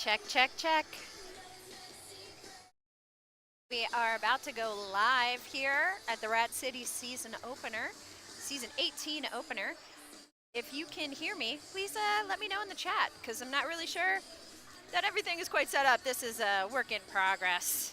Check, check, check. We are about to go live here at the Rat City season opener, season 18 opener. If you can hear me, please let me know in the chat, because I'm not really sure that everything is quite set up. This is a work in progress.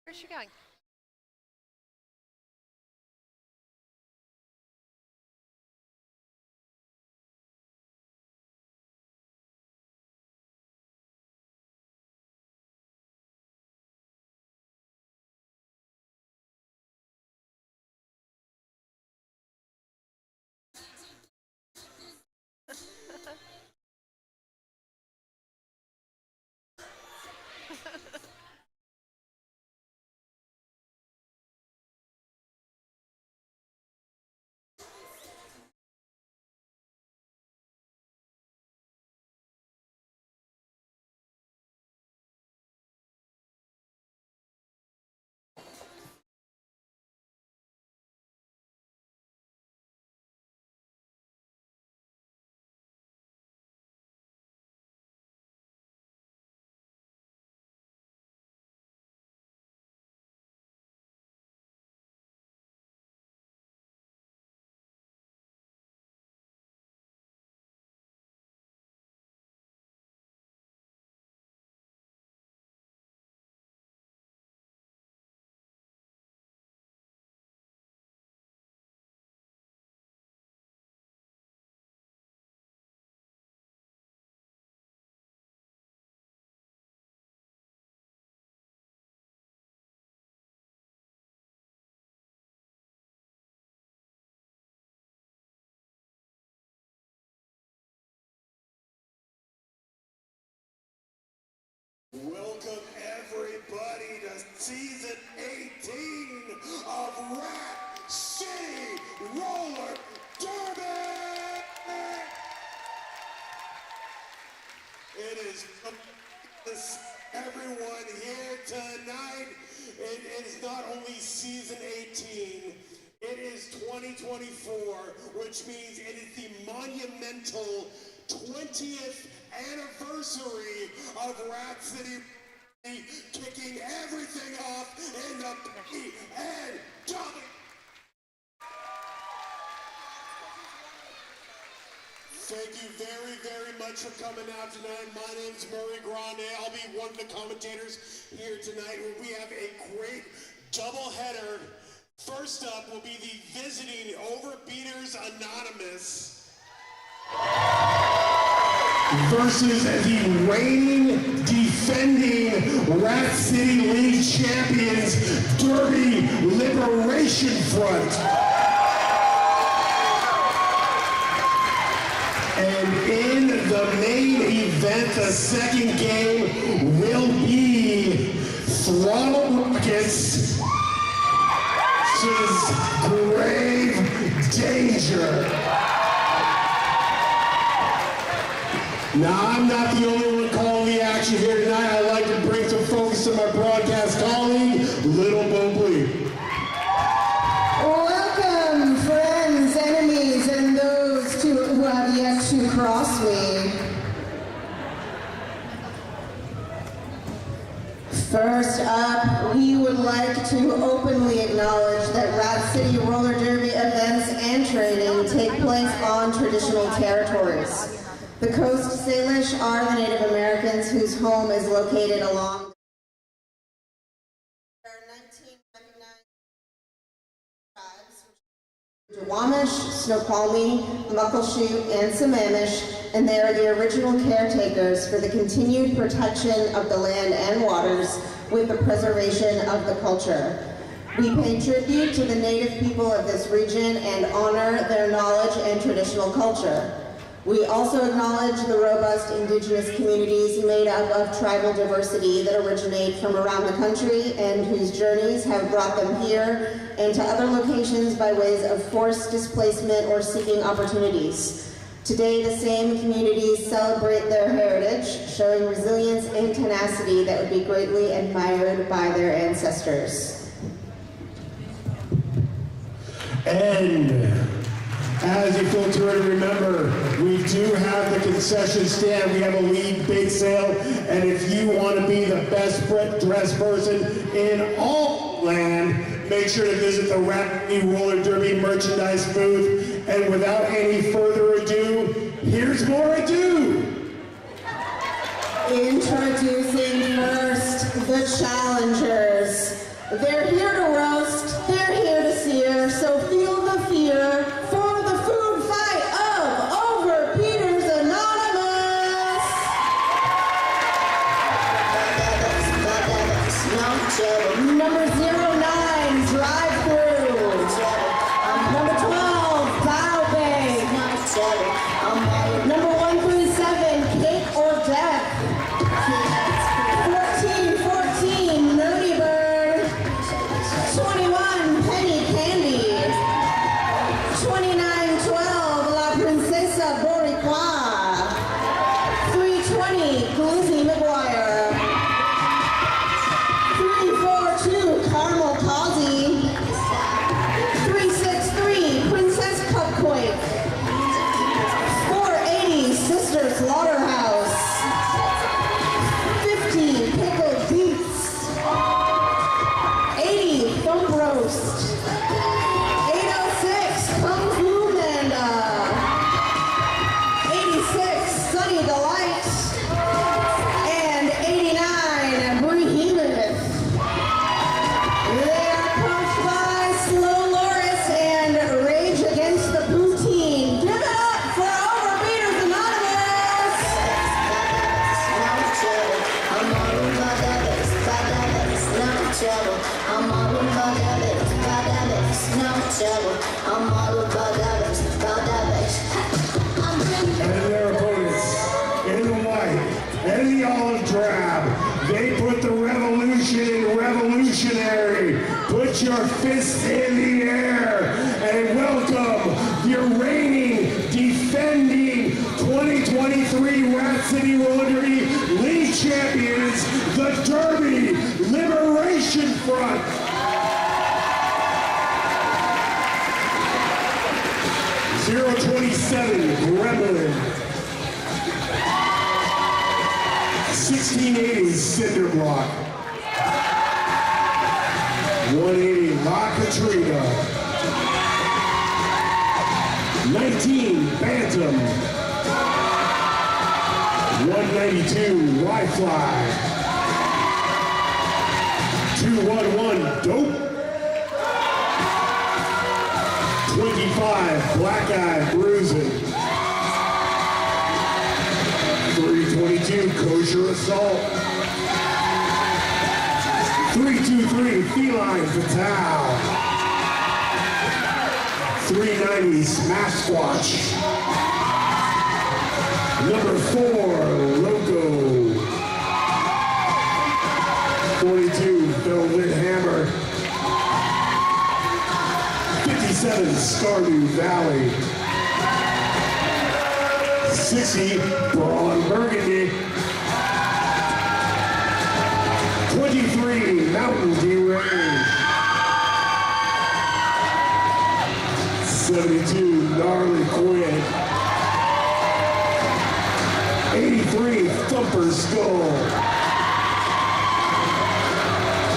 Where's she going? Welcome everybody to season 18 of Rat City Roller Derby! It is everyone here tonight. It is not only season 18, it is 2024, which means it is the monumental 20th anniversary of Rat City, kicking everything off in the PNW. Thank you very, very much for coming out tonight. My name's Murray Grande. I'll be one of the commentators here tonight. We have a great doubleheader. First up will be the visiting Overbeaters Anonymous versus the reigning, defending Rat City League champions, Derby Liberation Front. And in the main event, the second game will be Throttle versus Grave Danger. Now, I'm not the only one calling the action here tonight. I'd like to bring some focus to my broadcast colleague, Little Bubbly. Welcome, friends, enemies, and those who have yet to cross me. First up, we would like to openly acknowledge that Rat City roller derby events and training take place on traditional territories. The Coast Salish are the Native Americans whose home is located along. There are 19 recognized tribes, Duwamish, Snoqualmie, Muckleshoot, and Sammamish, and they are the original caretakers for the continued protection of the land and waters with the preservation of the culture. We pay tribute to the Native people of this region and honor their knowledge and traditional culture. We also acknowledge the robust indigenous communities made up of tribal diversity that originate from around the country and whose journeys have brought them here and to other locations by ways of forced displacement or seeking opportunities. Today, the same communities celebrate their heritage, showing resilience and tenacity that would be greatly admired by their ancestors. And as you folks already remember, we do have the concession stand. We have a lead bake sale. And if you want to be the best dressed person in all land, make sure to visit the Rat City Roller Derby merchandise booth. And without any further ado, here's more ado. Introducing first, the challengers. They're here to roast, they're here to sear, so feel the fear for the food fight of Overbeaters Anonymous. Number 09, Drive Through. Number 12, Bow Bag. Number 137, Cake or Death. 14, Nerdy Bird. 21, Penny Candy. 2912, La Princesa Boricua. 320, Glizzy McGuire. 342, Caramel Causey. 363, Princess Cupquake. 480, Sister Slaughterhouse. 50, Pickled Beets. 80, Thump Roast. 806, Kung Fu Manda. 86, Sunny Delight. And 89, Behemoth. They are coached by Slow Loris and Rage Against the Poutine. Give it up for Overbeaters Anonymous! And their opponents in the white and the olive drab, they put the revolution in revolutionary. Put your fists in the air and welcome your reigning, defending 2023 Rat City Roller Derby League champions, the Derby Liberation Front. 027, Gremlin. 1680, Cinder Block. 180, La Katrina. 19, Bantam. 192, Y-Fly. 211, Dope. 25, Black Eye Bruising. 322, Kosher Assault. 323, Feline Fatal. 390, Smash Squatch. Number 4, Loco. 42, Velvet Hammer. 57, Stardew Valley. 60, Braun Burgundy. 23, Mountain Dew Range. 72, Gnarly Quinn. 83, Thumper Skull.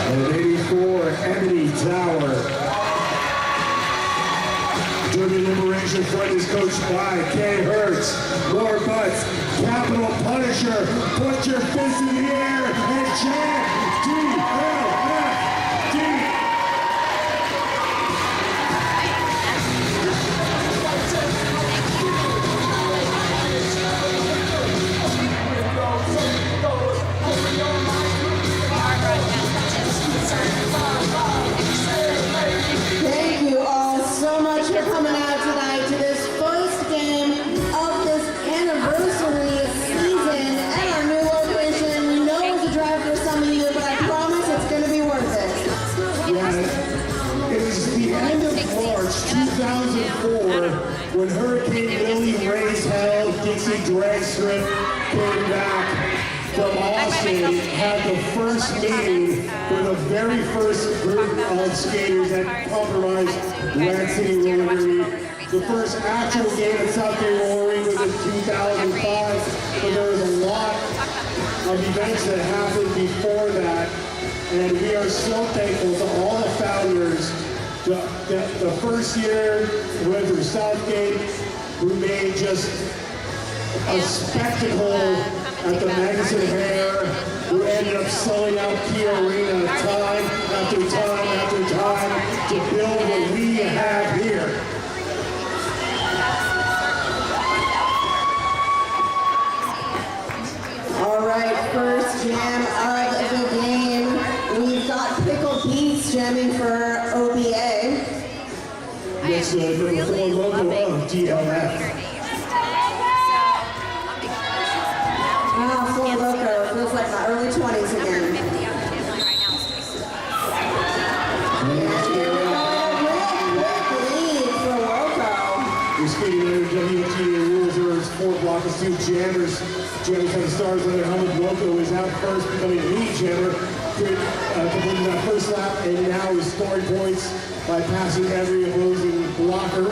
And 84, Ebony Tower. Derby Liberation Front is coached by Kay Hertz. More butts. Capital Punisher. Put your fist in the air and chant DLFD. Thank you all so much for coming out tonight to this first game of this anniversary season at our new location. We know it's a drive for some of you, but I promise it's going to be worth it. Yeah, it was the end of March 2004 when Hurricane Lily raised hell, Dixie Drag Strip came back from Austin, had the first meeting for the very first group of skaters that compromised Red City Rollering. The first actual game at South Bay Rollering was in 2005, but there was a lot of events that happened before that, and we are so thankful to all the founders. The first year went through Southgate, who made just a spectacle at the Magazine Hair, who ended up selling out Key Arena time after time after time to build what we have here. All right, first jam of the game. We've got Pickle Pete's jamming for OBA. That's the number 4 logo of DLF. Ah, Four Loco. Feels like my early 20s again. And here we go. Quick lead for Loco. We're skating under WTA rules. There's 4 blockers, 2 jammers. Jammers have the stars on their helmet. Loco is out first, becoming lead jammer. Completing that first lap, and now is scoring points by passing every opposing blocker.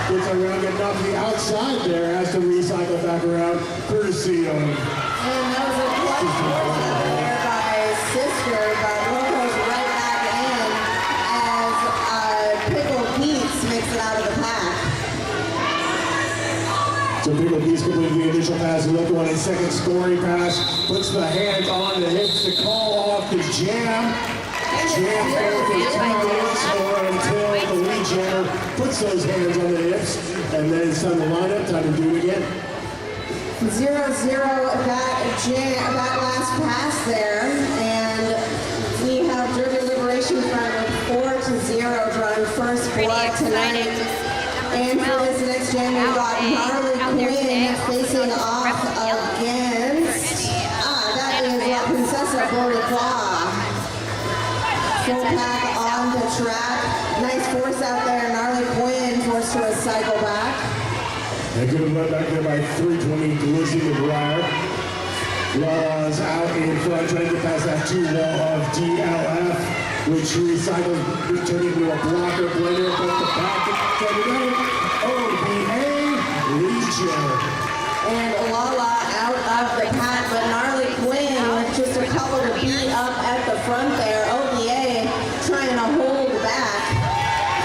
Gets around, getting off the outside there, has to recycle back around, courtesy of... And that was a clutch force out there by Sister, but Loco's right back in as Pickle Pete's makes it out of the pack. So Pickle Pete's completed the initial pass. Loco on a second scoring pass, puts the hands on the hips to call off the jam. Jam failed for 2 minutes or until the lead jammer puts those hands on the hips, and then it's time to line up, time to do it again. 0-0 that last pass there, and we have Derby Liberation Front with 4-0 drawing first blood tonight. And for this next jam, we've got Gnarly Quinn facing off against, that is La Princesa Boricua. Full pack on the track. Nice force out there. Gnarly Quinn forced to recycle back. A good run back there by 320 Glizzy McGuire. Law's out in front, trying to pass that 2-wall of DLF, which recycles, turning into a blocker blender, but the back from the OBA Legion. And Lala out of the pack, but Gnarly Quinn with just a couple to beat up at the front there. OBA trying to hold back.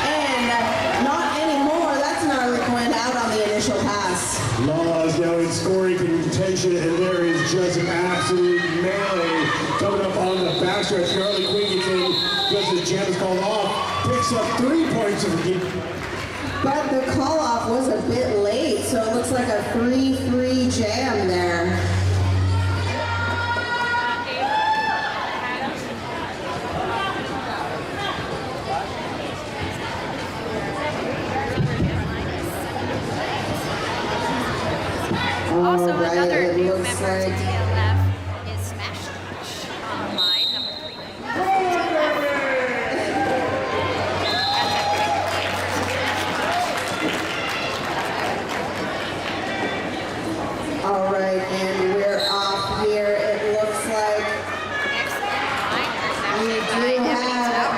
And not anymore. That's Gnarly Quinn out on the initial pass. Law is now in scoring contention contention, and there is just an absolute melee coming up on the backstretch. Harley Quinn gets in, just as jam is called off, picks up 3 points of the game. But the call-off was a bit late, so it looks like a 3-3 jam there. Also, right, another it new looks member to like- DLF is Smash Launch on the line, number 390. All right, and we're off here. It looks like we do have,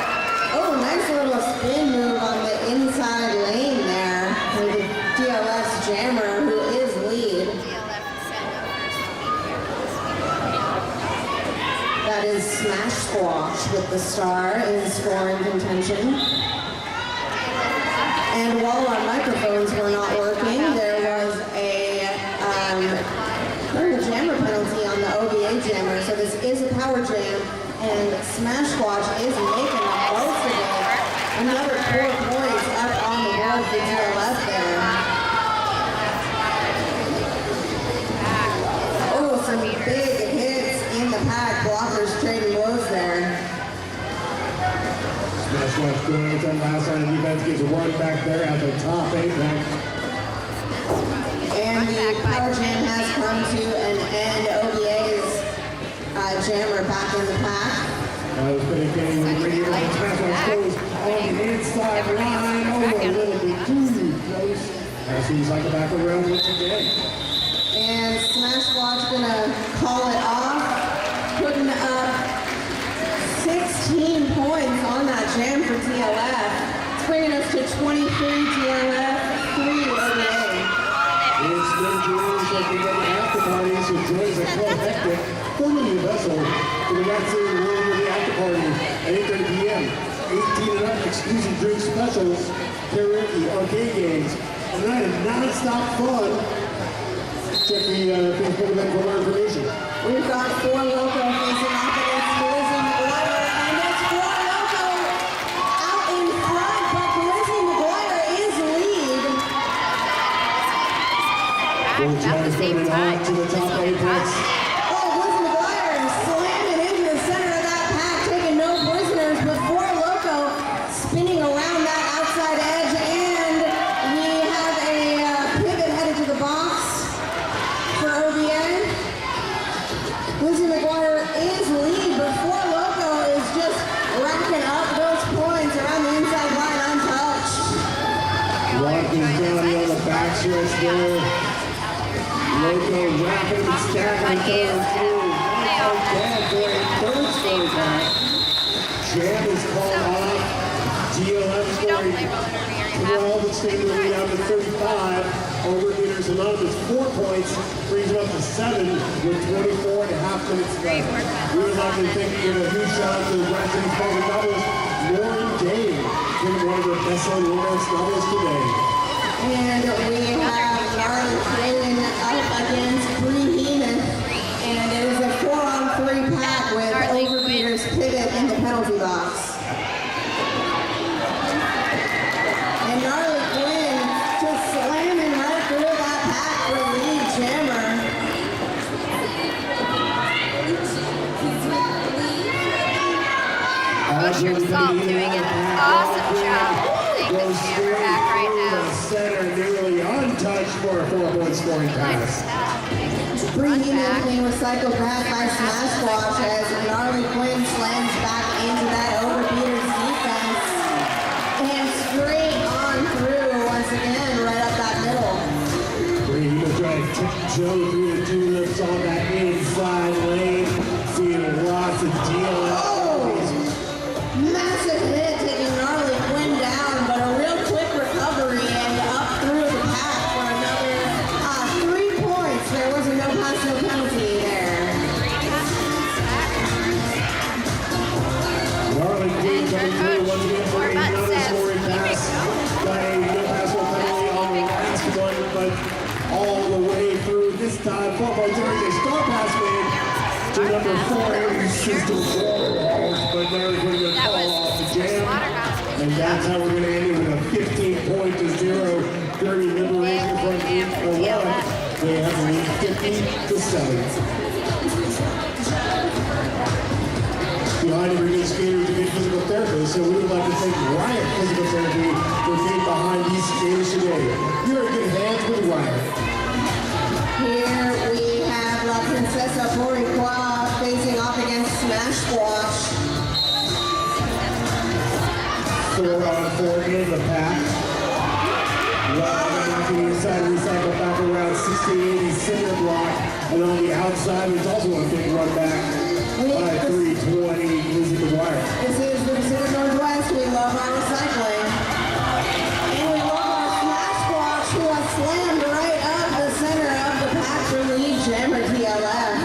oh, nice little spin move on the inside lane there for the DLS jammer, who is lead. That is Smash Squash with the star in scoring contention. And while our microphones were not working, there was a jammer penalty on the OBA jammer. So this is a power jam, and Smash Squash is making the most of it. Another 4 points up on the board for DLF there. Oh, some big hits in the pack. Blockers trading blows there. Smash Squash going with them last line of defense, gets a run back there at the top 8 rank. And the power jam has come to an end. OBA's jammer back in the pack. That was pretty good. Smash Squash goes on the inside line. Oh, a little bit too close. As he cycle back around once again. And Smash Squash gonna call it off, putting up 16 points on that jam for TLF. It's bringing us to 23 TLF, 3 OBA. It's no jams like we get the after party, so joins a 12 hectic, forming the vessel for the Rat City World of the after party at 8:30 p.m. 18 and up exclusive drink specials, karaoke, arcade games, and a night of non-stop fun. Check the Facebook event for more information. We've got 4 Loco facing off against Blizzy McGuire, and it's 4 Loco out in front, but Blizzy McGuire is lead. About the same time. To the top 8 points. Oh, Blizzy McGuire slamming into the center of that pack, taking no prisoners, but 4 Loco spinning around that outside edge, and we have a pivot headed to the box for OBA. Blizzy McGuire is lead, but 4 Loco is just racking up those points around the inside line untouched. Walking down on the backstretch there. Loco wrapping and stacking going through. Bad boy, third scoring back. Jam is called off. DLF scoring 12 and staying the lead out to 35. Overbeaters Anonymous 4 points, brings them up to 7 with 24.5 minutes left. We would like to give a huge shout out to the Rat City Sparkle Novels, Lauren Dave, giving one of the best-selling romance novels today. And we have Lauren Quinn up against Bree Heeman. And it is a 4-on-3 pack with Overbeaters pivot in the penalty box. And Gnarly Quinn just slamming right through that pack for lead jammer. Ocean Salt doing an awesome job holding this jammer back right now. Center nearly untouched for a 4-point scoring pass. Bree Heeman being recycled back by Smash Squash as Gnarly Quinn slams back into that Overbeaters defense. And straight on through once again, right up that middle. Bree will try to tiptoe through the tulips on that inside lane. Seeing lots of DLF. Massive hit taking Gnarly Quinn down, but a real quick recovery and up through the pack for another 3 points. There was a no pass, no penalty there. Gnarly Quinn coming through once again for another scoring pass. Got a no pass, no penalty on the last one, but all the way through. This time for Marjorie Star Pass made to number 480 Sister Throttle. But now we're going to call off the jam. And that's how we're going to end it with a 15-0 Derby Liberation from Group 1. They have a lead 50-7. Behind every good skater is a good physical therapist, so we would like to thank Riot Physical Therapy for being behind these skaters today. You're in good hands with Riot. Here we have La Princesa Boricua facing off against Smash Squash. 4-on-4 in the pack. Love knocking inside, recycle back around 60-80 cinder block. And on the outside, there's also a big run back. 5-3-20 losing the wire. This is the Pacific Northwest. We love our recycling. And we love our Smash Squash, who has slammed right up the center of the pack for lead jammer TLF.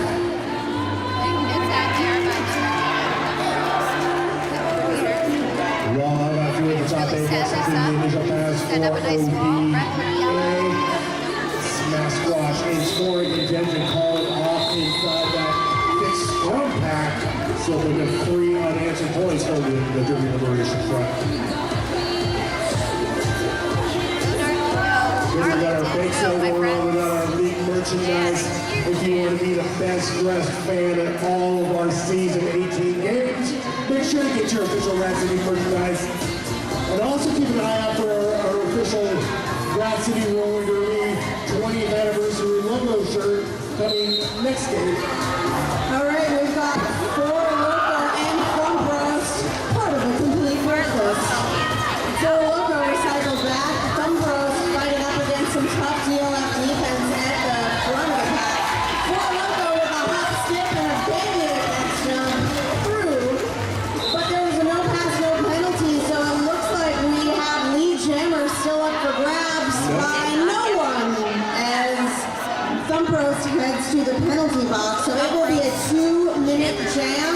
Long out through the top eight. That's the initial pass for OBA. Smash Squash in scoring contention, calling off inside that scrum pack, so we have 3 unanswered points for the Derby Liberation front. Then we got our bake sale going on, we got our league merchandise. If you want to be the best dressed fan at all of our season 18 games, make sure to get your official Rat City merchandise. And also keep an eye out for our official Rat City Rolling Derby 20th anniversary logo shirt coming next game. All right, we've got 4 Loco and Funk Roast, part of a complete breakfast. 4 Loco recycles back, Thumb Roast fighting up against some tough DLF defense at the front of the pack. 4 Loco with a hop, skip, and a baby next jump through. But there was a no pass, no penalty, so it looks like we have lead jammer still up for grabs by no one as Thumb Roast heads to the penalty box. So it will be a 2-minute jam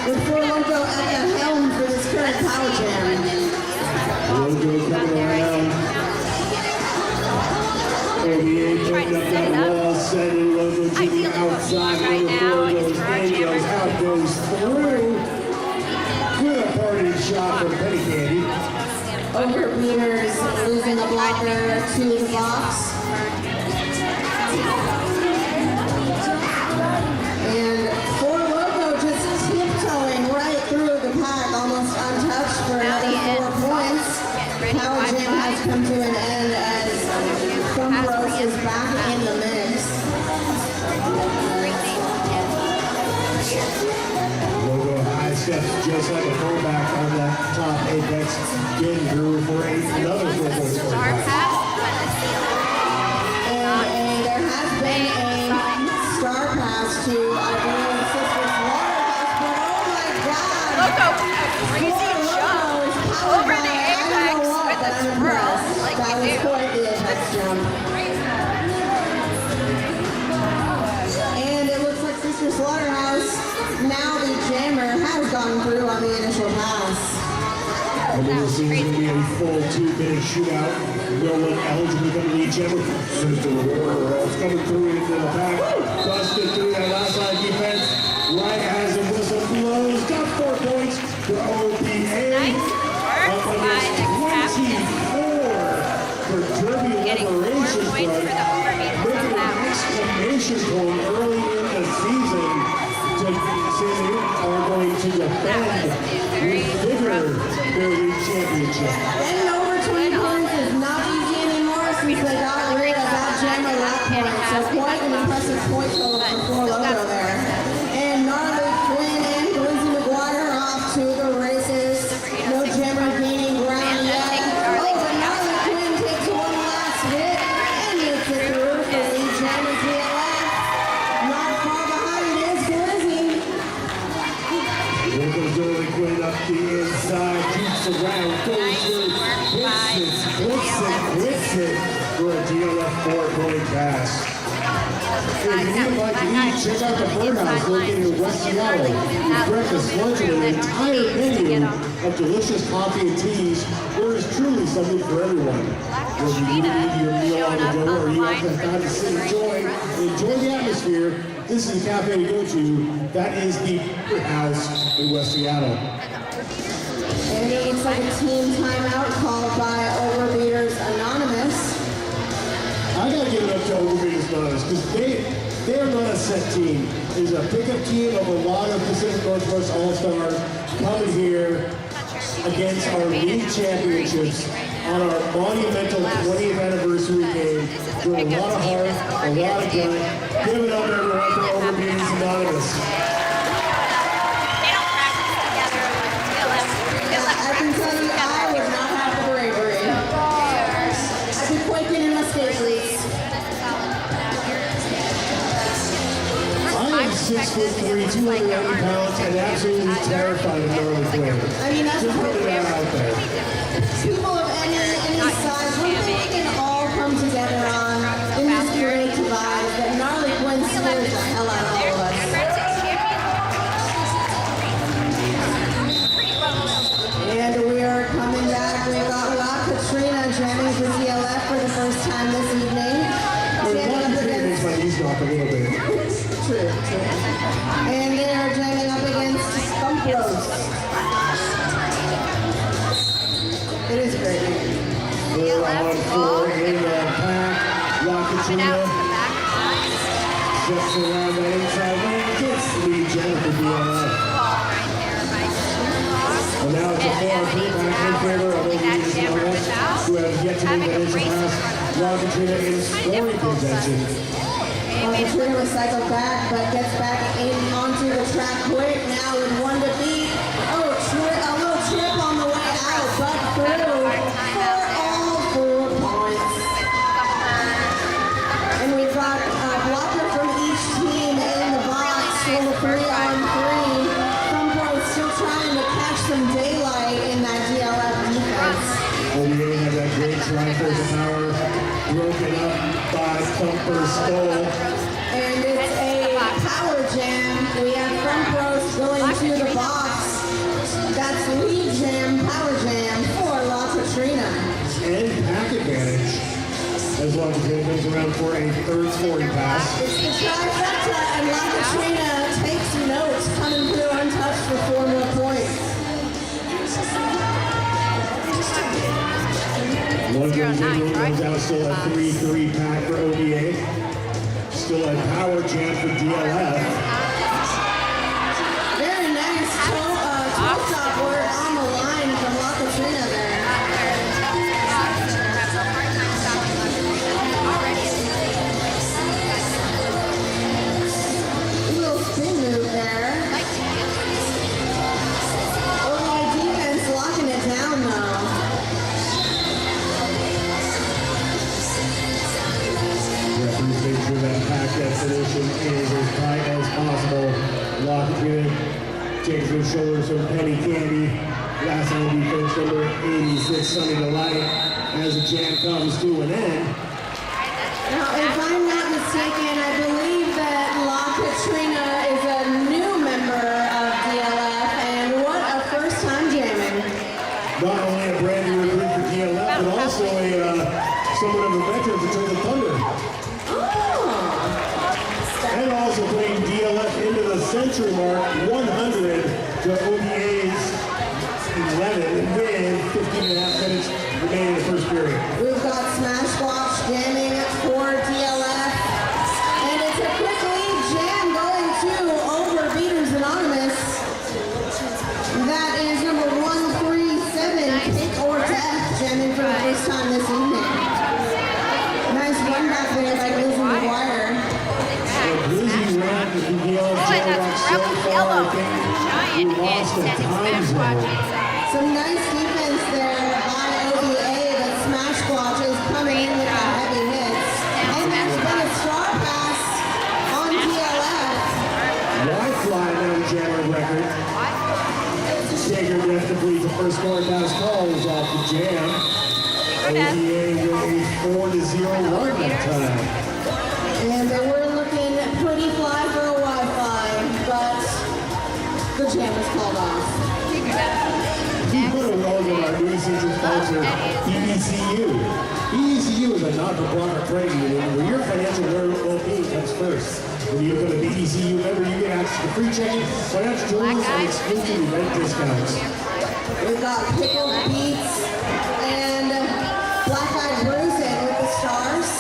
with 4 Loco at the helm for this current power jam. Logo coming around. OBA putting up that wall, sending Logo to the outside. Number 4 goes in, goes out, goes through. With a party shot from Penny Candy. Overbeaters losing a blocker to the box. And 4 Loco just tiptoeing right through the pack, almost untouched for another 4 points. Power Jam has come to an end as Thumb Roast is back in the mix. Logo high steps just like a fullback on that top apex. Getting through for another 4 points. And there has been a star pass to, I believe, Sister Slaughterhouse, but oh my God! Loco, crazy jump over the apex with a twirl, like that you was do. quite the apex jump. And it looks like Sister Slaughterhouse, now the jammer, has gone through on the initial pass. And this is going to be a full 2-minute shootout. No one eligible to lead jammer. Sister Slaughterhouse coming through into the back. Busted through that outside defense. Right as the whistle blows. Got 4 points for OPA. Nice work by the captain. 24 for Derby Getting 4 Liberation points for the front. Overbeaters Making on an that one. exclamation point early in the season to say they are going to defend with vigor their league championship. Getting over 20 points is not easy anymore since they got rid of that jammer lap point. So quite an impressive point total for 4 Loco there. And Gnarly Quinn and Lindsay McGuire off to the races. No jammer gaining ground yet. Oh, but Gnarly Quinn takes one last hit and gets it through for lead jammer TLF. Not far behind is Glizzy. Here goes Gnarly Quinn up the inside, keeps around, goes through, hits it for a DLF 4-point pass. If you'd like to eat, check out the Birdhouse located in West Seattle. Breakfast, lunch, and an entire menu of delicious coffee and teas. There is truly something for everyone. Whether you eat your meal on the go or you have the time to sit and enjoy the atmosphere, this is the cafe to go to. That is the Birdhouse in West Seattle. And it looks like a team timeout called by Overbeaters Anonymous. I gotta give it up to Overbeaters Anonymous because they are not a set team. There's a pickup team of a lot of Pacific Northwest All-Stars coming here against our league championships on our monumental 20th anniversary game. Doing a lot of heart, a lot of gut. Give it up everyone for Overbeaters Anonymous. I can tell you I would not have the bravery. I'd be quaking in my skate boots. I am 6'3", 280 pounds, and absolutely terrified of Gnarly Quinn. I mean, that's Just putting that out there. people of any size, one thing we can all come together on in this great divide is that Gnarly Quinn scares the hell out of all of us. And we are coming back. We've got La Katrina jamming for DLF for the first time this evening. Jamming up Makes my knees knock a little bit. True. And they are jamming up against Skunk Roast. It is great. We're on four in the pack. La Katrina steps around the inside lane, gets the lead jam for DLF. And now it's a 4-3 match in favor of Overbeaters Anonymous, who have yet to make the initial pass. La Katrina in scoring possession. La Katrina was cycled back, but gets back in onto the track quick. Now with one to beat. Oh, a little trip on the way out, but through for all 4 points. And we've got a blocker from each team in the box for the 3-on-3. Still trying to catch some daylight in that DLF defense. OBA had that great tri-force power broken up by Thumper's Skull. And it's a power jam. We have front rows going to the box. That's lead jam, power jam for La Katrina. And pack advantage as La Katrina comes around for a third scoring pass. It's the trifecta, and La Katrina takes notes, coming through untouched for 4 more points. One comes out still a 3-3 pack for OBA. Still a power jam for DLF. Very nice toe stop work on the line from La Katrina there. Little spin move there. OBA defense locking it down though. Referees make sure that pack definition is as tight as possible. La Katrina takes her shoulders from Penny Candy. Last time defense number 86, Sunny Delight, as the jam comes to an end. Now, if I'm not mistaken, I believe that La Katrina is a new member of DLF, and what a first time jamming. Not only a brand new recruit for DLF, but also somewhat of a veteran for Turtle Thunder. And also putting DLF into the century mark, 100 to OBA's 11, and then 15 and a half minutes remaining in the first period. We've got Smash Watch jamming for DLF, and it's a quick lead jam going to Overbeaters Anonymous. That is number 137, Kick or Death, jamming for the first time this evening. Nice run back there by Lizzie McGuire. Lizzie ran the DLF Rock so far, I think we lost the time zone. Some nice defense there by OBA, but Smash Watch is coming in with the heavy hits. And that's been a star pass on DLF. Wi-Fly down jammer record. Stager left to bleed the first scoring pass call was off the jam. OBA with a 4-0 run that time. And they were looking the jam was called off. We put a logo on our new season sponsor, ECU. ECU is a not-for-profit credit union where your financial well-being comes first. When you become a ECU member, you get access to free checking, financial tools, and exclusive event discounts. We've got pickled beets and black-eyed bruising with the stars.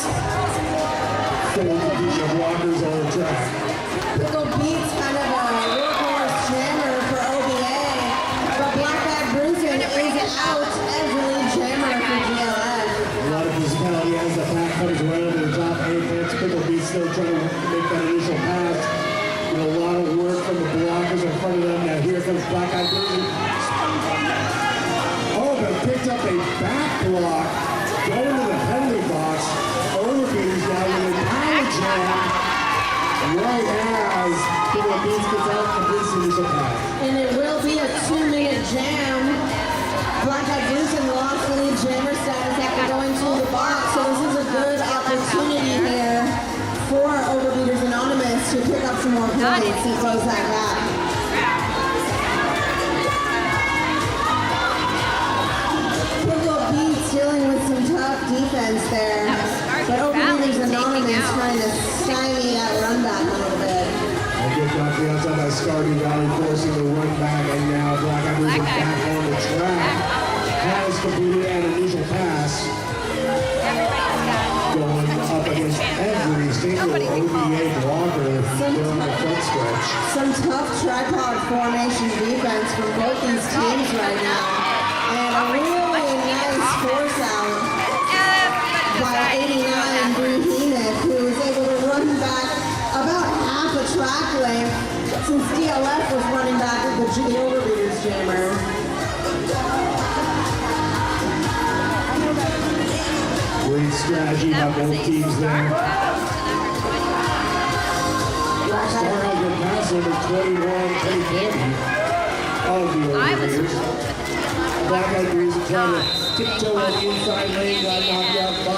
Full completion of walkers on the track. Pickled beets, kind of a workhorse jammer for OBA, but black-eyed bruising is out every jammer for GLF. A lot of physicality as the pack comes around to the top 8 hits. Pickle Beats still trying to make that initial pass. A lot of work from the blockers in front of them. Now here comes Black Eyed Bruising. Oh, but picked up a back block. Going to the penalty box. Overbeaters now with a power jam. Right as Pickle Beats gets out of this initial pass. And it will be a 2-minute jam. Black-eyed bruising lost the lead jammer status after going to the box, so this is a good opportunity here for Overbeaters Anonymous to pick up some more points and close that gap. Pickle Beats dealing with some tough defense there, but Overbeaters Anonymous trying to stymie that run back a little bit. Good block the outside by Stardew Valley, forcing the run back, and now Black Eyed Bruising back on the track. Has completed an initial pass. Going up against every single OBA blocker during the front stretch. Some tough tripod formation defense from both these teams right now. And a really nice force out by 89 Bruhenic, who was able to run back about half a track length since DLF was running back with the Overbeaters jammer. Great strategy by both teams there. Star has been passed over 21-20 of the Overbeaters. Black Eyed Bruising trying to tiptoe on the inside lane, got knocked out by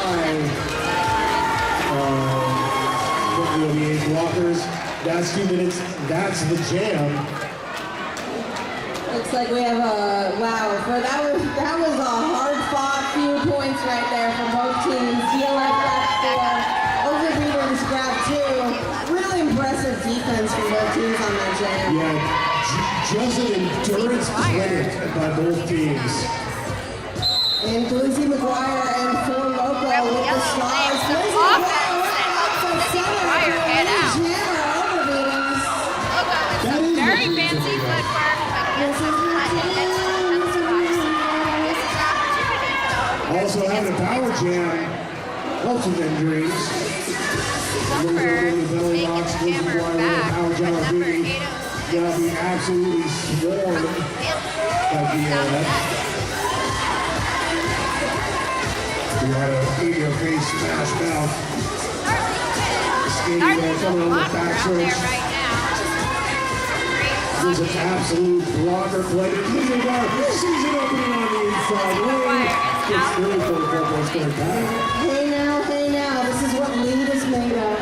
the OBA blockers. That's 2 minutes. That's the jam. Looks like we have a that was a hard-fought few points right there from both teams. DLF got 4, Overbeaters grabbed 2. Really impressive defense from both teams on that jam. Yeah, just an endurance clinic by both teams. And Glizzy McGuire and Four Loco with the stars. Glizzy McGuire right up the center for a jammer Overbeaters. That is Very fancy footwork. Also having a power jam, lots of injuries. Making the jammer back. Number 8. Gonna be absolutely swarmed by DLF. We had a in-your-face smash mouth. Skating there coming on the back surge. There's an absolute blocker play. Season opening on the inside lane. Gets through for the fourth score back. Hey now, this is what lead is made of.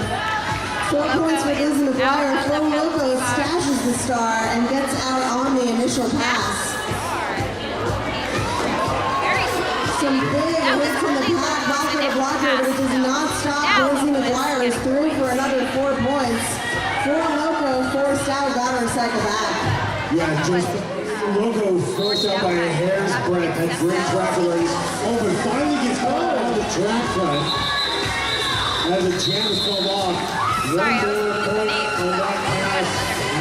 4 points for Glizzy McGuire. Four Loco stashes the star and gets out on the initial pass. Some big hits in the pack, blocker to blocker, but it does not stop Glizzy McGuire. Is through for another 4 points. Four Loco forced out, got her second back. Yeah, just Loco forced out by a hair's breadth. That great track race. Oh, but finally gets caught on the track front. As the jam is called off. One more point on that pass.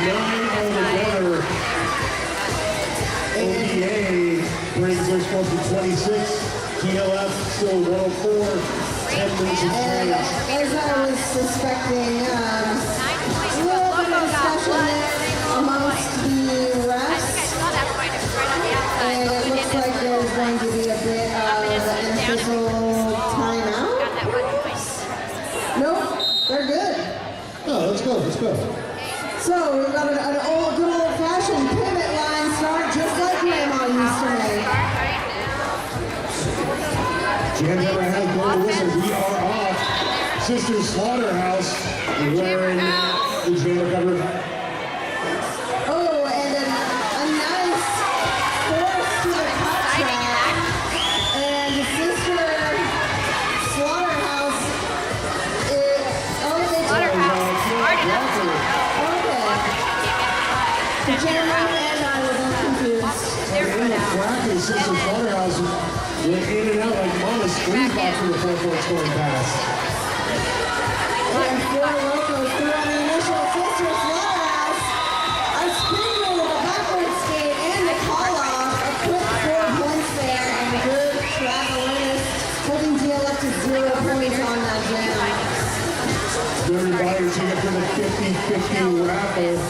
9 on the runner. OBA brings their score to 26. DLF still 104. 10 minutes of And change. as I was suspecting, a little bit of discussion there amongst the refs. And it looks like there's going to be a bit of an official timeout. Nope, they're good. Oh, let's go. So we've got an old, good old-fashioned pivot line start, just like Grandma used to make. Jam never has blown the whistle. We are off. Sister Slaughterhouse wearing the jammer cover. Oh, and Sisters Slaughterhouse went in and out like Mama squeeze box with a 4-point scoring pass. And four locals threw on the initial Sisters Slaughterhouse. A spin move, a backward skate, and a call off. A quick 4 points there, and good track awareness, holding DLF to 0 points on that jam. Everybody ticket for the 50-50 raffle.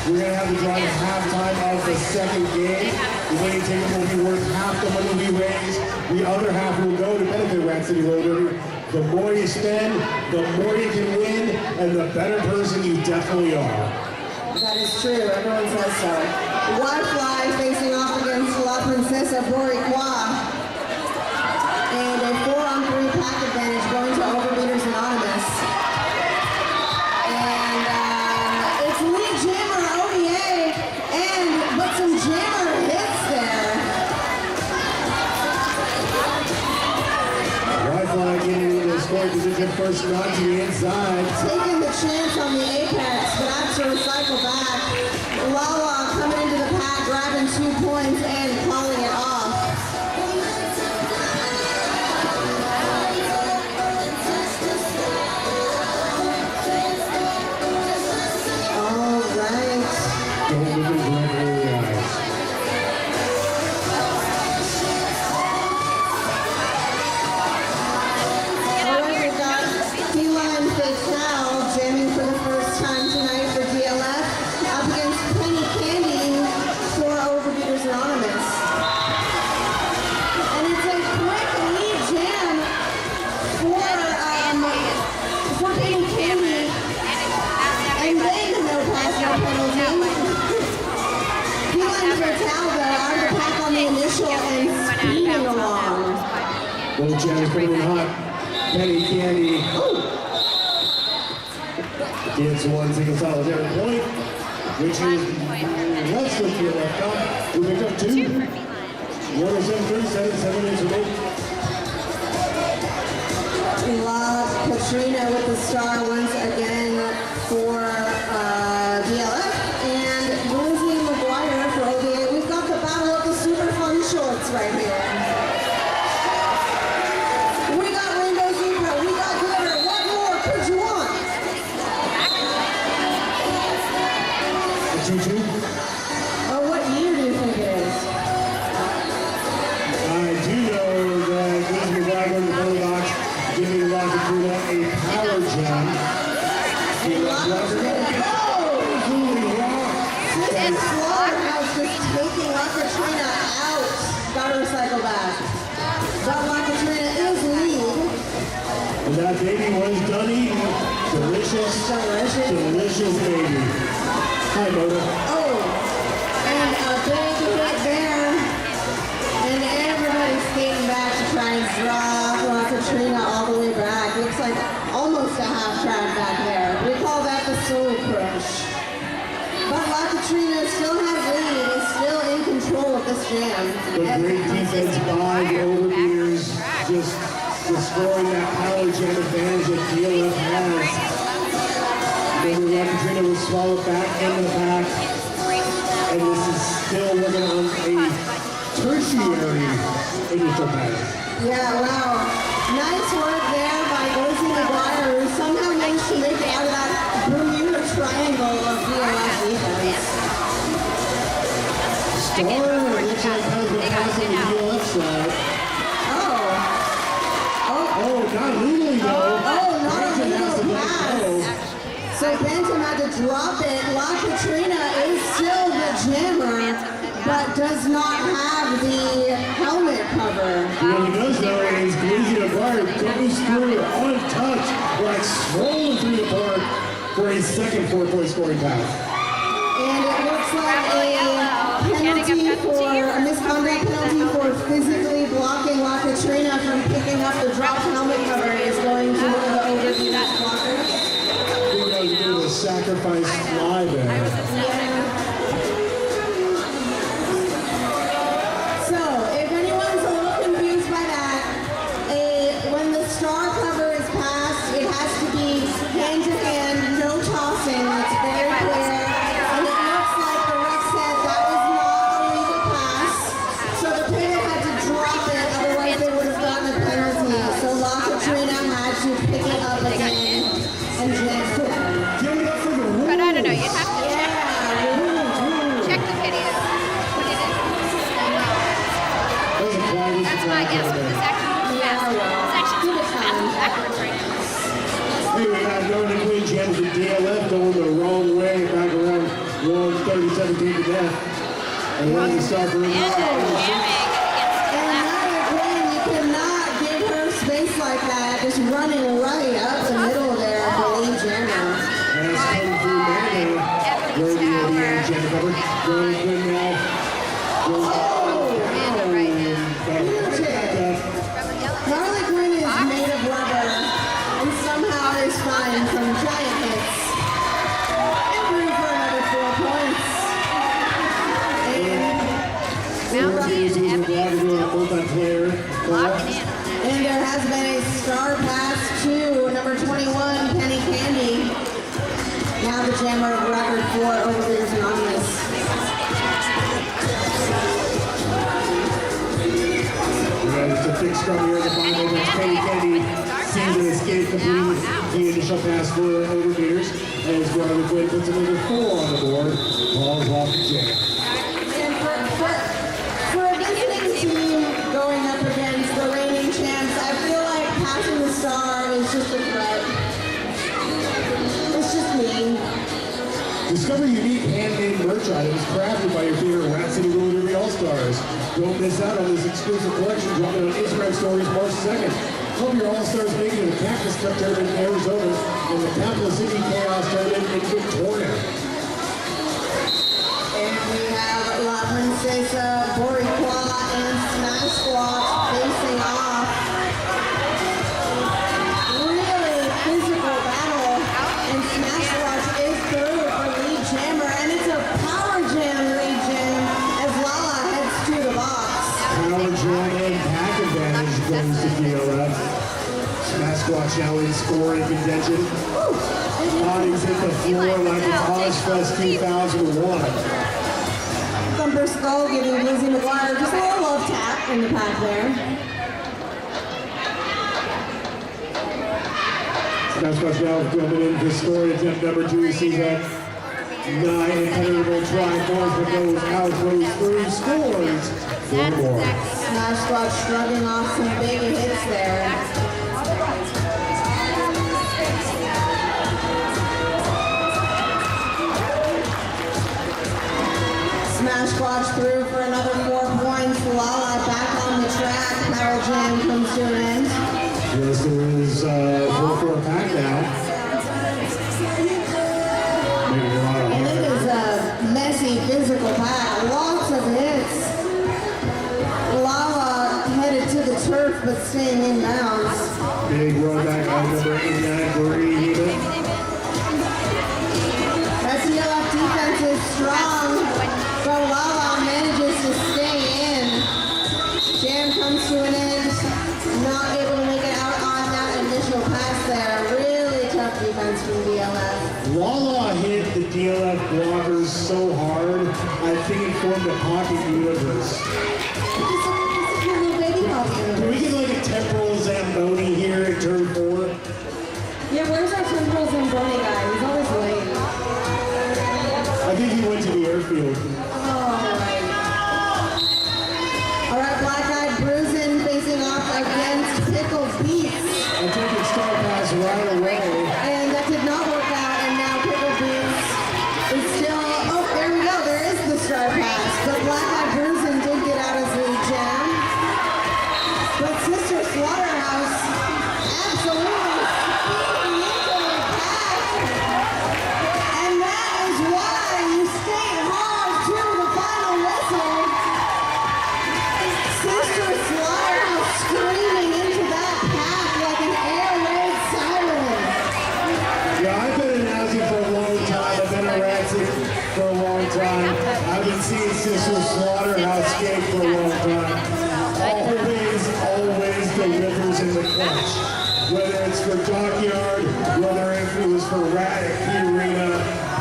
We're going to have to draw at halftime of the second game. The winning ticket will be worth half the money we raise. The other half will go to benefit Rat City Road Derby. The more you spend, the more you can win, and the better person you definitely are. That is true. Everyone says so. Wi-Fly facing off against La Princesa Boricua. And a 4-on-3 pack advantage going to Overbeaters Anonymous. And it's lead jammer ODA, but some jammer hits there. Wi-Fi getting into the scoring position first, not to the inside. Taking the chance on the apex, but has to recycle back. Lala coming into the pack, grabbing 2 points and calling it off. All right. Don't look at Gregory, guys. All right, we've got Feline Fatal jamming for the first time tonight for DLF up against Penny Candy for Overbeaters Anonymous. And it's a quick lead jam for Penny Candy, and then the no pass, no penalty. Feline Fatal though out of the pack on the initial and speeding along. Both jams coming in hot. Penny Candy gets one single solitary point, which is less than the left up. We picked up 2. 107-37, 7 minutes remaining. La Katrina with the star once again for DLF, and Lizzie McGuire for ODA. We've got the battle of the super fun shorts right here. We got Rainbow Zebra, we got glitter. What more could you want? 2-2. Oh, what year do you think it is? I do know that Liz McGuire in the penalty box giving La Katrina a power jam. This Slaughterhouse just taking La Katrina out. Gotta recycle back. But La Katrina is lead. And that baby was done eating. Delicious, delicious baby. Hi, Moda. Oh, and a big hit there. And everybody's skating back to try and draw La Katrina all the way back. Looks like almost a half track back there. We call that the soul crush. But La Katrina still has lead, is still in control of this jam. The great defense by the Overbeaters, just destroying that power jam advantage that DLF has. Then La Katrina was swallowed back in the back, and this is still working on a tertiary initial pass. Yeah, wow. Nice work there by Lizzie McGuire, who somehow managed to make it out of that Bermuda Triangle of DLF defense. Star looks like has the pass on the DLF side. Oh, not legally though. Oh, not a Benton has to legal let it pass. go. So Benton had to drop it. La Katrina is still the jammer, but does not have the helmet cover. What he does though is Glizzy McGuire goes through untouched, like strolling through the park for a second 4-point scoring pass. And it looks like a misconduct penalty for physically blocking La Katrina from picking up the dropped helmet cover is going to one of the Overbeaters blockers. I think that was a bit of a sacrifice fly there. So, if anyone's a little confused by that, when the star cover is passed, it has to be hand-to-hand, no tossing. It's very clear. And it looks like the ref said that was not a legal pass. So the pivot DLF going the wrong way back around 1:37 to death. And one to start for And jamming against the And left. Nia Quinn, you cannot give her space like that. Just running right up the middle there of the lead jammer. Has come through Manning. Where the Indiana Jam cover. Going Quinn now. And a right hand. Huge hit. Harley Quinn is made of rubber and somehow is fine from giant hits. And room for another 4 points. Mountie and Ebony multiplayer. locking in on that. And there has been a star pass to number 21, Penny Candy. Now the jammer of record for Overbeaters Anonymous. It's a fixed scrum here at the bottom of Penny Candy. Sees an escape complete. The initial pass for Overbeaters. As Harley Quinn puts another 4 on the board. Ball's off the jam. And for a visiting team going up against the reigning champs, I feel like passing the star is just a threat. It's just mean. Discover unique handmade merch items crafted by your favorite Rat City Roller Derby All-Stars. Don't miss out on this exclusive collection dropping on Instagram Stories March 2nd. Help your All-Stars make it to the Cactus Cup Tournament in Arizona and the Capital City Chaos Tournament in Victoria. And we have La Princesa, Boricua, and Smash Squad facing off. Really physical battle. And Smash Squad is through for lead jammer. And it's a power jam lead jam as Lala heads to the box. Power jam and pack advantage goes to DLF. Smash Squatch now in scoring contention. Bodies hit the floor like it's Ozfest 2001. Thumper Skull giving Lizzie McGuire just a little love tap in the pack there. Smash Squatch now coming in for scoring attempt number 2. Sees that 9 impenetrable try force but goes out, goes through, scores 4 more. Smash Squad shrugging off some big hits there. Smash Squad through for another 4 points. Lala back on the track. Power Jam comes to an end. Yes, there is 4-4 pack now. Making a lot of And it hard. is a messy physical pack. Lots of hits. Lala headed to the turf but staying in bounds. Big run back on number 89 for Rehema. That DLF defense is strong, but Lala manages to stay in. Jam comes to an end, not able to make it out on that initial pass there. Really tough defense from DLF. Lala hit the DLF blockers so hard, I think it formed a pocket universe. Just a cute little baby pocket. Can we get like a temporal Zamboni here in turn 4? Yeah, where's our temporal Zamboni guy? He's always late. I think he went to the airfield. All right, Black Eyed Bruisin facing off against Pickle Beats. I think it's star pass right away. And that did not work out, and now Pickle Beats is still, oh, there we go, there is the star pass. But Black Eyed Bruisin did get out as lead jam. But Sister Slaughterhouse absolutely speeding into the pack. And that is why you stay hard to the final whistle. Sister Slaughterhouse screaming into that pack like an air raid siren. Yeah, I've been announcing for a long time. I've been a Rat City for a long time. I've been seeing Sister Slaughterhouse skate for a long time. Always delivers in the clutch. Whether it's for Dockyard, whether it was for Rat at Key Arena,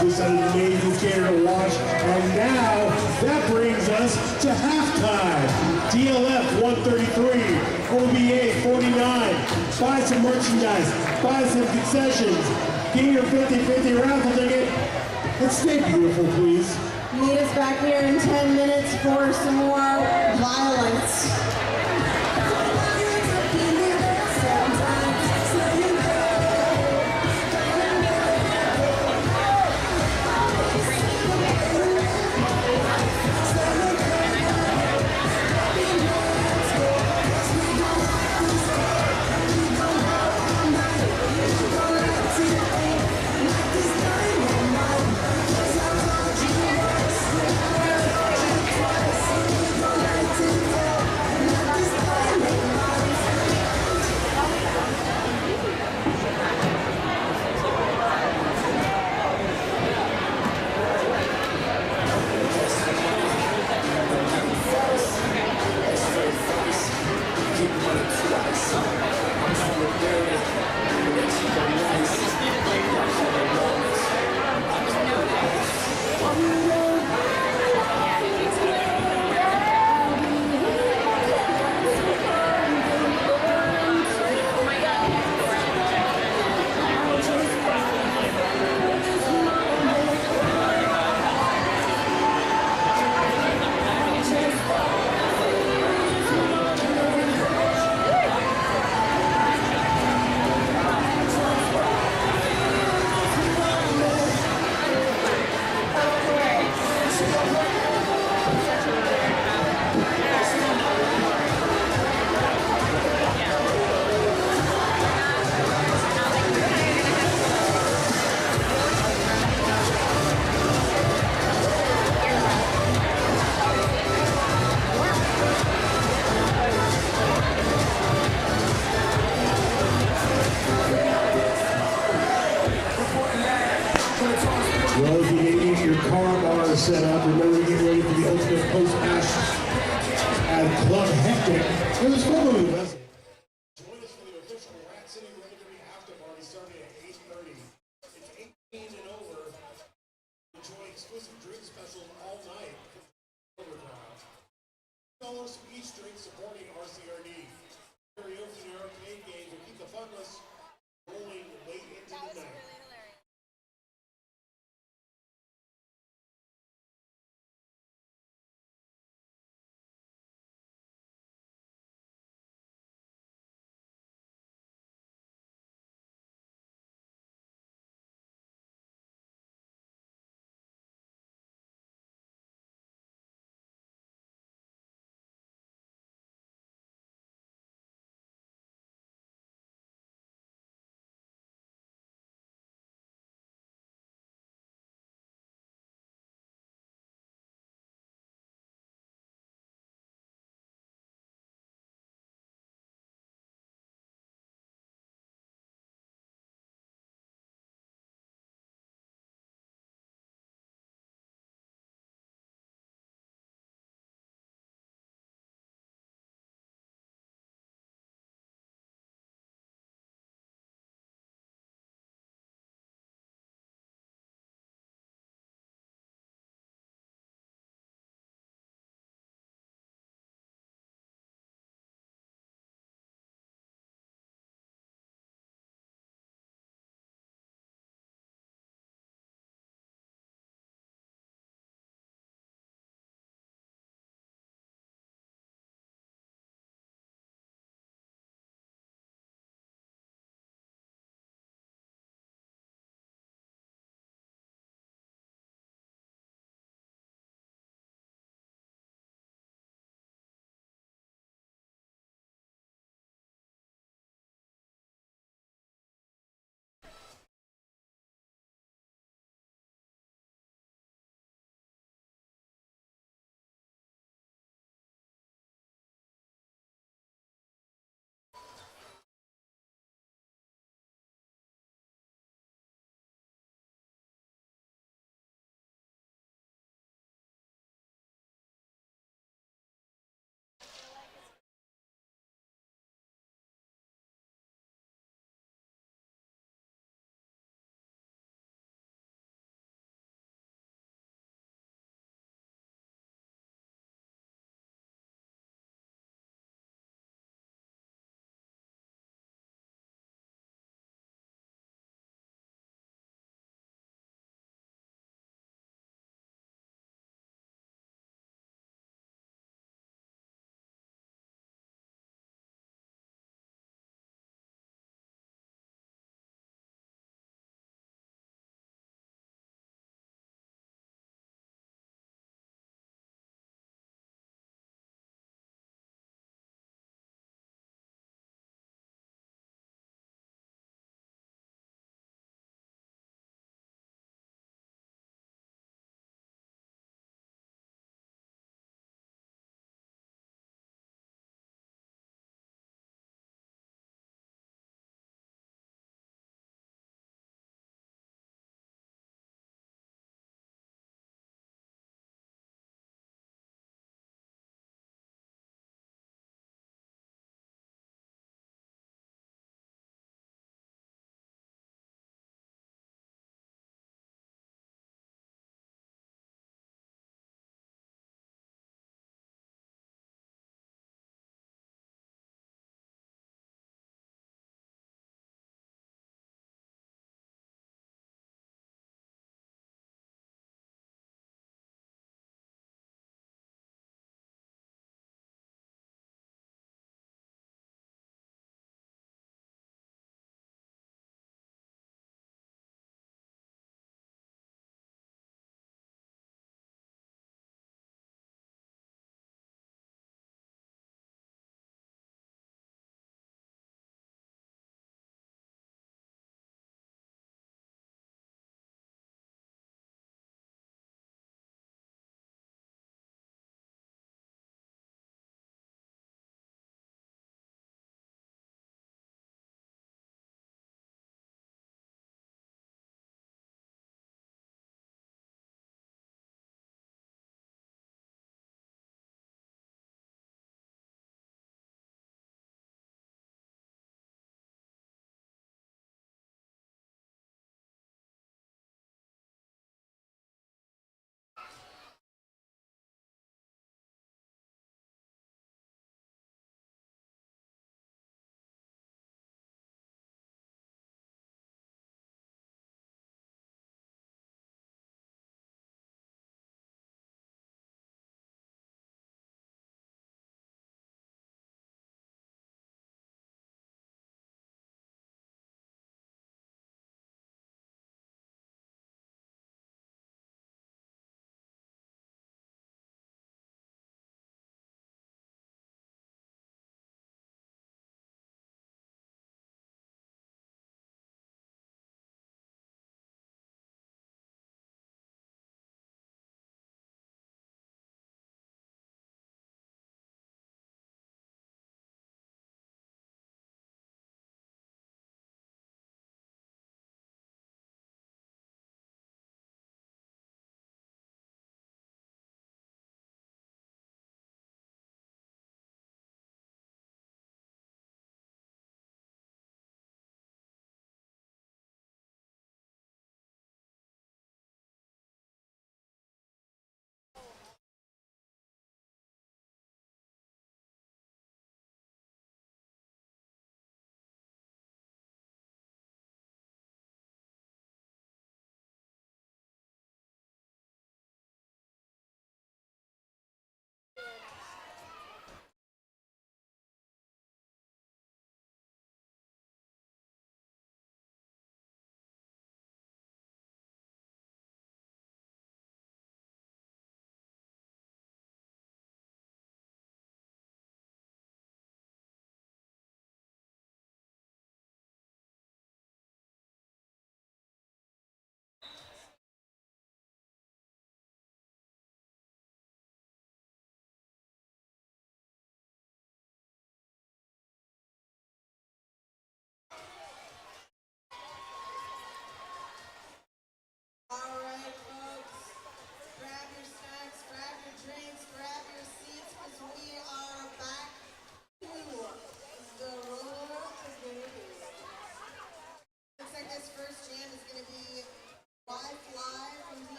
just an amazing skater to watch. And now, that brings us to halftime. DLF 133, OBA 49. Buy some merchandise, buy some concessions, get your 50-50 raffle ticket, and stay beautiful, please. Meet us back here in 10 minutes for some more violence. set up. Remember to get ready for the ultimate post-match at Club Hectic. It was formerly the best. Join us for the official Rat City WWE after party starting at 8:30. It's 18 and over. Enjoy exclusive drink specials all night. $10 each drink supporting RCRD. Karaoke and arcade games will keep the fun list rolling late into the night.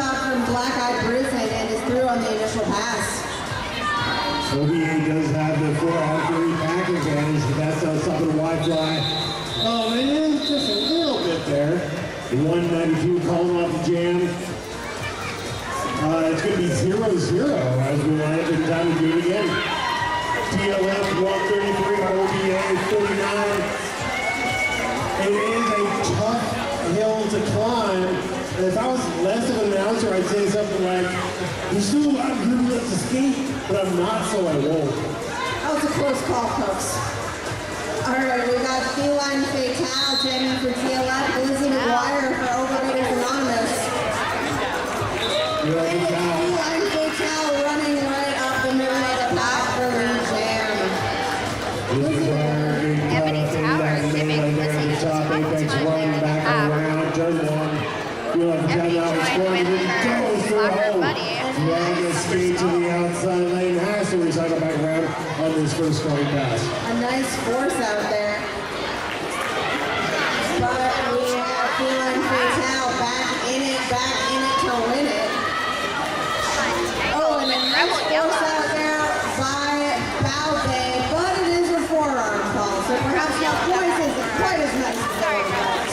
out from Black Eyed Bruising and is through on the initial pass. OBA does have the 4-on-3 pack advantage, but that's not stopping Wi-Fi. Oh, it is just a little bit there. 192 calling off the jam. It's going to be 0-0 as we line up in time to do it again. TLF 133, OBA 49. It is a tough hill to climb. And if I was less of an announcer, I'd say something like, there's still a lot of room left to skate, but I'm not, so I won't. That was a close call, folks. All right, we got Feline Fatale jamming for TLF, Lizzie McGuire for Overbeaters Anonymous. Feline Fatale running right up the middle of the pack for the jam. Ebony Tower giving Lizzie the top Apex running back around turn one. Ebony joined with her locker buddy. Longest speed to the outside lane has to recycle back around on this first starting pass. A nice force out there. But we have Feline Fatale back in it to win it. Oh, and a nice force out there by Balde, but it is a forearm call, so perhaps the points isn't quite as nice as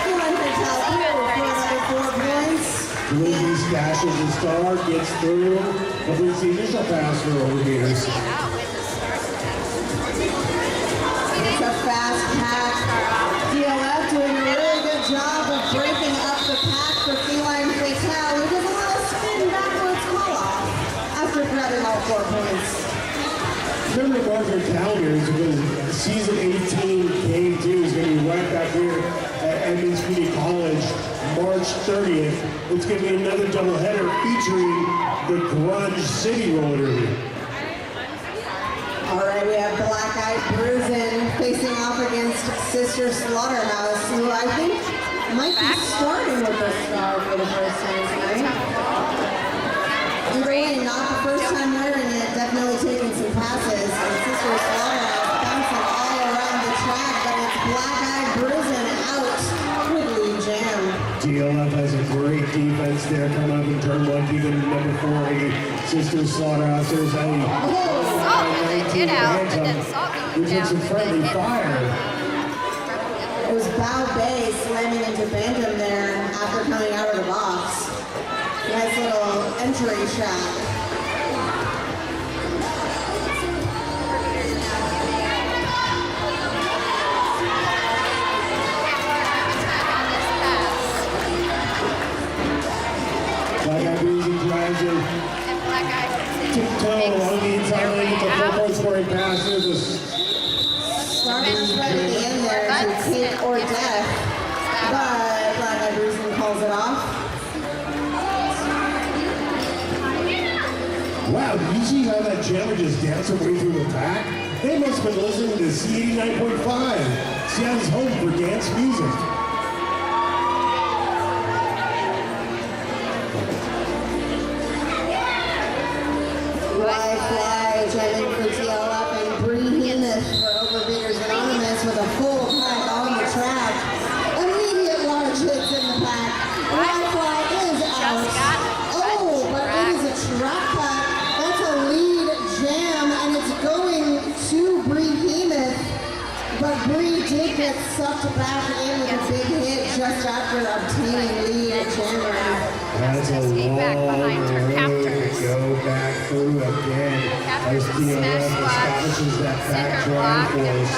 Feline Fatale here with another 4 points. Lizzie stashes the star, gets through, completes the initial pass for Overbeaters. It's a fast pack. DLF doing a really good job of breaking up the pack for Feline Fatale, who does a little spin backwards call off after grabbing all 4 points. Remember to mark your calendars because season 18 game 2 is going to be right back here at Edmonds Community College, March 30th. It's going to be another doubleheader featuring the Grunge City Roller Derby. All right, we have Black Eyed Bruising facing off against Sister Slaughterhouse, who I think might be starting with the star for the first time tonight. Really not the first time wearing it, definitely taking some passes. And Sister Slaughterhouse bouncing all around the track, but it's Black Eyed Bruising out with lead jam. DLF has a great defense there, coming up in turn 1, keeping number 4, Sister Slaughterhouse. There's a Get out, and then Salt who took some friendly fire. It was Bao Bay slamming into Bantam there after coming out of the box. Nice little entry shot. Black Eyed Bruising drives it. Tiptoe along the inside lane with the 4-point scoring pass. There's a Starting right at the end there to take or death, but Black Eyed Bruising calls it off. wow, did you see how that jammer just danced her way through the pack? They must have been listening to C89.5, Seattle's home for dance music. Fly jamming for TLF and Bree Henneth for Overbeaters Anonymous with a full pack on the track. Immediate large hits in the pack. Fly is out. Oh, but it is a trap cut. That's a lead jam, and it's going to Bree Henneth. But Bree did get sucked back in with a big hit just after obtaining lead jammer. That's a long back behind her captors. Go back through again. As DLF establishes that back drive force.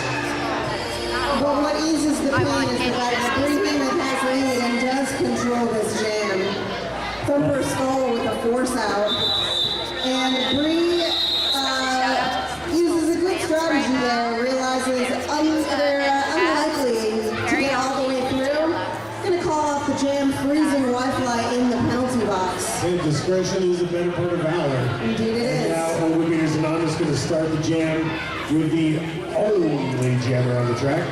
But what eases the pain is the fact that Bree Henneth has lead and does control this jam. Thumper skull with a force out. And Bree uses a good strategy there, realizes they're unlikely to get all the way through. Gonna call off the jam, freezing Wi-Fi in the penalty box. And discretion is a better part of valor. Indeed it And is. now Overbeaters Anonymous going to start the jam with the only jammer on the track.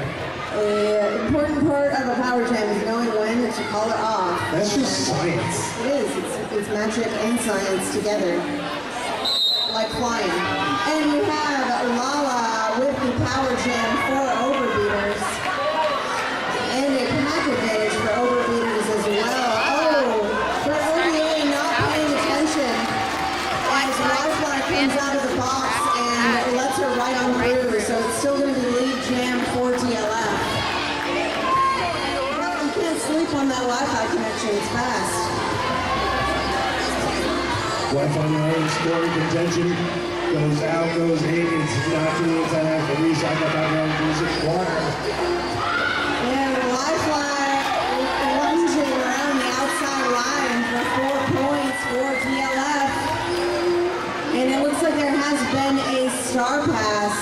The important part of a power jam is knowing when to call it off. That's just science. It is. It's magic and science together. Like flying. And we have Lala with the power jam for Overbeaters. And a pack advantage for Overbeaters as well. Oh, but OBA Left on your own scoring contention. Goes out, goes in. It's not to the inside. The recycle back around the music corner. And Lifeline lunging around the outside line for 4 points for DLF. And it looks like there has been a star pass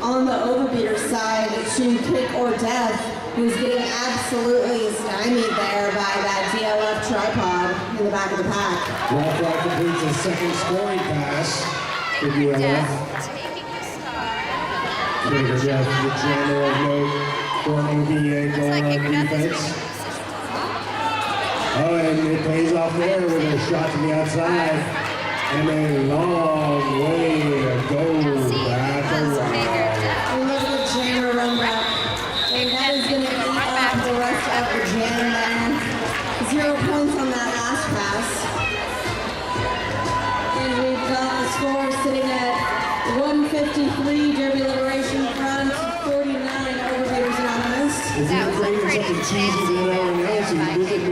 on the Overbeaters side to Kick or Death, who's getting absolutely stymied there by that DLF tripod in the back of the pack. Lifeline completes a second scoring pass for DLF. Taking the star. Kick or Death, the jammer of note for OBA going on defense. Oh, and it pays off there with a shot to the outside. And a long way to go back around. Look at the jammer run back. And that is going to eat up the rest of the jam there. 0 points on that last pass. And we've got the score sitting at 153, Derby Liberation front, 49 Overbeaters Anonymous. If you're craving something cheesy than our announcing, visit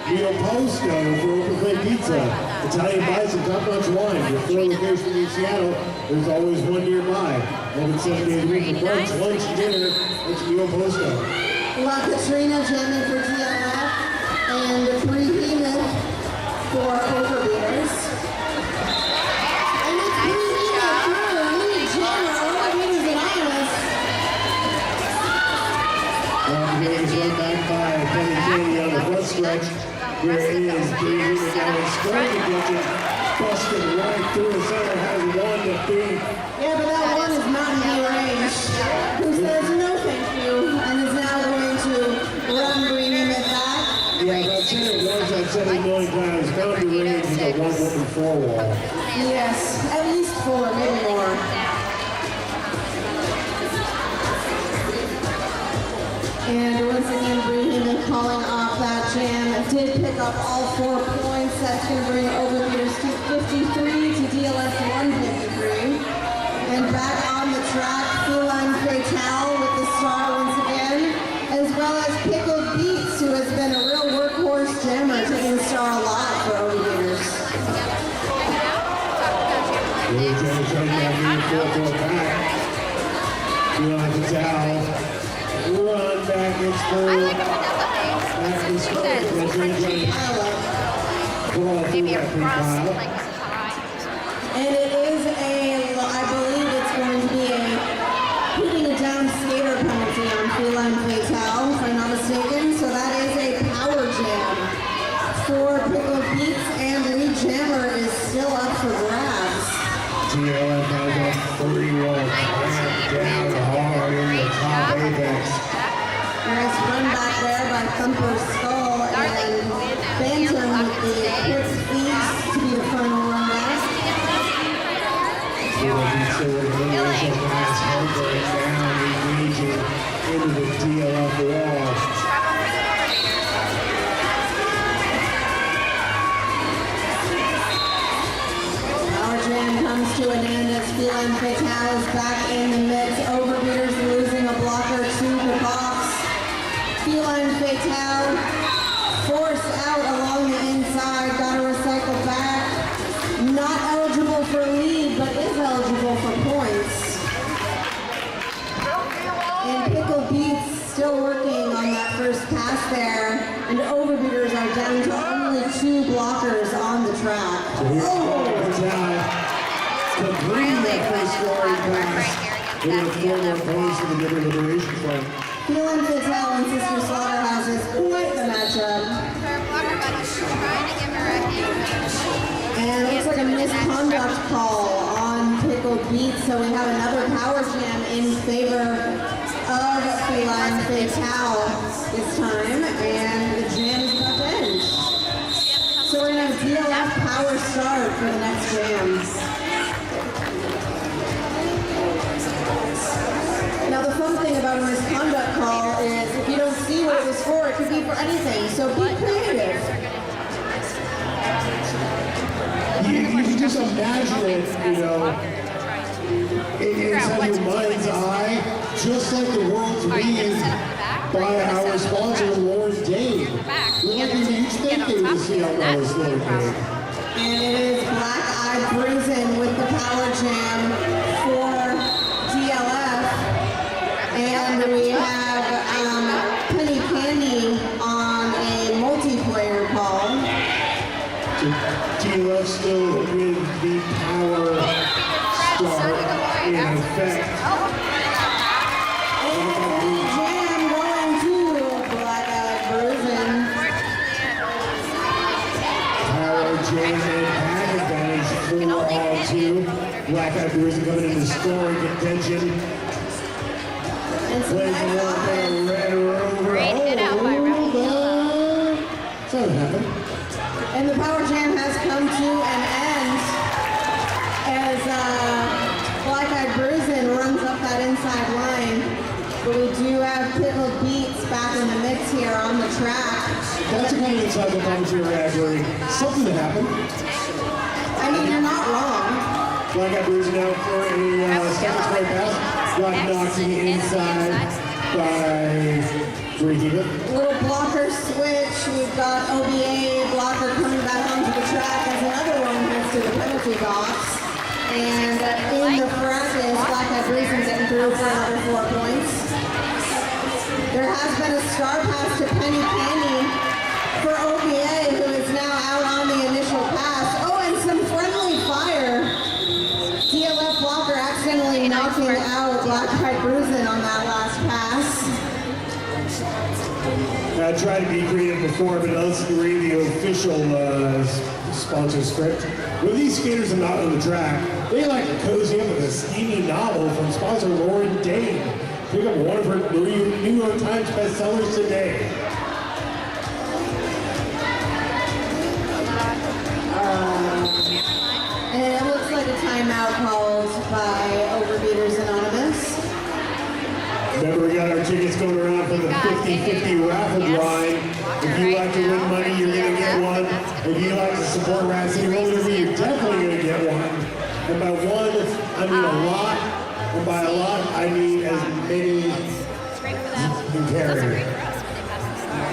Mio Posto for Overbeaters Pizza. Italian bites and top-notch wine. Your third location in Seattle, there's always one nearby. Open 7 days a week for brunch, lunch, dinner. It's Mio Posto. La Katrina jamming for DLF and Behemoth for Overbeaters. And it's Behemoth through a mini jammer, Overbeaters Anonymous. Behemoth run back by Penny Katie on the front stretch. Here is Behemoth down in scoring contention. Busted right through the center, has one to beat. Yeah, but that one is not in the range. Who says no thank you and is now going to run Behemoth back. Yeah, that center was at 7 million times. Boundary range is a 1-4 wall. Yes, at least 4, maybe more. And once again, Behemoth calling off that jam. Did pick up all 4 points. That's going to bring Overbeaters to 53 to DLS 153. And back on the track, Feline Fatale with the star once again, as well as Pickled Beats, who has been a real workhorse jammer, taking the star a lot for Overbeaters. Really trying to try to get the 4-4 back. Feline Fatale. Run back, it's full. Back to score. Maybe across like And it is I believe it's going to be putting a down skater penalty on Feline Fatale, if I'm not mistaken. So that is a power jam for Pickled Beats, and Lead Jammer is still up for grabs. DLF has a 3-roll clamp down hard in the top apex. Nice run back there by Thumper's Skull, and Phantom with the quick feet to be the final run back. Into the DLF wall. Power jam comes to an end as Feline Fatale is back in the mix. Overbeaters losing a blocker to the box. Feline Fatale forced out along the inside, got to recycle back. Not eligible for lead, but is eligible for points. And Pickled Beats still working on that first pass there, and Overbeaters are down to only 2 blockers on the track. Completing that first scoring pass. We have 4 more points for the Derby Liberation front. Feline Fatale and Sister Slaughterhouse is quite the matchup. And it looks like a misconduct call on Pickled Beats, so we have another power jam in favor of Feline Fatale this time, and the jam is about to end. So we're going to have DLF power start for the next jam. Now the fun thing about a misconduct call is if you don't see what it was for, it could be for anything, so be creative. You can just imagine it, inside your mind's eye, just like the world's being by our sponsor, Lord Dave. We're looking to each thing to see how well it's going. And it is Bruisin with the power jam for DLF. And we have Penny Candy on a multiplayer call. DLF still with the power star in effect. Jam going to Black Eyed Bruisin. Power jam and had advantage 4-2. Black Eyed Bruisin coming into scoring contention. And some Plays a nice little bit of red over. Great hit out by Red. So what happened? And the power jam has come to an end as Black Eyed Bruisin runs up that inside line. But we do have Pitbull Beats back in the mix here on the track. That's a kind of inside the commentary rag something that happened. I mean, you're not wrong. Black Eyed Bruisin out for a second straight pass. Got knocked to the inside by Brigitte. Little blocker switch. We've got OBA blocker coming back onto the track as another one heads to the penalty box. And in the practice, Black Eyed Bruisin getting through for another 4 points. There has been a star pass to Penny Candy for OBA, who is now out on the initial pass. Oh, and some friendly fire. DLF blocker accidentally knocking out Black Eyed Bruisin on that last pass. I tried to be creative before, but let's read the official sponsor script. When these skaters are not on the track, they like to cozy up with a steamy novel from sponsor Lauren Dane. Pick up one of her New York Times bestsellers today. And it looks like a timeout called by Overbeaters Anonymous. Remember, we got our tickets going around for the 50-50 raffle drawing. If you like to win money, you're going to get one. If you like to support Rat City Roller, you're definitely going to get one. And by one, I mean a lot. And by a lot, I mean as many It's great for them. you can It's also carry. great for us when they pass the star.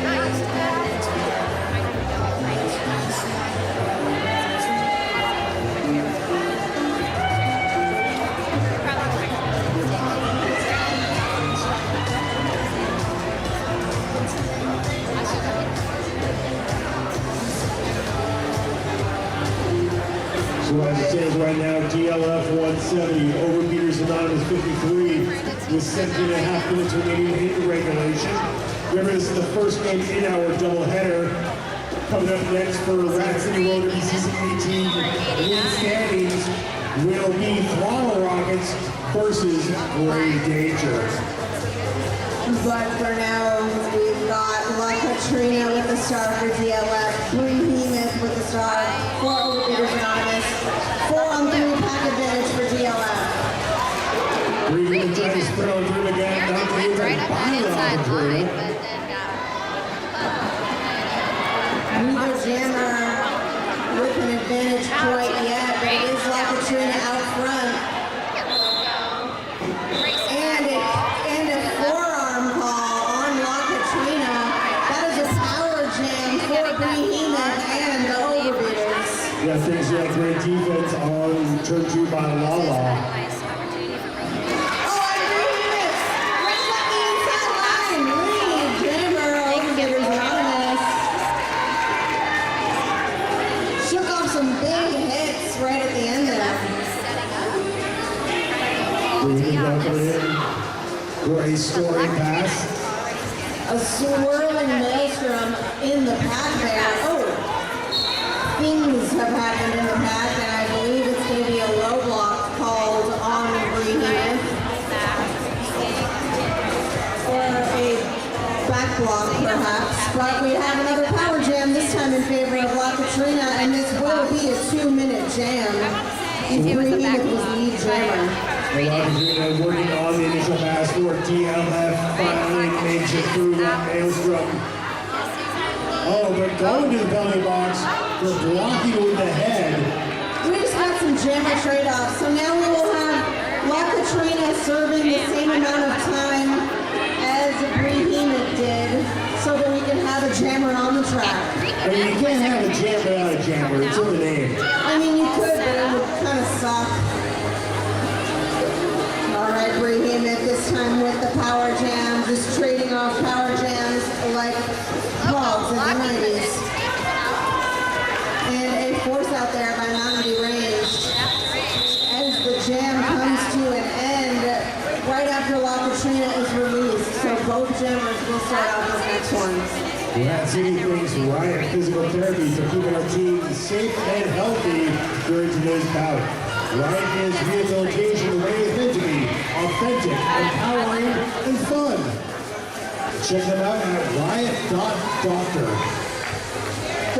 Not used to that. So as it stands right now, DLF 170, Overbeaters Anonymous 53, with 17.5 minutes remaining in the regulation. Remember, this is the first game in our doubleheader. Coming up next for Rat City Roller Season 18, lead standings will be Throttle Rockets versus Grave Danger. But for now, we've got La Katrina with the star for DLF, Behemoth with the star for Overbeaters Anonymous, 4-on-3 pack advantage for DLF. Behemoth trying to spread on through again. Not Went clear right by up that inside Behemoth. line, but then got Neither jammer with an advantage quite yet, but it is La Katrina out front. And a forearm call on La Katrina. That is a power jam for Behemoth and the Overbeaters. Yeah, things like great defense on turn 2 by Lala. nice opportunity for Roller. Oh, and Behemoth brings up the inside line. Lead jammer, Overbeaters Anonymous. Shook off some big hits right at the end there. Behemoth coming in for a scoring pass. A swirling maelstrom in the pack there. Oh, things have happened in the pack, and I believe it's going to be a low block called on Behemoth. Or a back block, perhaps. But we have another power jam, this time in favor of La Katrina, and this will be a 2-minute jam. Behemoth was lead jammer. Katrina working on the initial pass for DLF. Finally makes it through that maelstrom. Oh, but going to the penalty box for blocking with the head. We just got some jammer trade-offs, so now we will have La Katrina serving the same amount of time as Behemoth did, so that we can have a jammer on the track. I mean, you can't have a jam without a jammer. It's in the name. I mean, time with the power jam, just trading off power jams like hogs in the 90s. And a force out there by not deranged. As the jam comes to an end, right after La Katrina is released, so both jammers will start out this next one. Rat City thanks Riot Physical Therapy for keeping our team safe and healthy during today's bout. Riot is rehabilitation the way it's meant to be, authentic, empowering, and fun. Check them out at riot.doctor.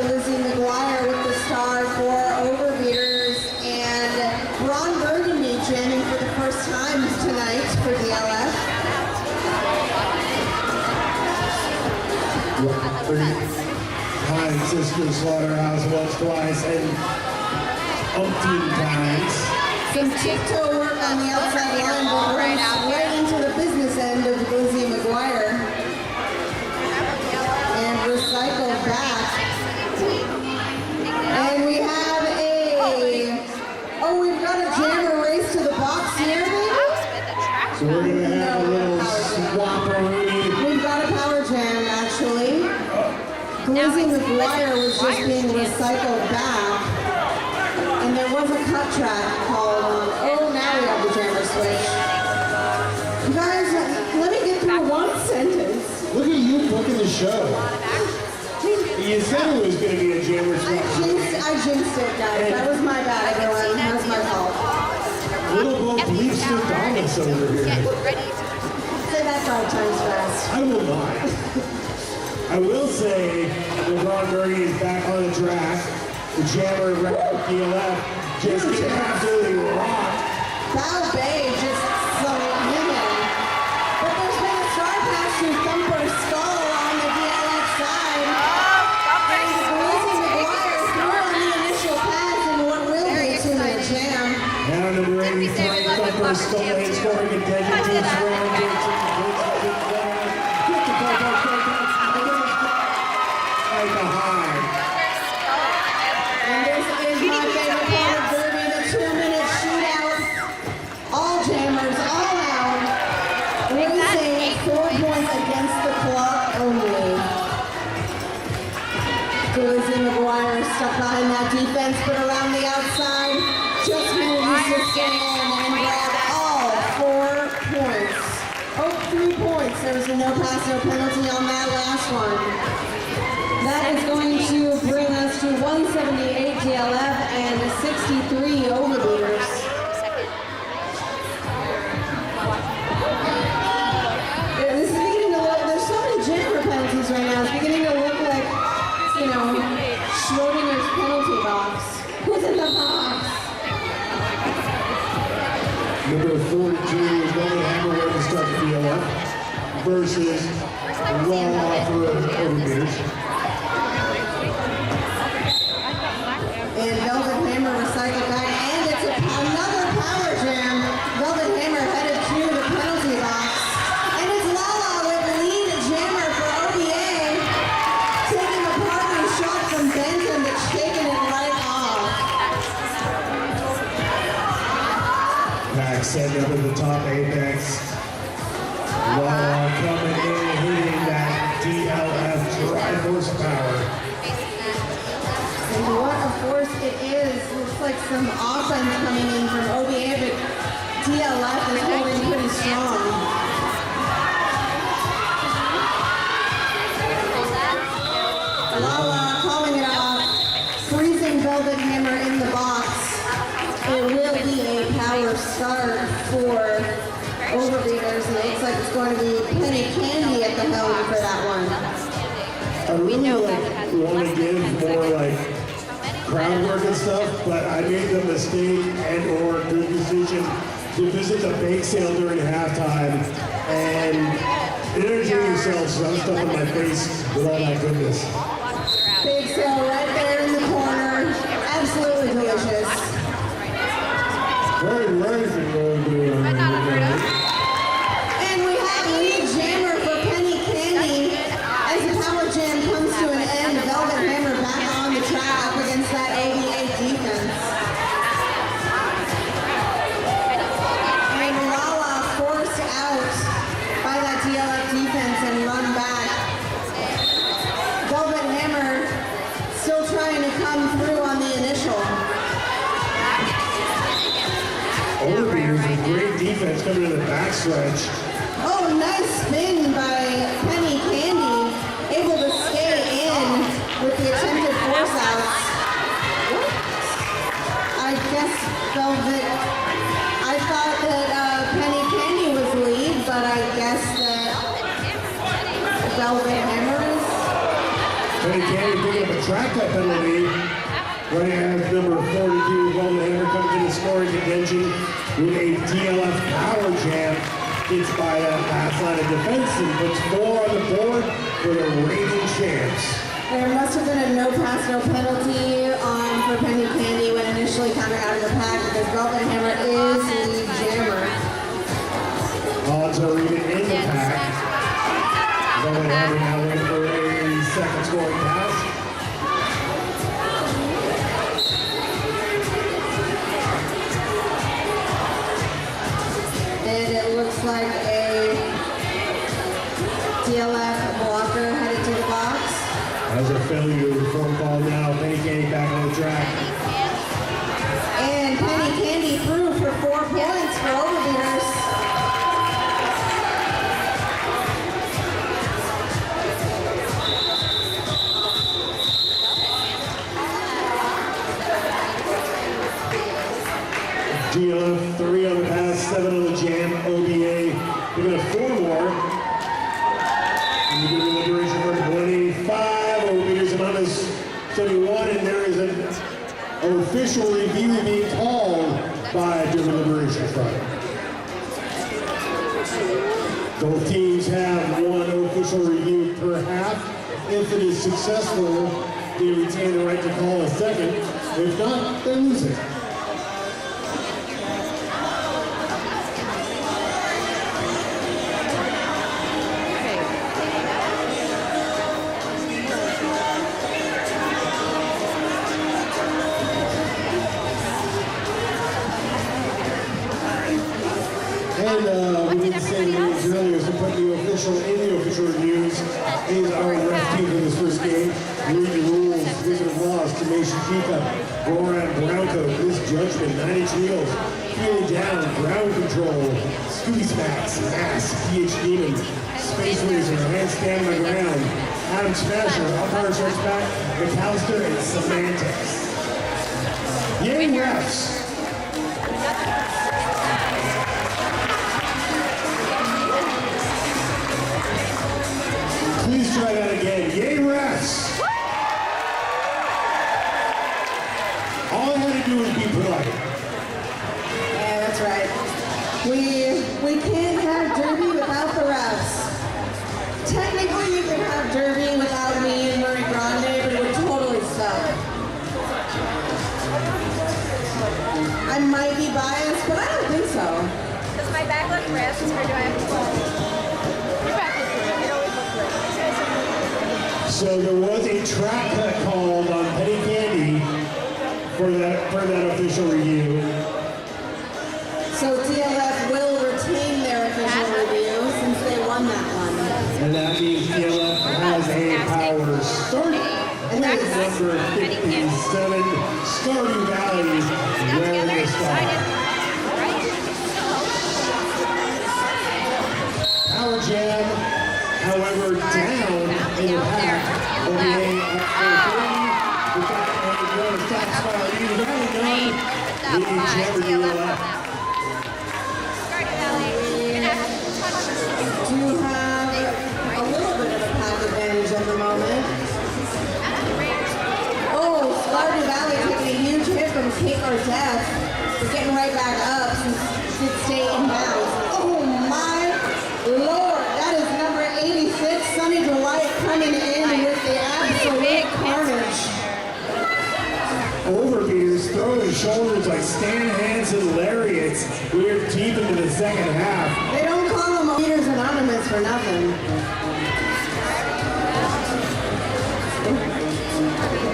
Lizzie McGuire with the star for Overbeaters, and Ron Burgundy jamming for the first time tonight for DLF. Kind Sister Slaughterhouse once, twice, and umpteen times. Some tiptoe work on the outside line, but right into the business end of Lizzie McGuire. And recycle back. And we have we've got a jammer race to the box here, baby. So we're going to have a little swap-a-rooney. We've got a power jam, actually. Lizzie McGuire was just being recycled back. And there was a cut track called on. Oh, now we have the jammer switch. You guys, let me get through one sentence. Look at you booking the show. You said it was going to be a jammer swap. I jinxed it, guys. That was my bad, everyone. That was my fault. Little Bo believes Thomas over here. Say that 5 times fast. I will not. I will say LeBron Murray is back on the track. The jammer of DLF just getting absolutely rocked. Bow Bay just some women. But there's been a star pass through Thumper Skull on the DLF side. And Lizzie McGuire threw on the initial pass in what will be a 2-minute jam. Now number 83, Thumper Skull is scoring contention to his round. Right behind. And this is my favorite part of Derby, the 2-minute shootout. All jammers, all out, racing 4 points against the clock only. Lizzie McGuire stuck behind that defense, but around the outside, just managed to stay in and grab all 4 points. Oh, 3 points. There was a no pass, no penalty on that last one. That is going to bring us to 178 DLF and 63 Overbeaters. This is beginning to look, there's so many jammer penalties right now. It's beginning to look like, you know, Schrodinger's penalty box. Who's in the box? Number 42 is Golden Hammer ready to start the DLF versus Raw for Overbeaters. And Velvet Hammer recycled back, and it's another power jam. Velvet Hammer headed to the penalty box. And it's Lala with lead jammer for OBA, taking a partner shot from Benton that's shaking it right off. Back setting up at the top apex. Lala coming in, hitting that DLF drive horsepower. And what a force it is. Looks like some offense coming in from OBA, but DLF is holding pretty strong. Lala calling it off. Freezing Velvet Hammer in the box. It will be a power start for Overbeaters, and it looks like it's going to be Penny Candy at the helm for that one. I really want to give more like crowd work and stuff, but I made the mistake and or good decision to visit the bake sale during halftime and entertain yourself, so I'm stuffing my face with all that goodness. Big sale right there in the corner. Absolutely delicious. Very ready for you. And we have lead jammer for Penny Candy as the power jam comes to an end. Velvet Hammer back on the track up against that OBA defense. And Lala forced out defense coming to the backstretch. Oh, nice spin by Penny Candy, able to stay in with the attempted force outs. I guess Velvet, I thought that Penny Candy was lead, but I guess that Velvet Hammer is. Penny Candy picking up a track cut penalty. Right as number 42, Velvet Hammer comes into scoring contention with a DLF power jam. Gets by that pass line of defense and puts 4 on the board for the reigning champs. There must have been a no pass, no penalty for Penny Candy when initially coming out of the pack because Velvet Hammer is the jammer. Odds are even in the pack. Velvet Hammer now in for a second scoring pass. And it looks like a DLF blocker headed to the box. As a failure to form ball now, Penny Candy back on the track. And Penny Candy through for 4 points for Overbeaters. DLF 3 on the pass, 7 on the jam, OBA. We're going to 4 more. And we're going to liberation for 25. Overbeaters anonymous 71, and there is an official review being called by German Liberation Front. Both teams have 1 official review per half. If it is successful, they retain the right to call a second. If not, they lose it. And we did say earlier, so put the official in the official reviews is our ref team for this first game. Read the rules, Wizard of Loss, Tamation Chica, Goran Browncoat, Misjudgment, 9-inch wheels, feeling down, ground control, Scooby Smacks, Mask, PH Demon, Space Razor, Handstand on the ground, Adam Smasher, Umpire Strikes Back, McAllister, and Semantics. Yay, refs! Please try that again. Yay, refs! All I had to do was be polite. Yeah, that's right. We can't have Derby without the refs. Technically, you can have Derby without me and Murray Grande, but it would totally suck. I might be biased, but I don't think so. Does my back look ripped, or do I have to close? Your back looks ripped. It always looks ripped. So there was a track cut called on Penny Candy for that official review. So DLF will retain their official review since they won that one. And that means DLF has a power start. And that is Number 57, Stardew Valley, where they start. Power Jam, however, down in the pack. OBA up 4-3. We've got the top spot. Stardew Valley done. Leading Jammer DLF. do have a little bit of a pack advantage at the moment. Oh, Stardew Valley taking a huge hit from kick or death. We're getting right back up since it stayed in bounds. Oh my Lord, that is number 86, Sunny Delight, coming in with the absolute carnage. Overbeaters throwing shoulders like Stan Hansen lariats. We're deep into the second half. They don't call them Overbeaters Anonymous for nothing.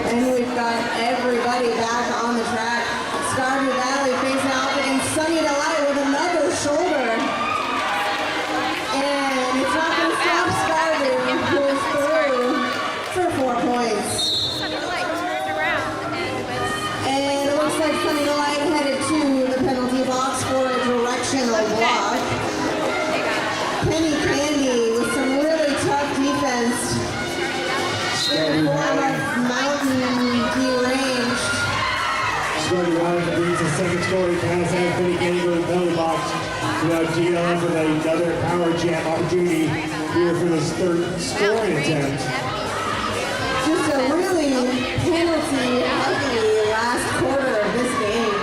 And we've got everybody back on the track. Stardew Valley facing off against Sunny Delight with another shoulder. And it's not going to stop Stardew, who is through for 4 points. Sunny Delight turned around And it looks like Sunny Delight headed to the penalty box for a directional block. second scoring pass as Penny Candy goes belly box. Now GLF with another power jam opportunity here for this third scoring attempt. Just a really penalty-heavy last quarter of this game.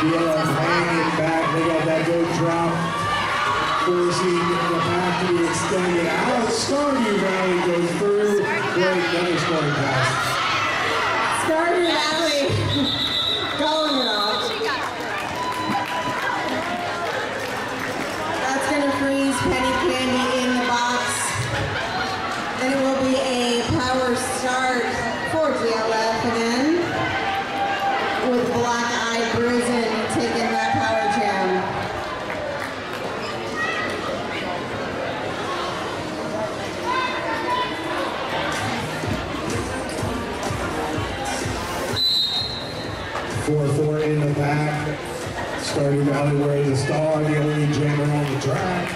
GLF hanging back. They got that good drop, forcing the pack to be extended out. Stardew Valley goes through. Great, another scoring pass. Stardew Valley going it off. That's going to freeze Penny Candy in the box. Then it will be a power start for GLF again, with Black Eyed Bruisin taking that power jam. Four in the back. Stardew Valley wearing the star, the only jammer on the track.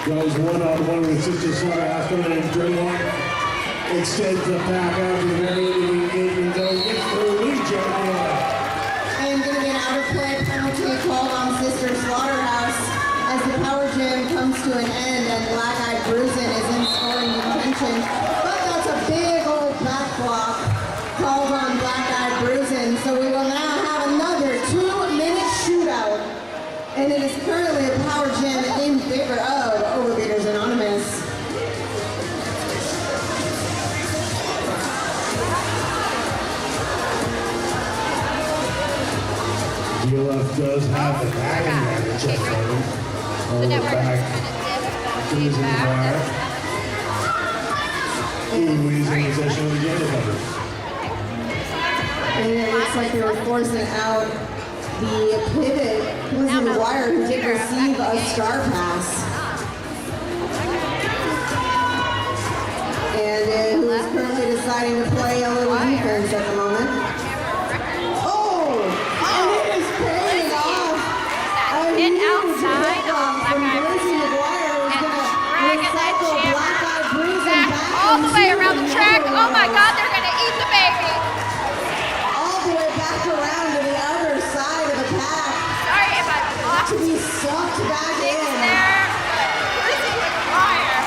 Goes one-on-one with Sister Slaughterhouse coming in Draymond. Extends the pack out to the very end of the engagement zone. Gets through lead jammer. And going to be an out-of-play penalty called on Sister Slaughterhouse as the power jam comes to an end and Black Eyed Bruisin is in scoring contention. But that's a big old back block called on Black Eyed Bruisin. So we will now have another 2-minute shootout. And it is currently a power jam in favor of Overbeaters Anonymous. GLF does have the back advantage at the moment. The All network back. is going to dip the Losing feedback. fire. Losing possession of the yellow cover. And it looks like they were forcing out the pivot, Lizzie McGuire, who did receive a star pass. And who is currently deciding to play a little defense at the moment. Oh! And it is paying off! A Hit huge outside hit on from Black Eyed Lizzie McGuire, who's And going to dragging that recycle jammer Black Eyed Bruisin back back all the way into around the track. middle Oh my lane. God, they're going to eat the baby. All the way back around to the other side of the pack Sorry if I lost to be sucked back things in. there. Lizzie McGuire.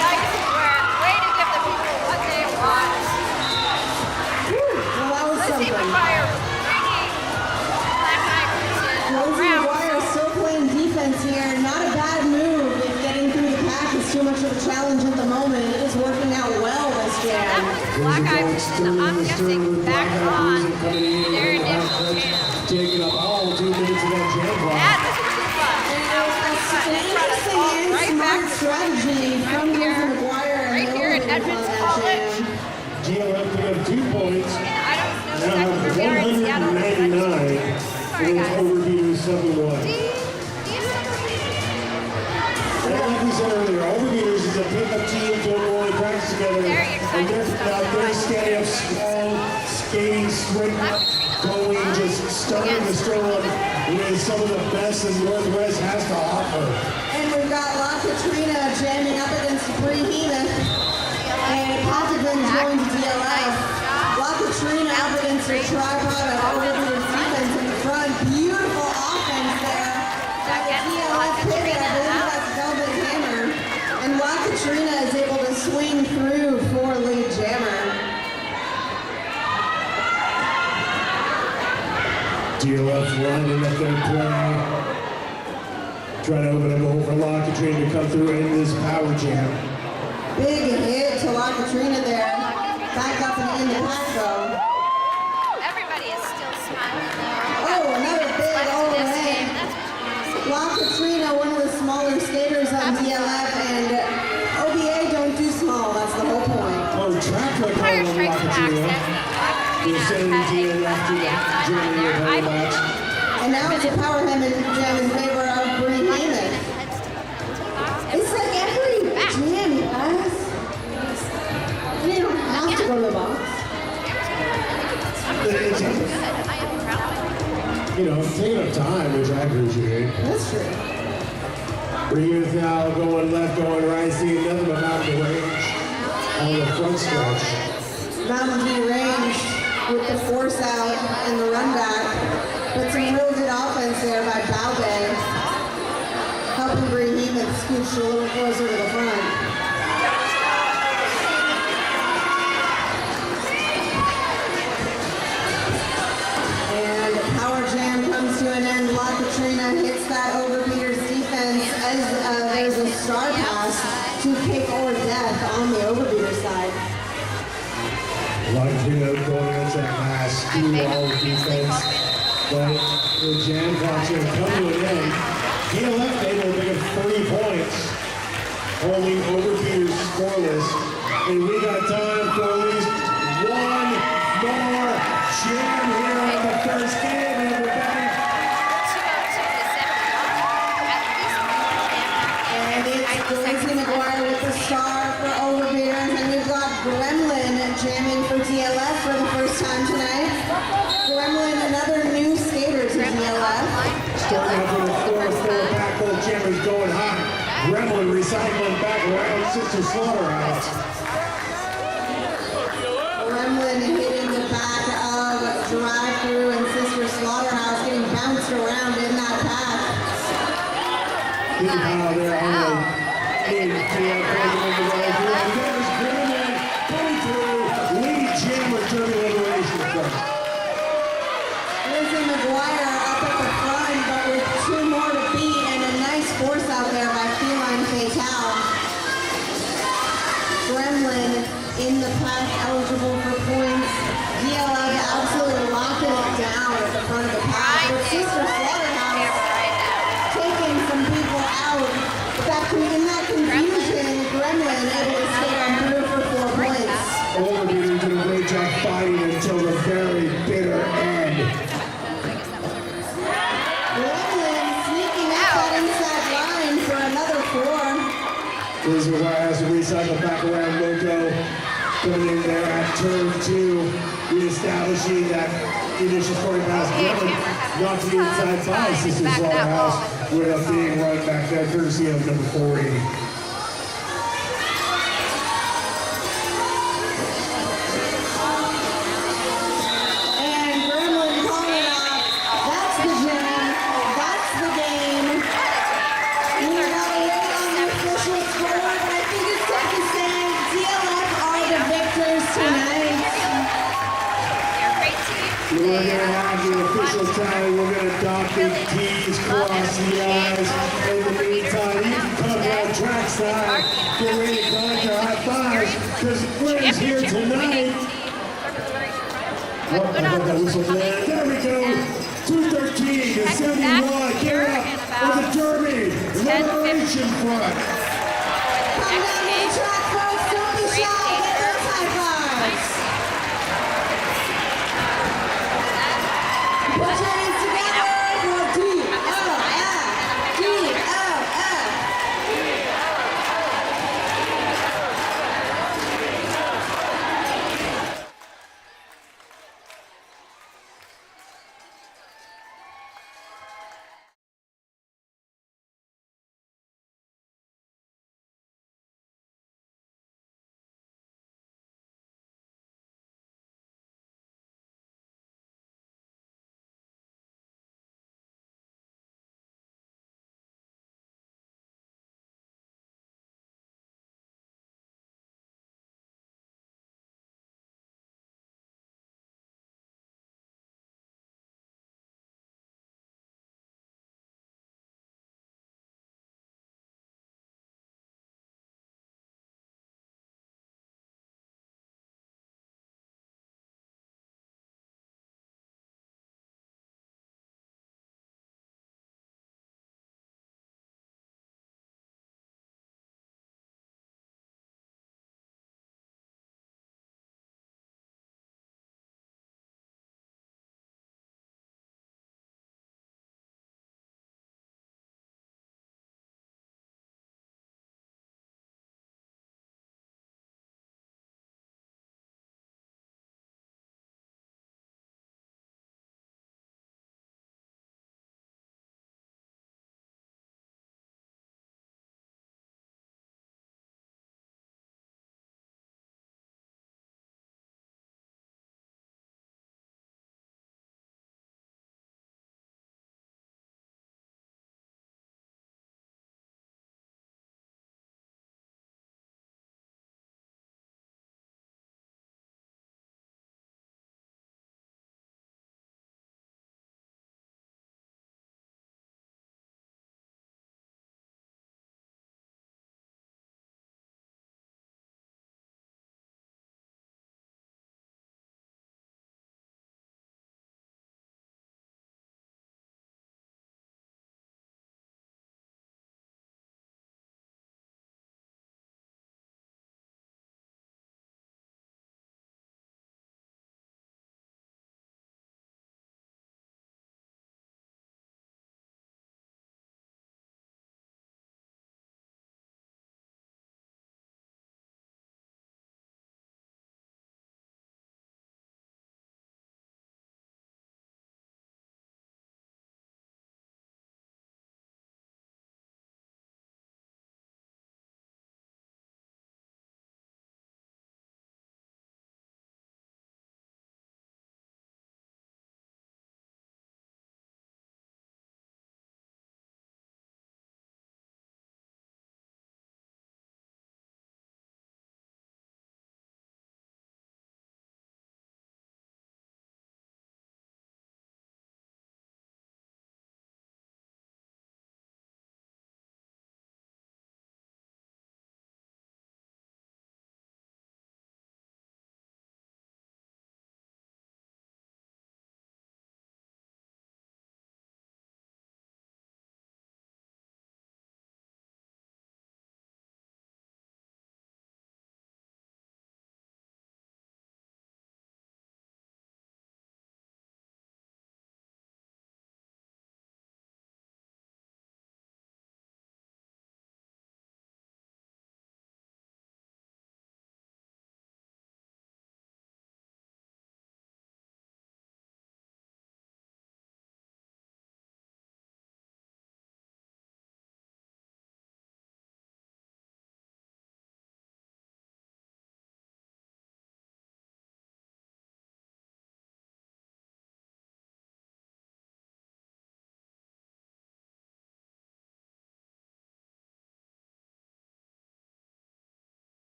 Nice work. Way to give the people what they want. Well, that was Lizzie something. McGuire bringing Black Eyed Bruisin Lizzie around. McGuire still playing defense here. Not a bad move if getting through the pack is too much of a challenge at the moment. It is working out well this jam. Black Eyed Bruisin, I'm guessing back on their initial jam. Taking up all 2 minutes of that jam clock. That was really fun. That was really fun. An They brought us interesting all and right smart back to strategy from Lizzie McGuire and right here at Overbeaters Edmonds on that College. jam. GLF pick up 2 points. And I don't know Now exactly where we are in Seattle. 199. Sorry, guys. Overbeaters 71. Do you And like we said earlier, Overbeaters is a pickup team doing morning practice together. Very And excited they're stuff. out there standing up strong, skating straight, going, just starting to stroll with some of the best that Northwest has to offer. And we've got La Katrina jamming up against Bree Heath. And Poppyvin's going to DLF. La Katrina up against her tripod of Overbeaters defense in the front. Beautiful offense there. That DLF pivot, I believe that's Velvet Hammer. And La Katrina is able to swing through for lead jammer. DLF running in the third play. Trying to open up a hole for La Katrina to come through in this power jam. Big hit to La Katrina there. Back up and in the pack though. Everybody is still smiling though. Oh, another big Let's do old this hit. game. That's what you want to see. La Katrina, one of the smaller skaters on DLF, and OBA don't do small. That's the whole point. Oh, track record Fire on La Strikes Back says Katrina. that They're Black sending Katrina DLF had to a outside line Germany there. with I her believe. match. And now it's a power jam in favor of Bree Heyman. It's like every jam, you guys. You don't have to go to the box. It's, I am proud of you know, taking up time, which I appreciate. That's true. Reeves now going left, going right, seeing nothing but mountain range on the front stretch. Mountain View Range with the force out and the run back. But some real good offense there by Balbay, helping bring Heeman scooch a little closer to the front. And the power jam comes to an end. La Katrina hits that Overbeaters defense as there's a star pass to kick or death on the Overbeaters side. La Katrina going against that last two-wall defense. But the jam clock's going to come to an end. DLF able to make it 3 points, holding Overbeaters scoreless. And we got time for at least one more jam here in the first game, everybody. 202 to 70. At least one jam. And it's Lindsay McGuire with the star for Overbeaters, and we've got Gremlin jamming for DLF for the first time tonight. Gremlin, another new skater to DLF. Starting off with a 4-4 back, both jammers going hot. Gremlin recycling back around Sister Slaughterhouse. Gremlin hitting the back of Drive-Thru and Sister Slaughterhouse, getting bounced around in that path. Good pile there on the in-field program of the right here. And there's Gremlin going through lead jammer Derby Liberation Front. Lindsay McGuire up at the front, but with 2 more to beat and a nice force out there by Feline Fatale. Gremlin in the pack, eligible for points. DLF absolutely locking it down at the front of the pack. With Sister Slaughterhouse taking some people out. In that confusion, Gremlin able to stay on through for 4 points. Overbeaters did a great job fighting until the very bitter end. Gremlin sneaking up that inside line for another 4. This is why has to recycle back around Loco. Coming in there at turn 2, reestablishing that initial scoring pass. Gremlin knocked to the inside by Sister Slaughterhouse, with a being run back there, courtesy of number 480. We're going to have the official tally. We're going to dot the T's, cross the I's. In the meantime, you can come down trackside, get ready to collect your high fives, because Lynn's here tonight. Oh, I got that whistle there. There we go. 213 to 71. Get up for the Derby Liberation Front. Come down to the track, folks. Don't be shy. Get those high fives. Put your hands together for DLF. DLF.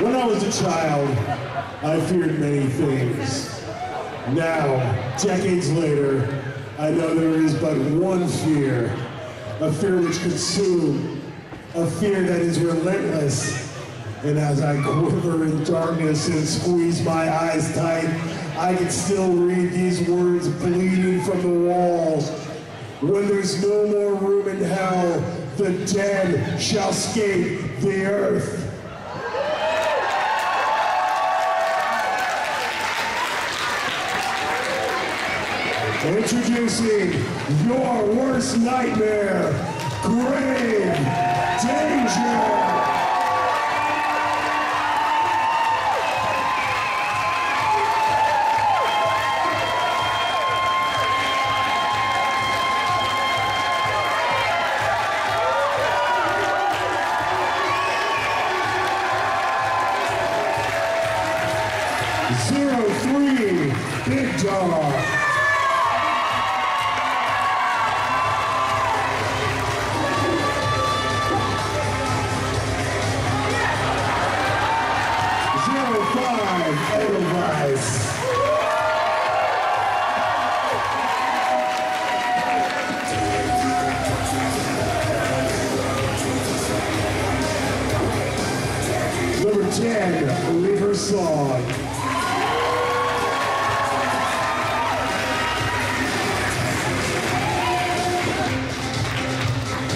When I was a child, I feared many things. Now, decades later, I know there is but one fear, a fear which consumes, a fear that is relentless. And as I quiver in darkness and squeeze my eyes tight, I can still read these words bleeding from the walls. When there's no more room in hell, the dead shall escape the earth. Introducing your worst nightmare, Grave Danger! 03, Big Dog. Edelweiss. Number 10, River Song.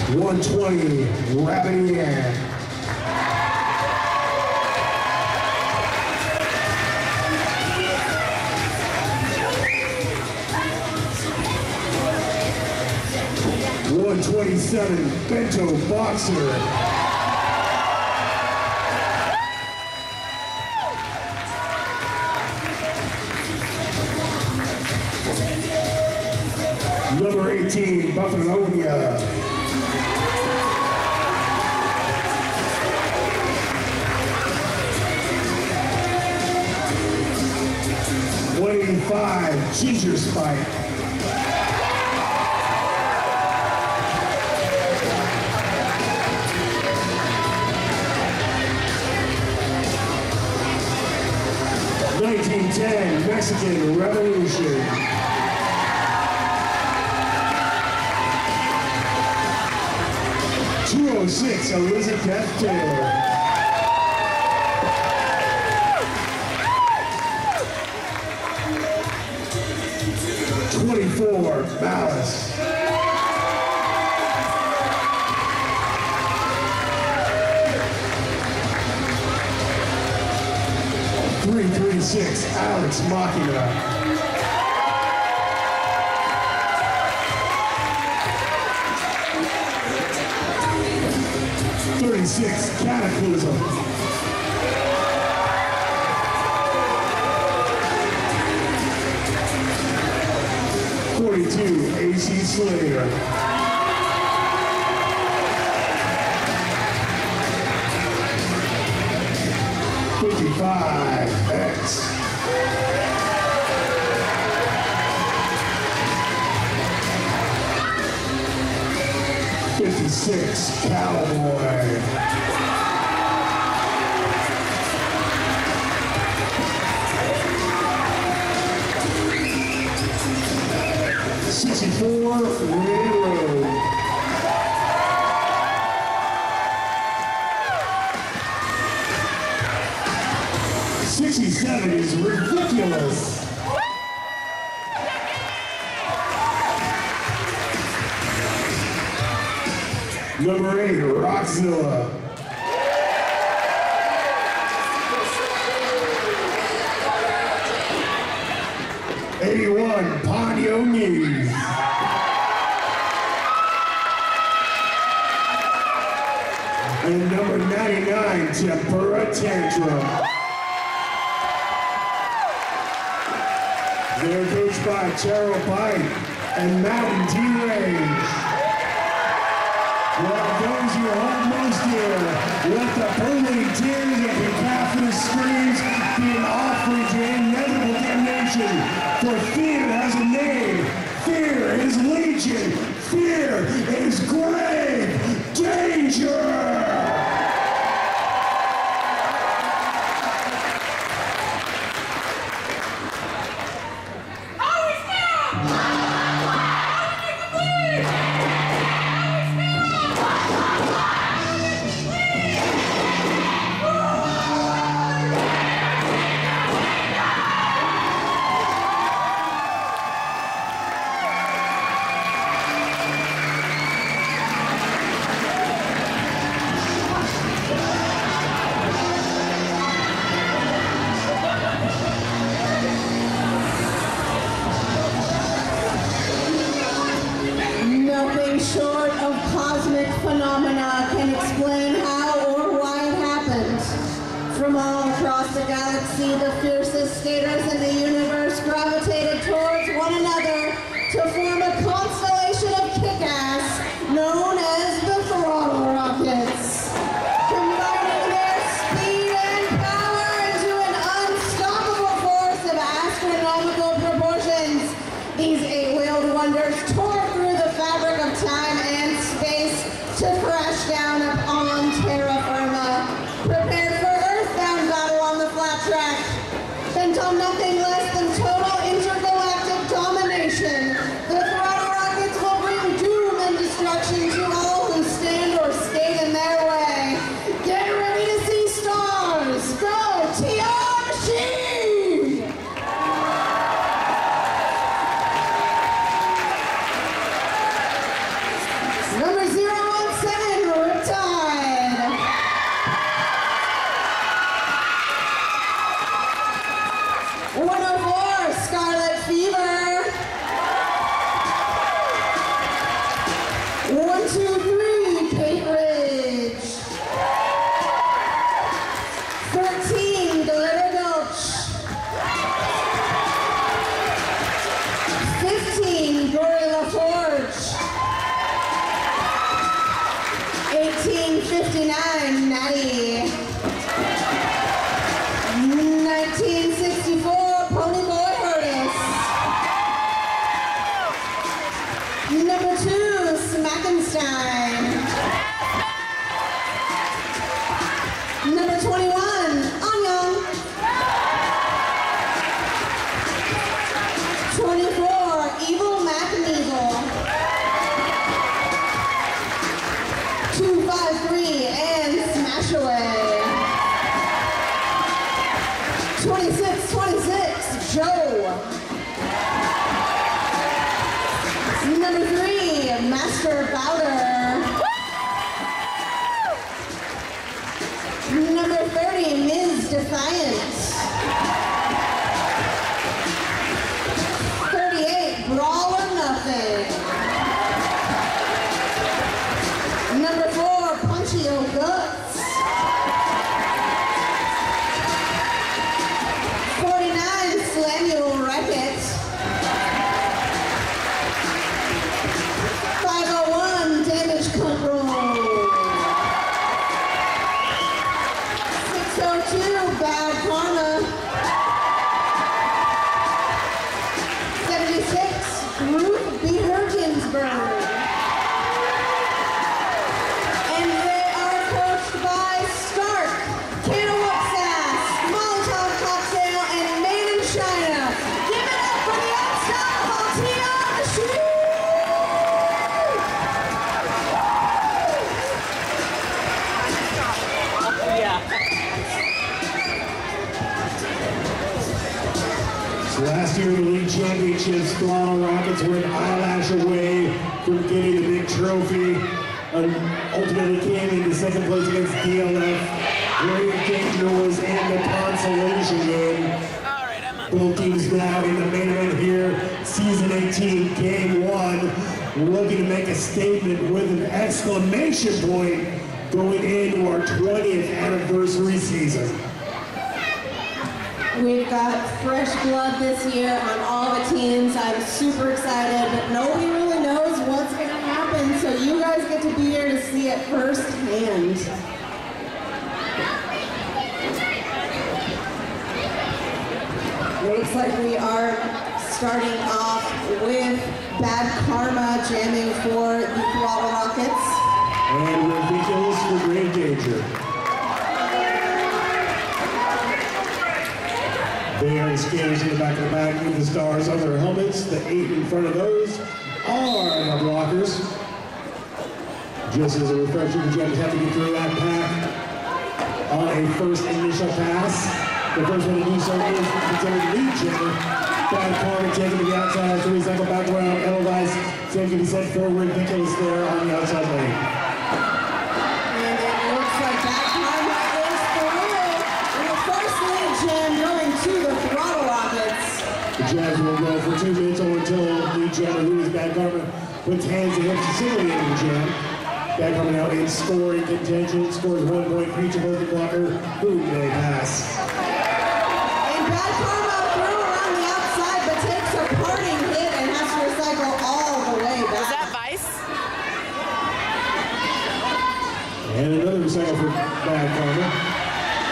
$120, Rabbit Ann. $127, Bento Boxer. Number 18, Buffalonia. $185, Ginger Spike. $1910, Mexican Revolution. $206, Elizabeth Taylor. $24, Malice. $336, Alex Machina. $36, Cataclysm. $42, AC Slater. $55, X. $56, Cowboy. $64, Railroad. $67 is ridiculous. Number 8, Rockzilla. $81, Ponyo News. And number 99, Tempura Tantrum. They're coached by Terrell Pike and Mountain Dew Rage. Well, those who hold most dear, let the pearly tears of cacophonous screams be an offering to inevitable damnation. For fear has a name. Fear is legion. Fear is grave danger. From all across the galaxy, the fiercest skaters in the universe gravitated towards one another to form a constellation of kick-ass known as the Throttle Rockets. Combining their speed and power into an unstoppable force of astronomical proportions, these eight-wheeled wonders tore through the fabric of time and space to crash down upon terra firma, prepared for earthbound battle on the flat track, bent on nothing less than total intergalactic domination. The Throttle Rockets will bring doom and destruction to all who stand or skate in their way. Get ready to see stars! Go, TR Machine! Number 017, Riptide. 104, Scarlet Fever. 123, Kate Ridge. 13, Glitter Gulch. 15, Gorilla Forge. 1859, Natty. 1964, Pony Boy Hurtis. Number 2, Smackenstein. Number 21, Anyang. 24, Evil Mac and Evil. 253 and Smash Away. 26, Joe. Number 3, Master Bowder. Number 30, Ms. Defiant. 38, Brawl or Nothing. Number 4, Punchy O Guts. 49, Slamuel Wreck-It. 501, Damage Control. 602, Bad Karma. 76, Ruth B. Ginsburg. And they are coached by Stark, Cantaloupe Sass, Molotov Cocktail, and Made in China. Give it up for the unstoppable TR Machine! So last year in the league championships, Throttle Rockets were an eyelash away from getting the big trophy. And ultimately came into second place against DLF. Great Danger was in the consolation game. Both teams now in the main event here, season 18, game 1, looking to make a statement with an exclamation point going into our 20th anniversary season. We've got fresh blood this year on all the teams. I'm super excited, but nobody really knows what's going to happen, so you guys get to be here to see it firsthand. Looks like we are starting off with Bad Karma jamming for the Throttle Rockets. And Ridiculous for Great Danger. They are the skaters in the back of the back with the stars on their helmets. The 8 in front of those are the blockers. Just as a refresher, the judges have to get through that pack on a first initial pass. The first one to do so is considered lead checker. Bad Karma taken to the outside, 3 cycle back around, Edelweiss, same can be set forward, Ridiculous there on the outside lane. And it looks like Bad Karma is through. And the first lead jam going to the Throttle Rockets. The Jazz will go for 2 minutes or until lead jammer, who is Bad Karma, puts hands and hips facility in the jam. Bad Karma now in scoring contention, scores 1 point for each opposing blocker, who may pass. pass. And Bad Karma threw around the outside, but takes a parting hit and has to recycle all the way back. Was that Vice? And another recycle for Bad Karma.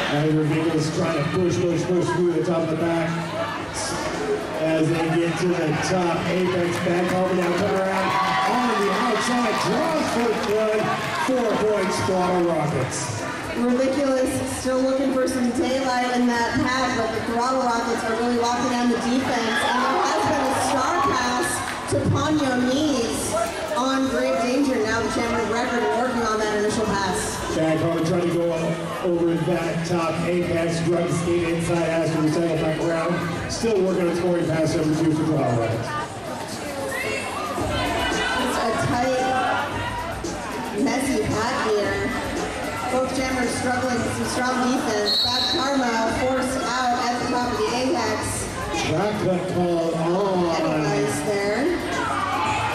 Overbeaters trying to push through the top of the back. As they get to the top, Apex Bad Karma now come around on the outside, draws for good, 4 points, Throttle Rockets. Ridiculous, still looking for some daylight in that pad, but the Throttle Rockets are really locking down the defense. And there has been a star pass to Ponyo Knees on Grave Danger. Now the Champion record working on that initial pass. Bad Karma trying to go over that top. Apex drug skate inside, has to recycle back around. Still working on scoring pass number 2 for Throttle Rockets. It's a tight, messy pad here. Both jammers struggling with some strong defense. Bad Karma forced out at the top of the apex. Track cut called on. Nice there.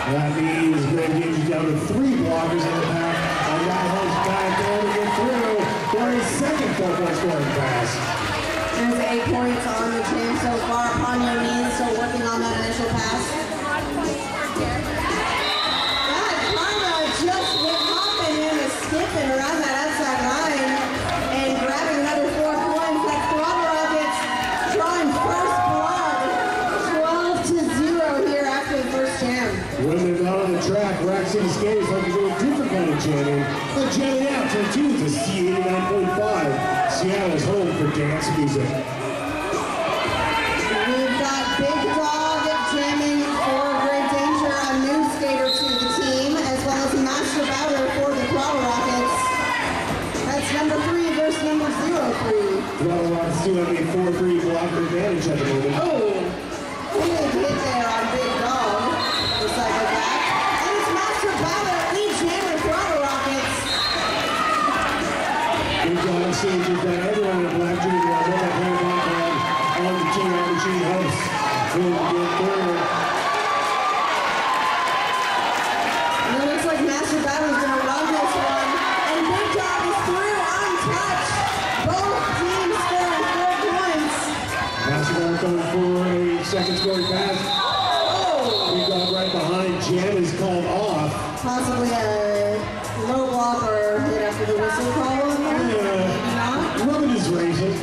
That means Grave Danger's down to 3 blockers in the pack. And that helps Bad Karma get through for his second 4-point scoring pass. There's 8 points on the jam so far. Ponyo Knees still working on that initial pass. Bad Karma just hopping in and skipping around that outside line and grabbing another 4 points. That Throttle Rockets drawing first blood, 12-0 here after the first jam. When they're not on the track, Rack City skaters like to do a different kind of jamming. But jamming out to tune to C89.5, Seattle's home for dance music. We've got Big Dog jamming for Grave Danger, a new skater to the team, as well as Master Bowder for the Throttle Rockets. That's number 3 versus number 03. Throttle Rockets do have a 4-3 blocker advantage at the moment. Oh, big hit there on Big Dog. Recycle back. And it's Master Bowder, lead jammer, Throttle Rockets. Big Dog seems to have everyone in a black jersey on the on the team out machine helps him get through. And it looks like Master Bowder's going to run this one. And Big Dog is through untouched. Both teams scoring 4 points. Master Bowder going for a second scoring pass. Big Dog right behind. Jam is called off. Possibly a low block or hit after the whistle call. Maybe not. Rubbing his razor.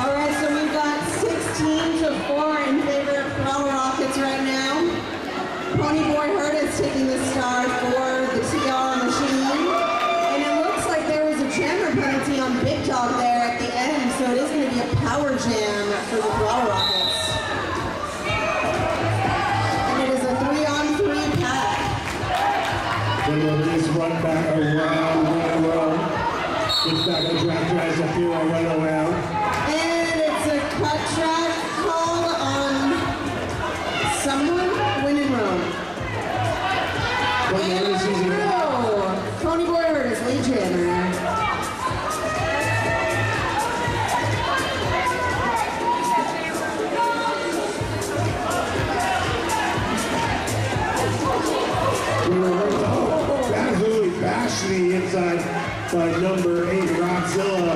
All right, so we've got 16-4 in favor of Throttle Rockets right now. Ponyboy Hurtis taking the star for the TR machine. And it looks like there was a jammer penalty on Big Dog there at the end, so it is going to be a power jam for the Throttle Rockets. And it is a 3-on-3 pack. This run back around. Gets back on track, tries to feel a run around. And it's a cut track call on someone winning room. And through. Ponyboy Hurtis, lead jammer. Absolutely bashed the inside by number 8, Rockzilla.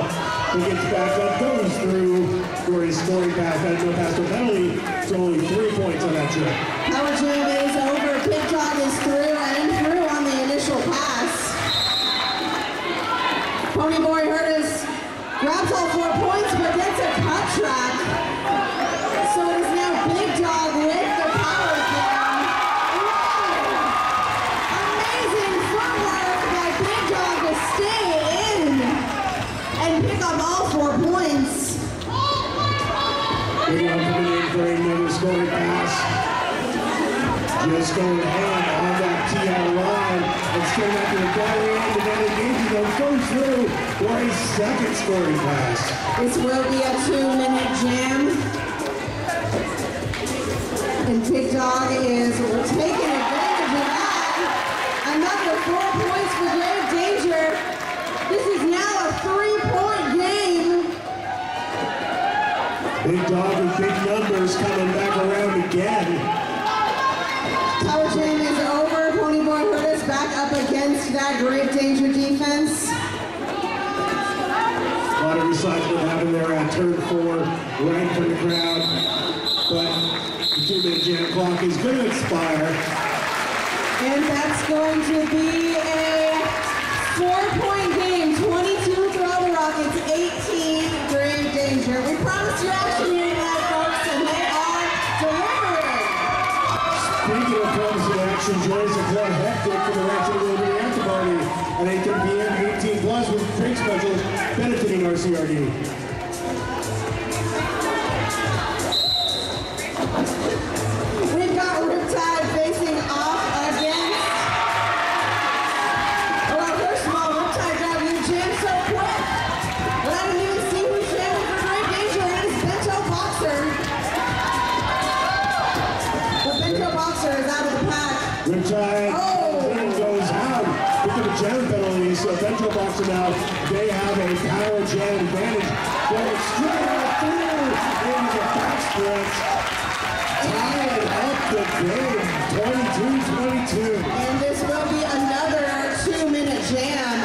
He gets back up, goes through for his scoring pass. That's no pass to penalty. It's only 3 points on that trip. Power jam is over. Big Dog is through and through on the initial pass. Ponyboy Hurtis grabs all 4 points but gets a cut track. So it is now Big Dog with the power jam. Amazing footwork by Big Dog to stay in and pick up all 4 points. Big Dog coming in for another scoring pass. Just going hand on that TR line and straight up to the battery end, and then engaging goes through for a second scoring pass. This will be a 2-minute jam. And Big Dog is taking advantage of that. Another 4 points for Grave Danger. This is now a 3-point game. Big Dog with big numbers coming back around again. Power jam is over. Ponyboy Hurtis back up against that Grave Danger defense. motorcycle that happened there at turn 4, right from the crowd. But the 2-minute jam clock is going to expire. And that's going to be a 4-point game. 22 Throttle Rockets, 18 Grave Danger. We promised you action here tonight, folks, and they are delivering. Speaking of promising action, join us at Club Hectic for the Ratchet Overbeaters after party at 8:30 p.m. 18 plus with drink specials benefiting RCRD. We've got Riptide facing off against. Well, first of all, Riptide got you jammed so quick. But I didn't even see who's jamming for Grave Danger. It is Bento Boxer. The Bento Boxer is out of the pack. Riptide goes out into the jam penalty, so Bento Boxer now, they have a power jam advantage. Going straight out through into the backstretch. Tying up the game, 22-22. And this will be another 2-minute jam.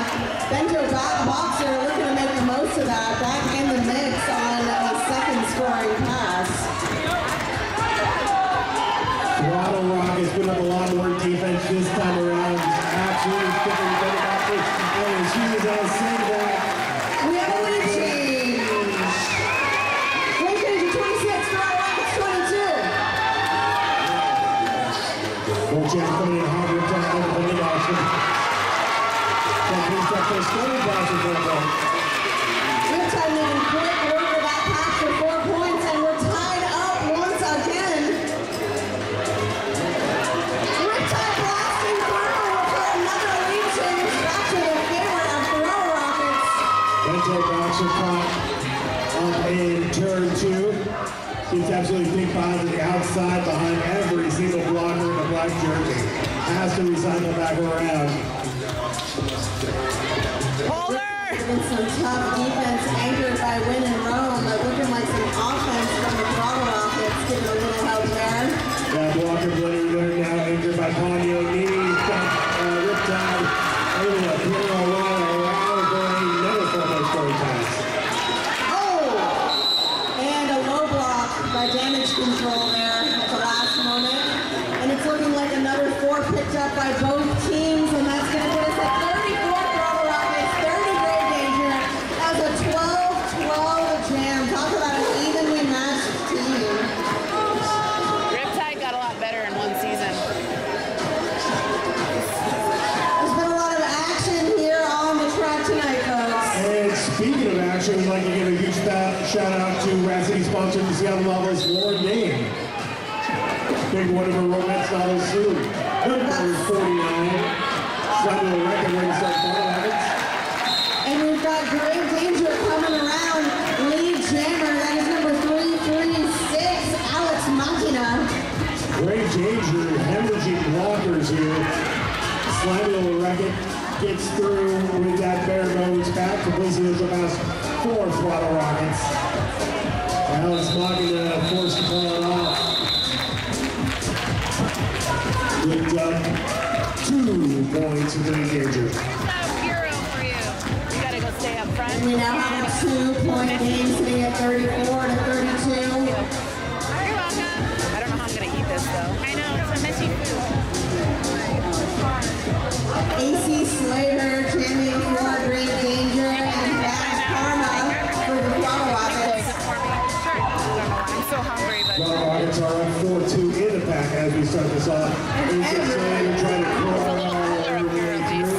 Bento Boxer looking to make the most of that. Back in the mix on a second scoring pass. Throttle Rockets put up a lot more defense this time around. Absolutely sticking with the Boxer. And she is on that. We have a lead change. Grave Danger 26, Throttle Rockets 22. Well, Jam coming in hard, Riptide over the mid option. That brings up their scoring Boxer for a ball. Riptide making quick work of that pass for 4 points, and we're tied up once again. Riptide blasting through for another lead change back to the favorite of Throttle Rockets. Bento Boxer caught up in turn 2. Gets absolutely big piles to the outside behind every single blocker in the black jersey. Has to recycle back around. Against some tough defense anchored by Win and Rome, but looking like some offense from the Throttle Rockets, getting a little help there. That blocker bloody there now anchored by Ponyo. Knees, Riptide, able to clear a lot around going. Never felt those scoring pass. Oh! And a low block by Damage Control there at the last moment. And it's looking like another 4 picked up by both teams, and that's going to put us at 34 Throttle Rockets, 30 Grave Danger. That's a 12-12 jam. Talk about an evenly matched team. Riptide got a lot better in one season. There's been a lot of action here on the track tonight, folks. And speaking of action, we'd like to give a huge shout out to Rat City sponsor the Seattle novelist Lauren Dane. Big one of her romance novels soon. Number 49. Slide to the record when you start Throttle Rockets. And we've got Grave Danger coming around. Lead jammer, that is number 336, Alex Machina. Grave Danger, hemorrhaging blockers here. Sliding over the record, gets through with that bare bones back, completing the pass for Throttle Rockets. Alex Machina forced to pull it off. With 2 points for Grave Danger. Hero for you. You gotta go stay up front. And we now have a 2-point game sitting at 34-32. You're welcome. I don't know how I'm gonna eat this though. I know, it's a messy food. AC Slater jamming for Grave Danger and Bad Karma for the Throttle Rockets. I'm so hungry, but Throttle Rockets are up 4-2 in the pack as we start this off. AC Slater trying to crawl all the way through.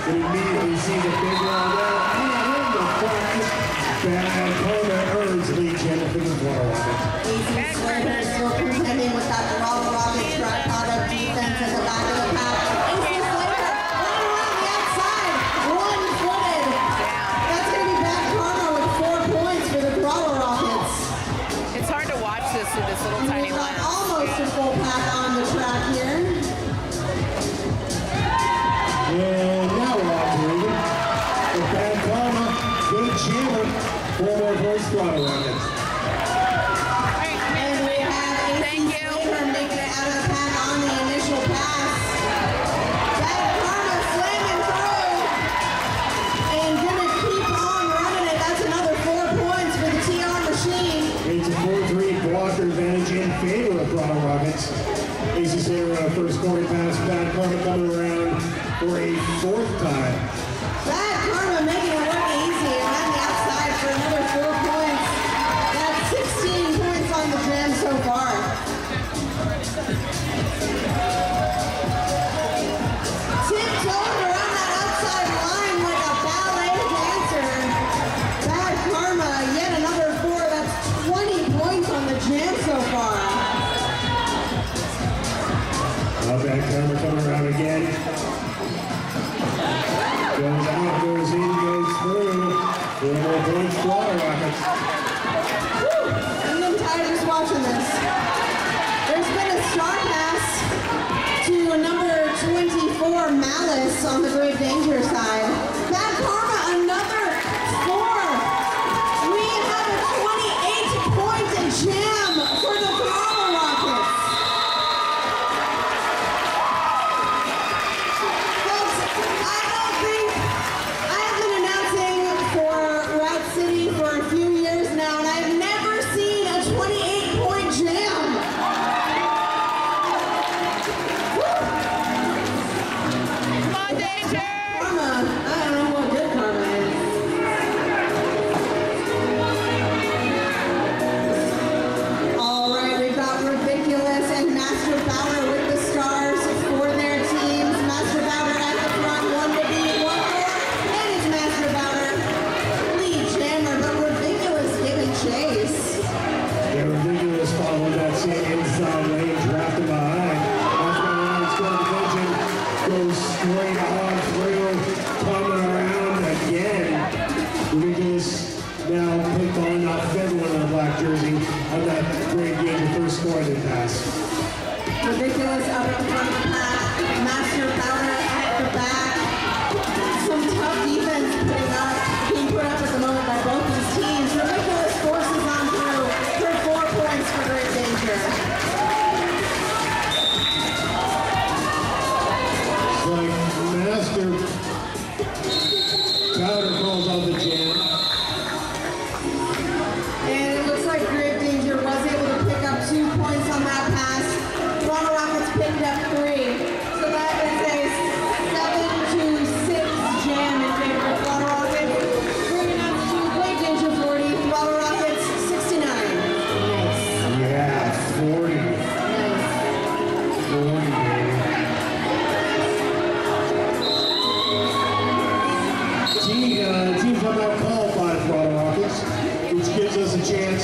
But immediately sees a big roll there. And in the front, Bad Karma earns lead channel for the Throttle Rockets. AC Slater still contending with that Throttle Rockets tripod of defense at the back of the pack. AC Slater running around the outside, one-footed. That's going to be Bad Karma with 4 points for the Throttle Rockets. it's hard to watch this with this little And tiny we've got lens. almost a full pack on the track here. And now we're off to Regan. The Bad Karma, good jammer, 4 more points, Throttle Rockets. And we have AC Thank you. Slater making it out of the pack on the initial pass. Bad Karma slamming through and gonna keep on running it. That's another 4 favor of Throttle Rockets. Aces here, first scoring pass, Bad Karma coming around for a fourth time. Bad Karma making it look easy and on the outside for another 4 points. That's 16 points on the jam so far. Tiptoed around that outside line like a ballet dancer. Bad Karma, yet another 4. That's 20 points on the jam so far. Bad Karma coming around again. Goes out, goes in, goes through. 4 more points, Throttle Rockets. I'm getting tired just watching this. There's been a star pass to number 24, Malice, on the Great Danger side. Bad Karma, another 4. We have a 28-point jam for the Throttle Rockets. Folks, I have been announcing for Route City for a few years now, and I've never seen a 28-point jam. Come on, Danger! Karma, I don't know what good karma is. All right, we've got Ridiculous and Master Bowder with the stars for their teams. Master Bowder at the front, 1 to beat, 1 more, and it's Master Bowder, lead jammer, but Ridiculous giving chase. Yeah, Ridiculous followed that same inside lane, trapped him behind. That's why Ryan's going to attention. Goes straight on through, coming around again. Ridiculous now picked on everyone in the black jersey on that great game, the first scoring pass. Ridiculous up in front of the pack. Master Bowder at the back. Some tough defense being put up at the moment by both these teams. Ridiculous forces on through for 4 points for Great Danger. It's like Master Powder calls on the jam. And it looks like Great Danger was able to pick up 2 points on that pass. Throttle Rockets picked up 3. So that is a 7-6 jam in favor of Throttle Rockets. Bringing us to Great Danger 40, Throttle Rockets 69. Nice. Yeah, 40. Nice. 40, baby. Teams are not qualified Throttle Rockets, which gives us a chance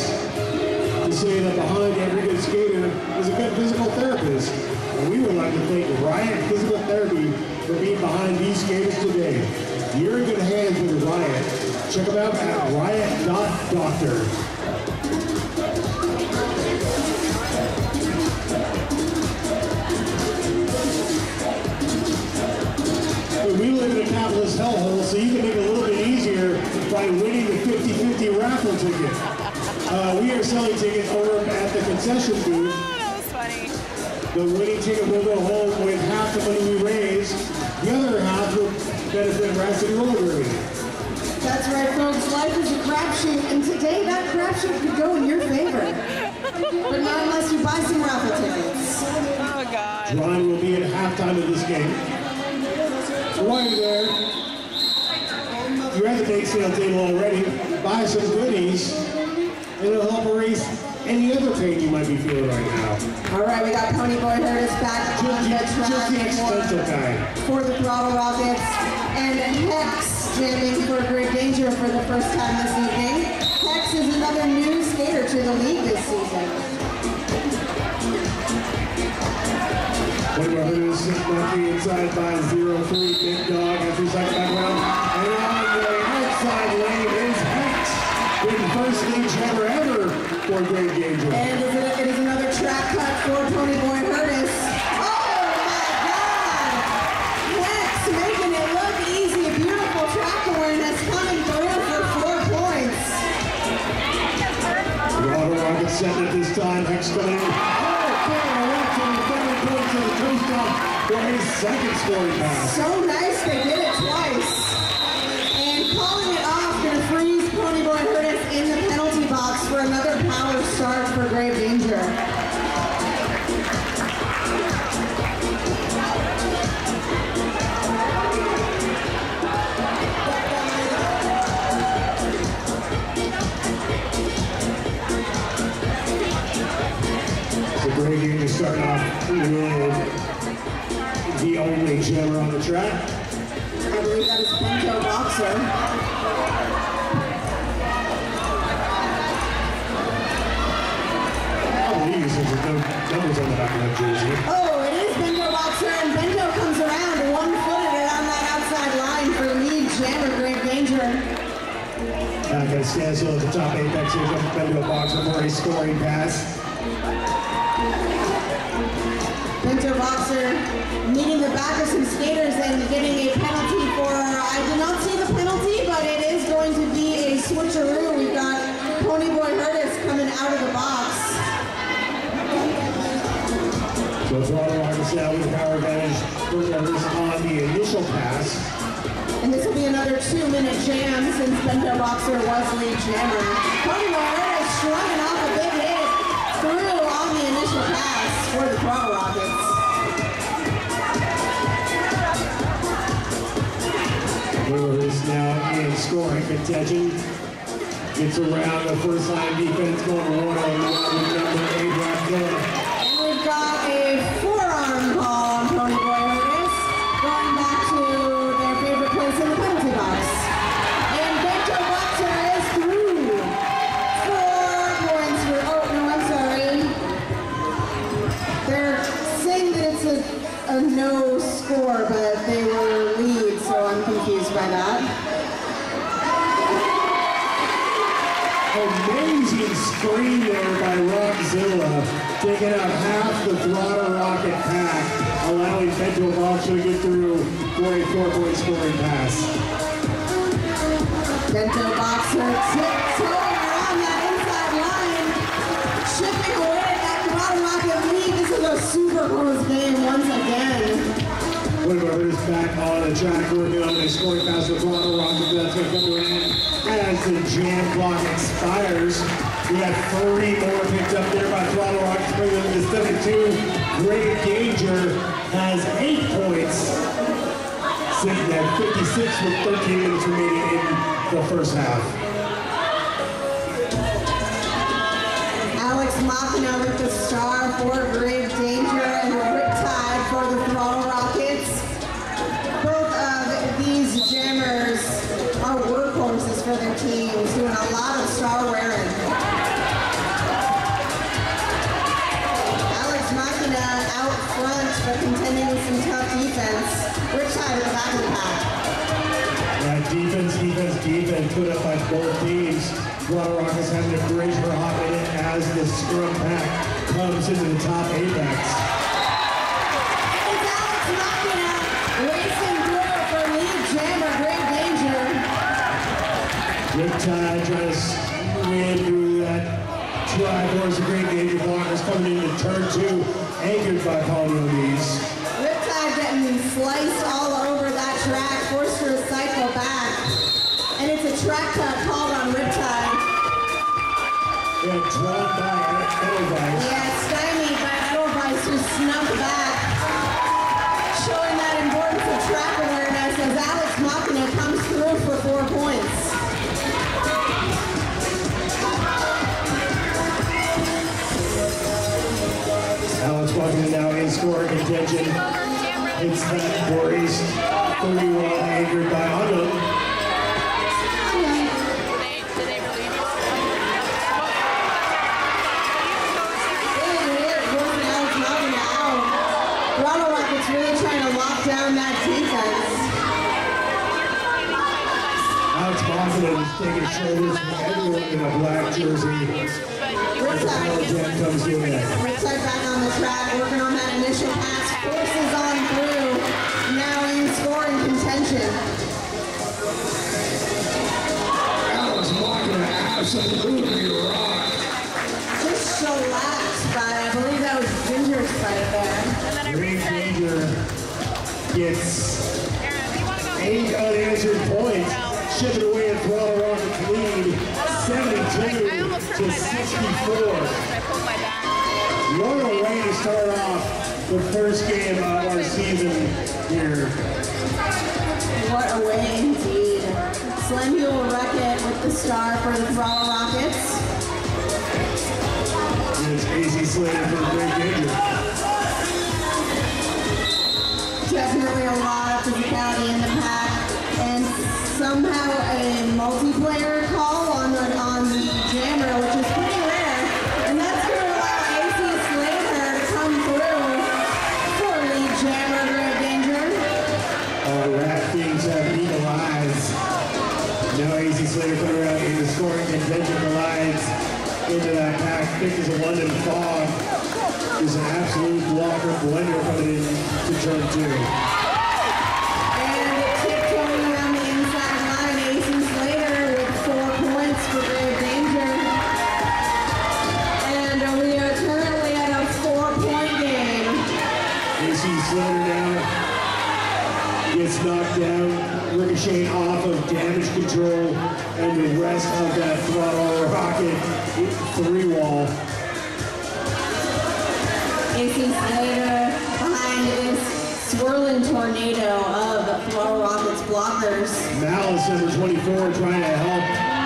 to say that behind every good skater is a good physical therapist. And we would like to thank Riot Physical Therapy for being behind these skaters today. You're in good hands with Riot. Check them out at riot.doctor. We live in a capitalist hellhole, so you can make it a little bit easier by winning the 50-50 raffle ticket. We are selling tickets over at the concession booth. Oh, that was funny. The winning ticket will go home with half the money we raise. The other half will benefit Rat City Roller Derby. That's right, folks. Life is a crapshoot, and today that crapshoot could go in your favor. But not unless you buy some raffle tickets. Oh, God. Drawing will be at halftime of this game. So while you're there, you're at the bake sale table already. Buy some goodies, and it'll help erase any other pain you might be feeling right now. All right, we got Pony Boy Hurtis back on the Just the track expensive guy. for the Throttle Rockets, and Hex jamming for Great Danger for the first time this evening. Hex is another new skater to the league this season. Pony Boy Hurtis knocking inside by 0-3. Big Dog after second background. And on the outside lane is Hex. Big first lead jammer ever for Great Danger. And it is another track cut for Pony Boy Hurtis. Oh my God! Hex making it look easy. Beautiful track awareness coming through for 4 points. Throttle Rockets setting it this time. Hex coming in. Points of the toast off for his second scoring pass. So nice, they did it twice. And calling it off, gonna freeze Pony Boy Hurtis in the penalty box for another power start for Great Danger. starting off with the only jammer on the track. I believe that is Bento Boxer. Since there's no numbers on the back of that jersey. Oh, it is Bento Boxer, and Bento comes around one-footed around that outside line for lead jammer, Great Danger. Not going to stand still at the top apex here, comes Bento Boxer for a scoring pass. Bento Boxer meeting the back of some skaters and getting a penalty for, I did not see the penalty, but it is going to be a switcheroo. We've got Ponyboy Hurtis coming out of the box. So Throttle Rockets now with power advantage for Hurtis on the initial pass. And this will be another 2-minute jam since Bento Boxer was lead jammer. Ponyboy Hurtis shrugging off a big hit through on the initial pass for the Throttle Rockets. Hurtis now in scoring contention. Gets around the first line defense going one-on-one with number 8 Rock. And we've got a forearm call on Ponyboy Hurtis, going back to their favorite place in the penalty box. And Bento Boxer is through. 4 points for, oh no, I'm sorry. They're saying that it's a no score, but they were lead, so I'm confused by that. Amazing screen there by Rockzilla, taking out half the Throttle Rocket pack, allowing Bento Boxer to get through for a 4-point scoring pass. Bento Boxer tiptoeing around that inside line, chipping away at that Throttle Rocket lead. This is a super close game once again. Hurtis back on the track, working on a scoring pass for Throttle Rocket. That's going to come to an end as the jam clock expires. We got 3 more picked up there by Throttle Rocket, bringing them to 72. Great Danger has 8 points, sitting at 56 with 13 minutes remaining in the first half. Alex Machina with the star for Great Danger and the Riptide for the Throttle Rockets. Both of these jammers are workhorses for their teams, doing a lot of star wearing. Alex Machina out front, but contending with some tough defense. Riptide at the back of the pack. That defense put up by both teams. Throttle Rockets having a bridge for hot minute as the scrum pack comes into the top apex. It's Alex Machina racing through for lead jammer, Great Danger. Riptide trying to win through that Triforce. The Great Danger blockers coming into turn 2, anchored by Polynesians. Riptide getting sliced all over that track, forced to recycle back. And it's a track cut called on Riptide. Yeah, drawn by Edelweiss. Yeah, stymied by Edelweiss, who snuck back. Showing that importance of track awareness as Alex Machina comes through for 4 points. Alex Machina now in scoring contention. It's that Boris 31 anchored by Unknown. Throttle Rockets really trying to lock down that defense. Alex Machina is taking shoulders from everyone in a black jersey. Riptide Comes in there. Riptide back on the track, working on that initial pass, forces on through, now in scoring contention. Alex Machina absolutely rocked. Just shellacked by, I believe that was Ginger's fight there. Great Danger gets 8 unanswered points, shipping away at Throttle Rockets lead, 72 to 64. What a way to start off the first game of our season here. What a way indeed. Slim will wreck it with the star for the Throttle Rockets. It's Casey Slater for the Great Danger. a lot of physicality in the pack, and somehow a multiplayer call on the jammer, which is pretty rare, and that's going to allow AC Slater to come through for lead jammer Grave Danger. Rat Fiends have eagle eyes. Now AC Slater coming around in the scoring contention collides into that pack. Thick as a London fog. Is an absolute blocker blender coming in to turn 2. And tiptoeing around the inside line, AC Slater with 4 points for Grave Danger. And we are currently at a 4-point game. AC Slater now gets knocked down, ricocheting off of damage control and the rest of that Throttle rocket 3-wall. AC Slater behind this swirling tornado of Throttle Rockets blockers. Malice, number 24, trying to help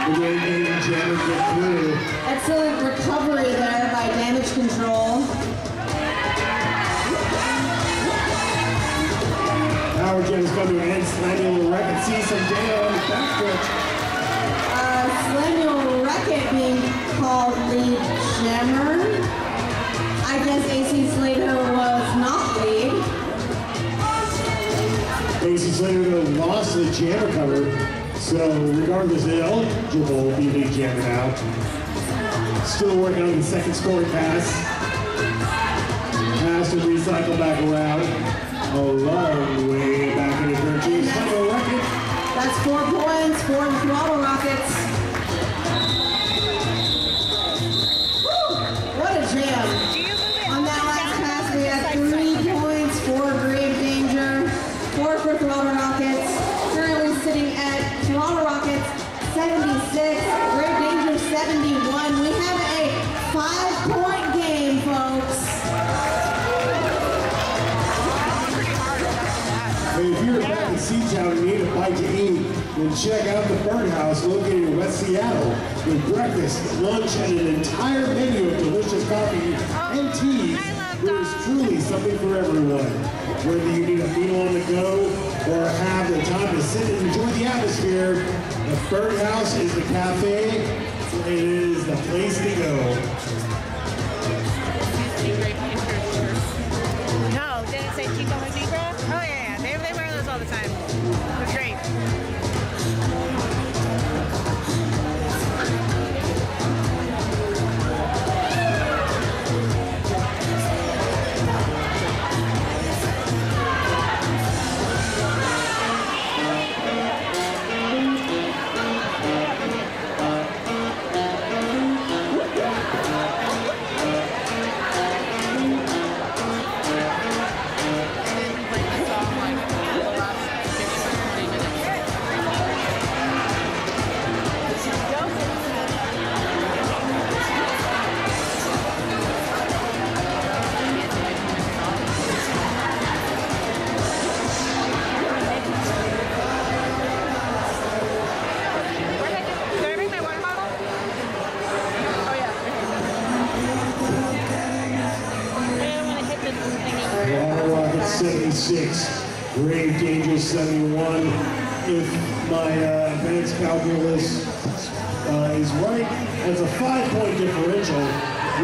the Grave Danger jammer get through. Excellent recovery there by damage control. Power Gem's coming to an end, slamming the Wreck-It, see some data on the backstretch. Samuel Wreck-It being called lead jammer. I guess AC Slater was not lead. AC Slater lost the jammer cover, so regardless, they're eligible to be lead jammer now. Still working on the second scoring pass. Pass and recycle back around. A long way back into turn 2. Samuel Wreck-It. That's 4 points for the Throttle Rockets. Woo! What a jam. On that last pass, we had 3 points for Grave Danger, 4 for Throttle Rockets. Currently sitting at Throttle Rockets 76, Grave Danger 71. We have a 5-point game, folks. Hey, if you're back in Seatown and need a bite to eat, then check out the Birdhouse located in West Seattle with breakfast, lunch, and an entire menu of delicious coffee and tea. There's truly something for everyone. Whether you need a meal on the go or have the time to sit and enjoy the atmosphere, the Birdhouse is the cafe. It is the place to go. No, did it say Chico and Zebra? Oh yeah, they wear those all the time. It's great. Did I bring my water bottle? Oh yeah. I don't want to hit the thingy. Water Rocket 76, Grave Danger 71. If my advanced calculus is right, that's a 5-point differential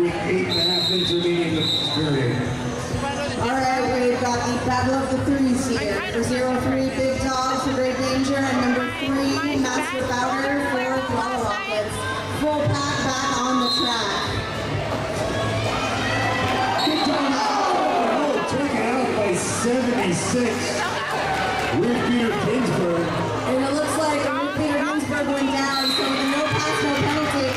with 8.5 minutes remaining in the period. All we've got the battle of the threes here. For 0-3, Big Dog for Grave Danger, and number 3, Master Bowder for Throttle Rockets. Full pack back on the track. Big Dog. Oh, taken out by 76. Rick Peter Ginsburg. And it looks like Peter Ginsburg went down, so with a no pass, no penalty.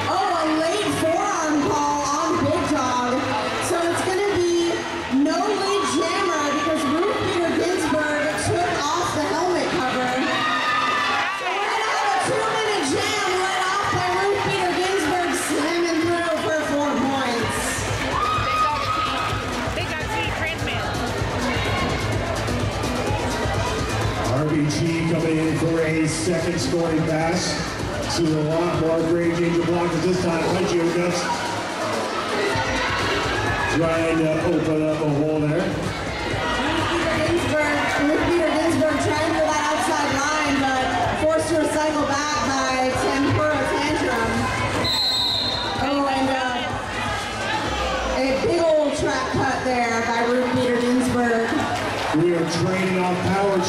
Oh, a late forearm call on Big Dog. So it's going to be no lead jammer because Ruth Peter Ginsburg took off the helmet cover. So we're going to have a 2-minute jam let off by Ruth Peter Ginsburg slamming through for 4 points. Big dog T transmit. RBG coming in for a second scoring pass. See a lot more Grave Danger blockers this time. Reggie Nuts trying to open up a hole there. Ruth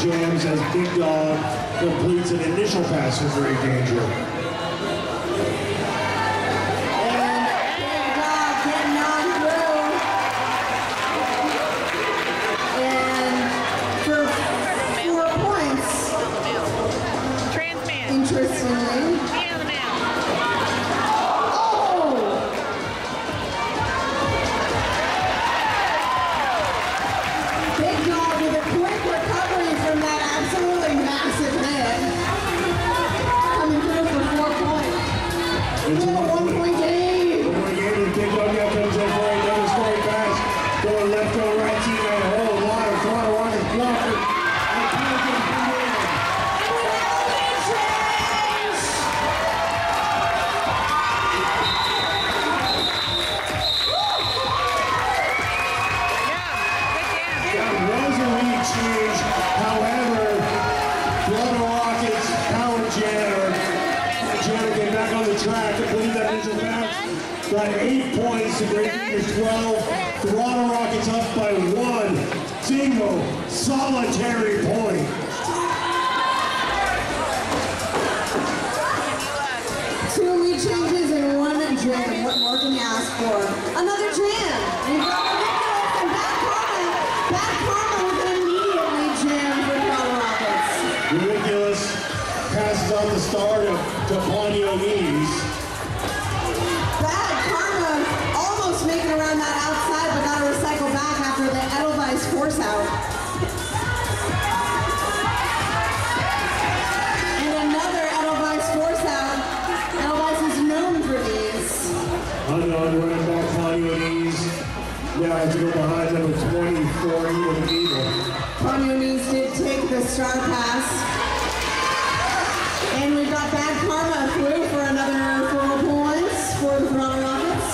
jams as Big Dog completes an initial pass for Great Danger. Interestingly. Oh! Big Dog with a quick recovery from that absolutely massive hit. Coming through for 4 points. It's a 1-point game. 1-point game, and Big Dog now comes in for another scoring pass. Going left, going right, team and a whole lot of Throttle Rockets blocked. However, Throttle Rockets power Janner. Janner came back on the track to complete that initial bounce. Got 8 points to Great Danger 12. Throttle Rockets up by 1 single solitary point. Two lead changes and 1 jam. What more can you ask for? Another jam. We've got Ridiculous and Bad Karma. Bad Karma with an immediate lead jam for Throttle Rockets. Ridiculous passes on the start to Ponyo Knees. Bad Karma almost making around that outside, but got to recycle back after the Edelweiss force out. And another Edelweiss force out. Edelweiss is known for these. Unknown running back Ponyo Knees. Now I have to go behind number 24, Even Eagle. Ponyo Knees did take the star pass. And we've got Bad Karma through for another 4 points for the Throttle Rockets.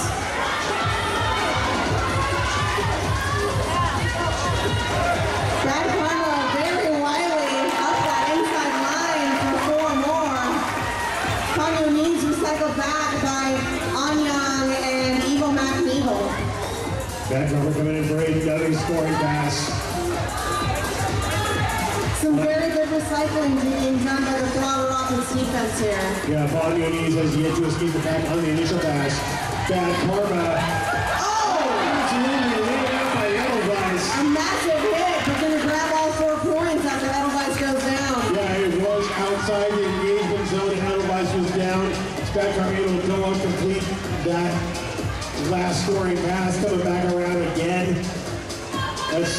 Bad Karma very wily up that inside line for 4 more. Ponyo Knees recycled back by Anyang and Evil Mac Evil. Bad Karma coming in for another scoring pass. Some very good recycling being done by the Throttle Rockets defense here. Yeah, Ponyo Knees has yet to escape the pack on the initial pass. Bad Karma. Oh! Absolutely laid out by Edelweiss. A massive hit, but gonna grab all 4 points after Edelweiss goes down. Yeah, it was outside the engagement zone and Edelweiss was down. Bad Karma able to go and complete that last scoring pass, coming back around again. That's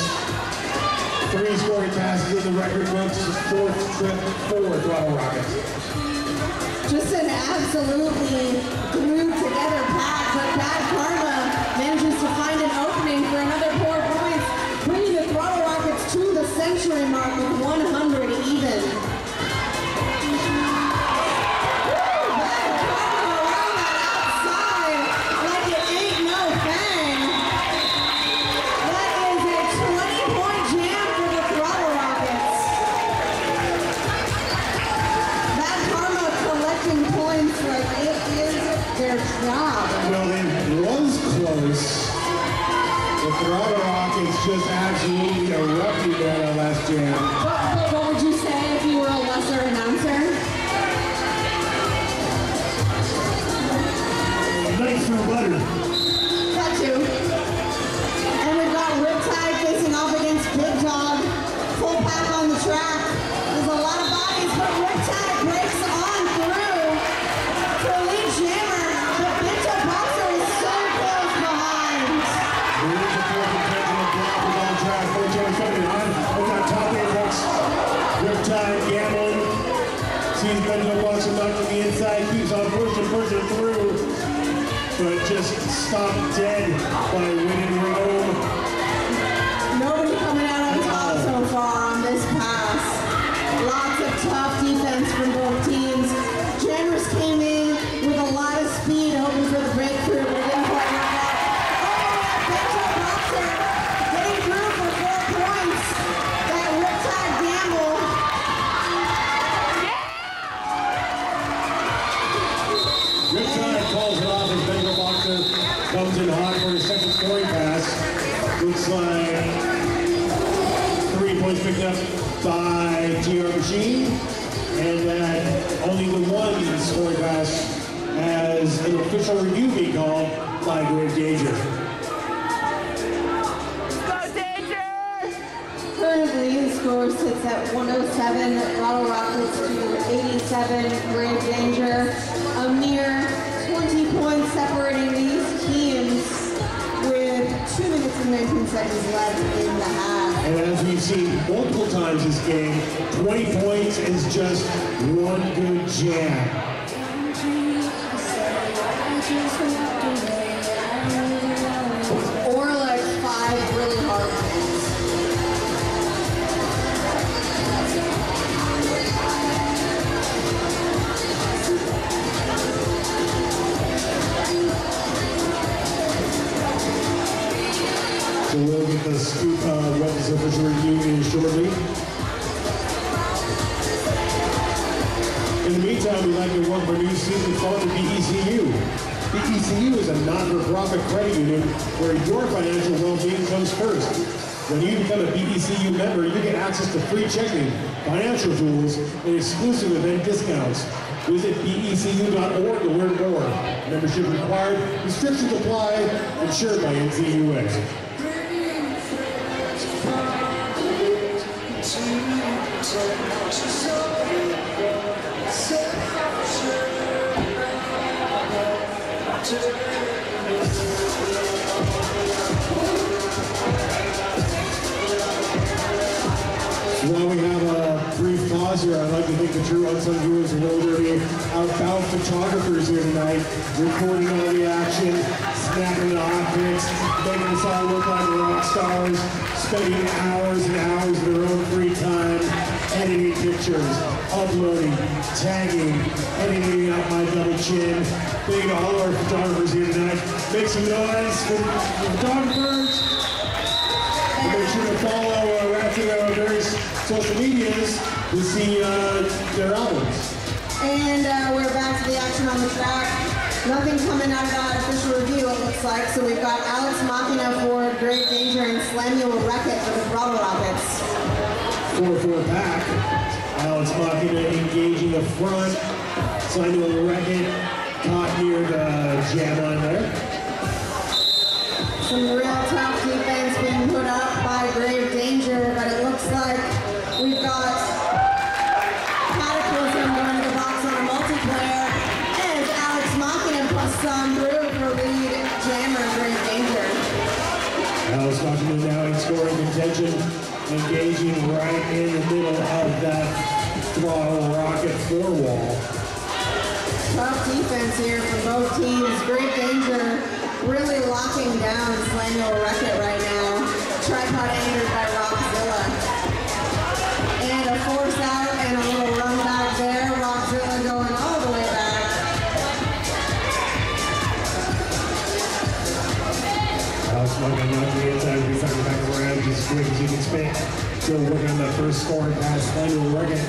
3 scoring passes in the record books, 4th trip for Throttle Rockets. Just an absolutely glued together pack, but Bad Karma manages to find an opening for another 4 points, bringing the Throttle Rockets to the century mark with 100 even. Bad Karma around that outside like it ain't no thing. That is a 20-point jam for the Throttle Rockets. Bad Karma collecting points like it is their job. Well, it was close. The Throttle Rockets just absolutely erupted that last jam. But what would you say if you were a lesser announcer? Nice for butter. That too. And we've got Riptide facing off against Big Dog. Full pack on the track. There's a lot of bodies, but Riptide breaks on through to the lead jammer. But Big Dog Boxer is so close behind. There is a 4th intentional block with on track. 4 jammers coming in on. We've got top apex. Riptide gambling. Sees Benjo Boxer knocked to the inside. Keeps on pushing through. But just stopped dead by winning Rome. Nobody coming out on top so far on this pass. Lots of tough defense from both teams. Jammers came in with a lot of speed, hoping for the breakthrough, but it didn't quite work out. Oh, Benjo Boxer getting through for 4 points. That Riptide gamble. Riptide calls it off as Benjo Boxer comes in hot for his second scoring pass. Looks like 3 points picked up by TR Machine, and that only the one scoring pass has an official review being called by Grave Danger. Currently, the score sits at 107, Throttle Rockets to 87, Grave Danger. A mere 20 points separating these teams with 2 minutes and 19 seconds left in the half. And as we've seen multiple times this game, 20 points is just one good jam. Or like 5 really hard things. So we'll get the scoop of what this official review is shortly. In the meantime, we'd like to welcome our new season fund to BECU. BECU is a not-for-profit credit union where your financial well-being comes first. When you become a BECU member, you get access to free checking, financial tools, and exclusive event discounts. Visit becu.org to learn more. Membership required, restrictions apply, insured by NCUA. While we have a brief pause here, I'd like to thank the true unsung heroes of Road Derby, outbound photographers here tonight, recording all the action, snapping the optics, making us all look like rock stars, spending hours and hours of their own free time, editing pictures, uploading, tagging, editing out my double chin. Thank you to all our photographers here tonight. Make some noise for the photographers. And make sure to follow Rat various social medias to see their albums. And we're back to the action on the track. Nothing coming out of that official review, it looks like. So we've got Alex Machina for Grave Danger and Samuel Wreckett for the Throttle Rockets. 4-4 pack. Alex Machina engaging the front. Samuel Wreckett caught near the jam line there. Some real tough defense being put up by Grave Danger, but it looks like we've got Cataclysm going to the box on a multiplayer, and Alex Machina plus some through for lead jammer Grave Danger. Alex Machina now in scoring contention, engaging right in the middle of that Throttle Rocket 4-wall. Tough defense here from both teams. Grave Danger really locking down Samuel Wreckett right now. Tripod anchored by Rockzilla. And a force out and a little run back there. Rockzilla going all the way back. Alex Machina not to the inside, he's coming back around just as quick as he can spin. Still working on that first scoring pass, Samuel Wreckett.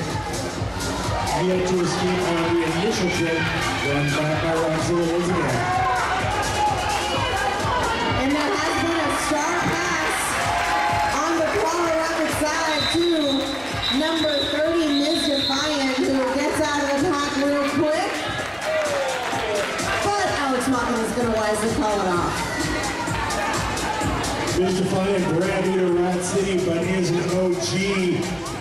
Yet to escape on the initial trip, run back by Rockzilla once again. And there has been a star pass on the Throttle Rocket side to number 30, Ms. Defiant, who gets out of the pack real quick. But Alex Machina is going to wisely call it off. Ms. Defiant grabbed into Rat City, but is an OG,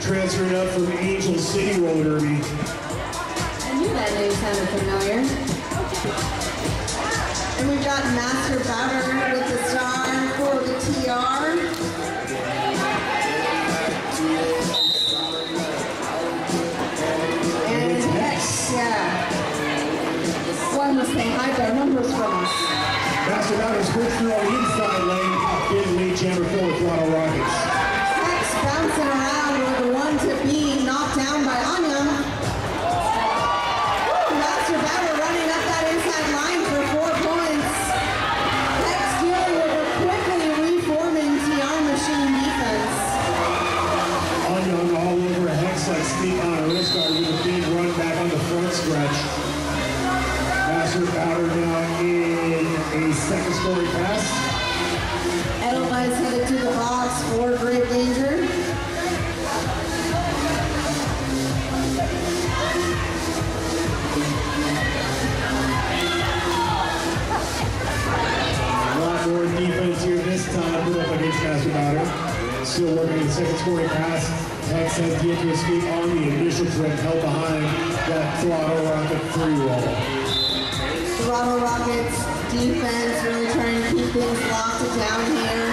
transferring up from Angel City Roller Derby. I knew that name sounded familiar. And we've got Master Bowder with the star for the TR. And Hex, yeah. One must they hide their numbers from us. Master Bowder switched through on the inside lane, getting lead jammer for Throttle Rockets. Hex bouncing around with the one to be knocked down by Anya. Master Bowder running up that inside line for 4 points. Hex dealing with a quickly reforming TR Machine defense. Onyang all over Hex like sneak on a wrist guard with a big run back on the front stretch. Master Bowder now in a second scoring pass. Edelweiss headed to the box for Grave Danger. still working the second scoring pass. Hex has to get to his feet on the initial trip, held behind that Throttle Rocket free roll. Throttle Rockets defense really trying to keep things locked down here.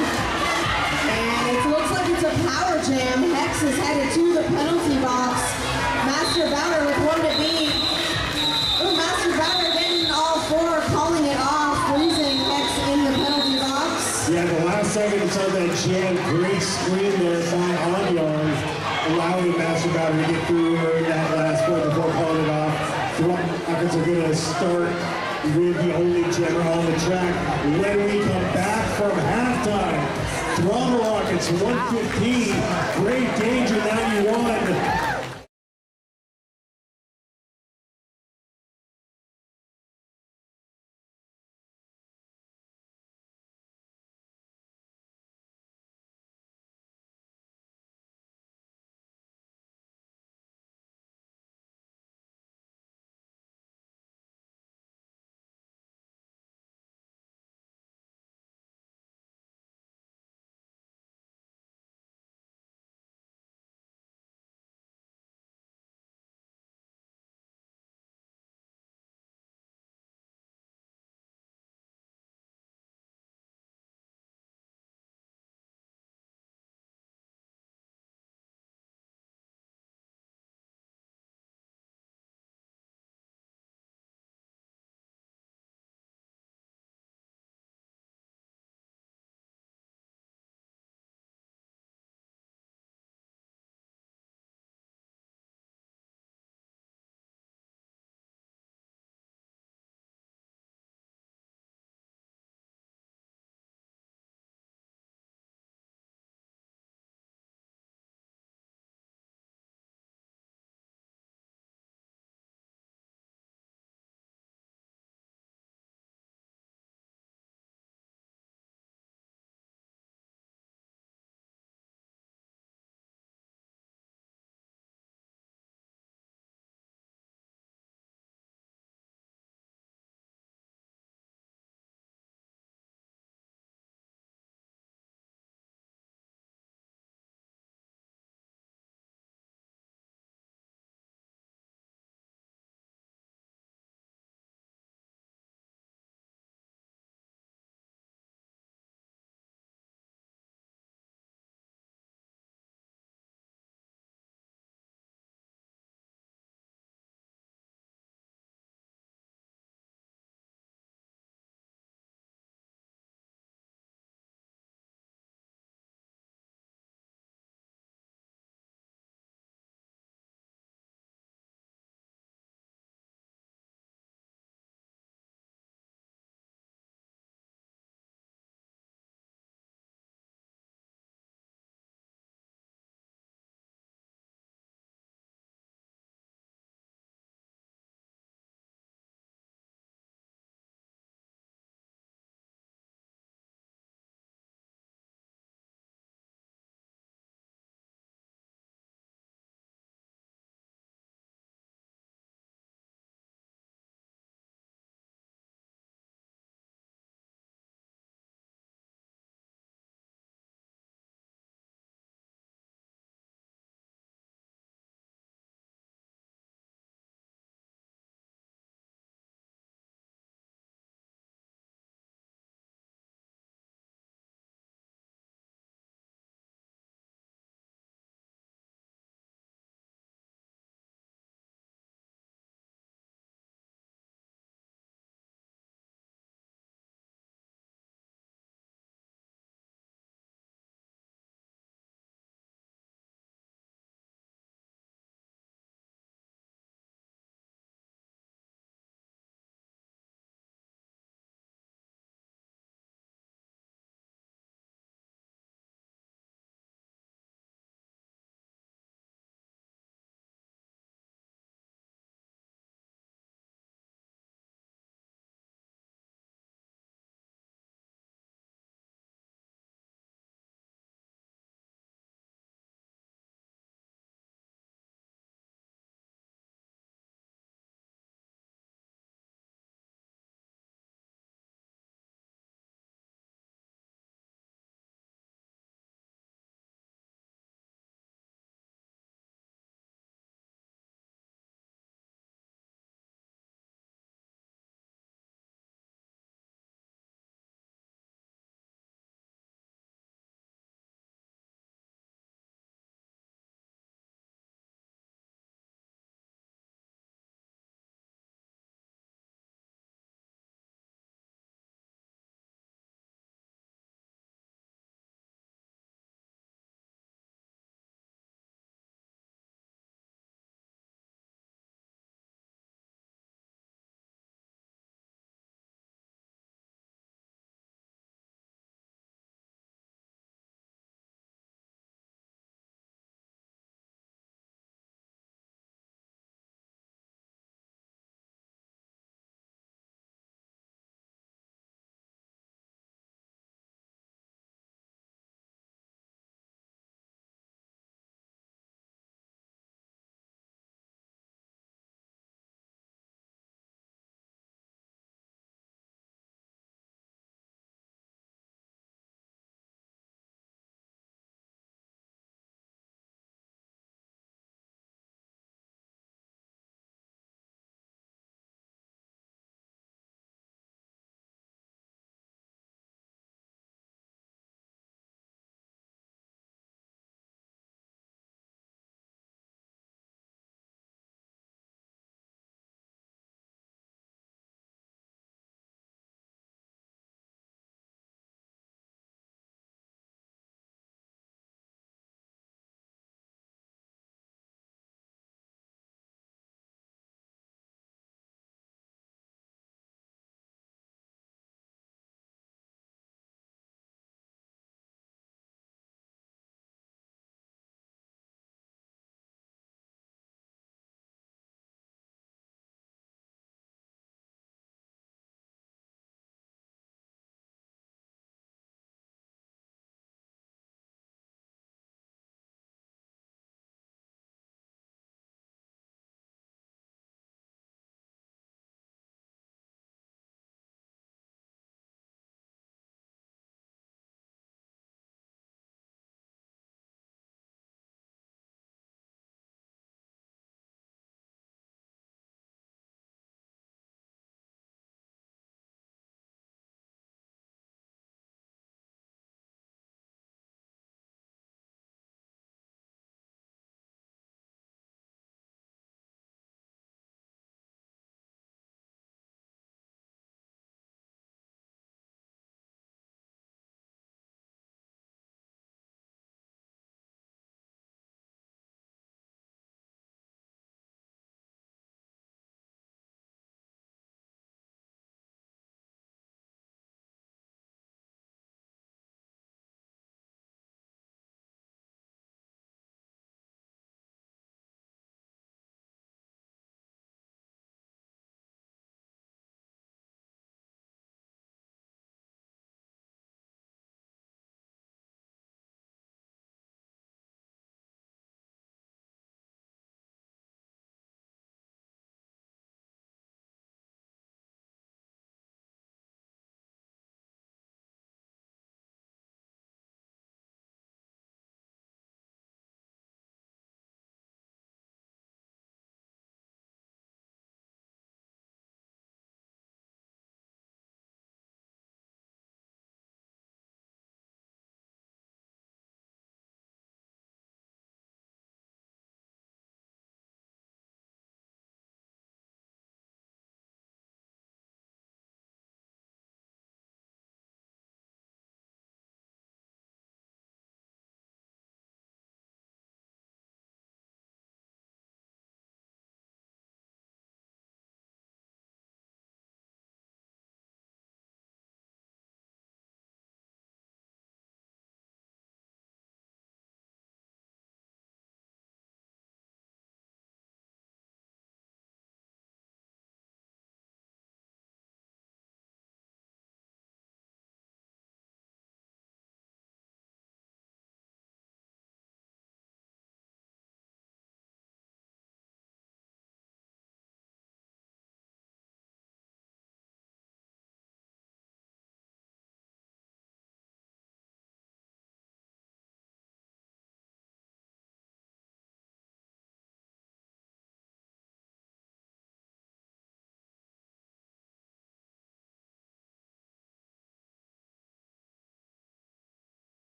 And it looks like it's a power jam. Hex is headed to the penalty box. Master Bowder with one to beat. Oh, Master Bowder getting all four, calling it off, freezing Hex in the penalty box. Yeah, the last seconds of that jam, great screen there by Onyarn, allowing Master Bowder to get through that last point before calling it off. The Rockets are going to start with the only jammer on the track. When we come back from halftime, Throttle Rockets 115, Great Danger 91.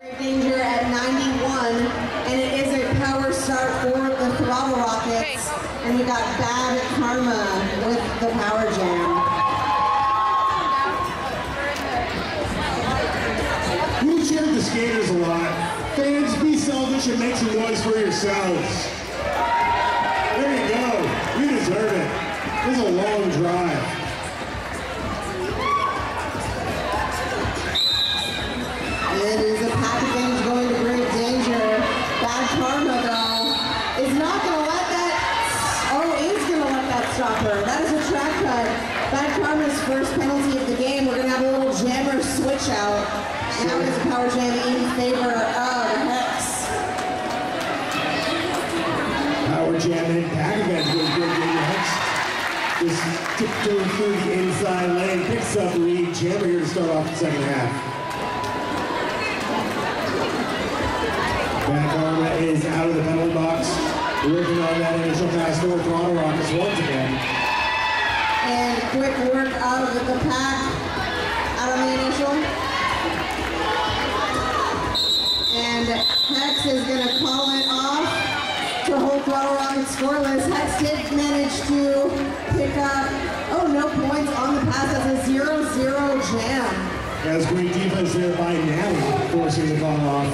Danger at 91, and it is a power start for the Throttle Rockets. And we got Bad Karma with the Power Jam. We cheered the skaters a lot. Fans, be selfish and make some noise for yourselves. There you go. You deserve it. This is a long drive. It is a pack advantage going to great danger. Bad Karma, though, is not going to let that, is going to let that stop her. That is a track cut. Bad Karma's first penalty of the game. We're going to have a little jammer switch out. Now it is a power jam in favor of Hex. Power jam and pack advantage goes great danger. Hex just tiptoeing through the inside lane, picks up lead. Jammer here to start off the second half. Bad Karma is out of the penalty box, working on that initial pass for Throttle Rockets once again. And quick work out of the pack, out of the initial. And Hex is going to call it off to hold Throttle Rockets scoreless. Hex did manage to pick up, no points on the pass. That's a 0-0 jam. That's great defense there by Natalie, forcing the ball off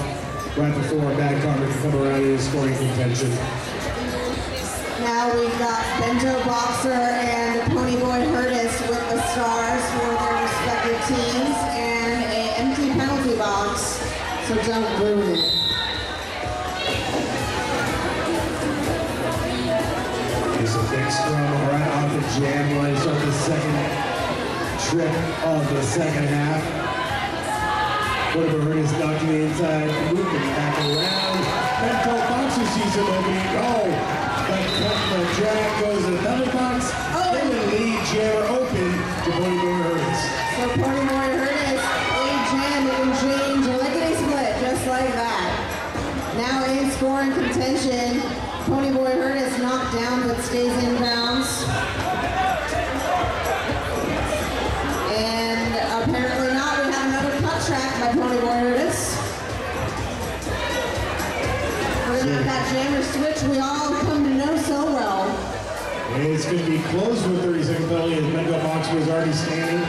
right before Bad Karma can come around in scoring contention. Now we've got Bento Boxer and Ponyboy Hurtis with the stars for their respective teams and an empty penalty box, so don't ruin it. There's a big scrum right off the jam line, start the second trip of the second half. Ponyboy Hurtis knocked to the inside, moving back around. Bento Boxer sees him opening. But the drag goes to the penalty box. They will lead Jammer open to Ponyboy Hurtis. So Ponyboy Hurtis, a jam and change, lickety split, just like that. Now in scoring contention, Ponyboy Hurtis knocked down but stays in bounds. And apparently not, we have another cut track by Ponyboy Hurtis. We're gonna have that jammer switch we all come to know so well. And it's going to be close with 30-second penalty as Bento Boxer was already standing.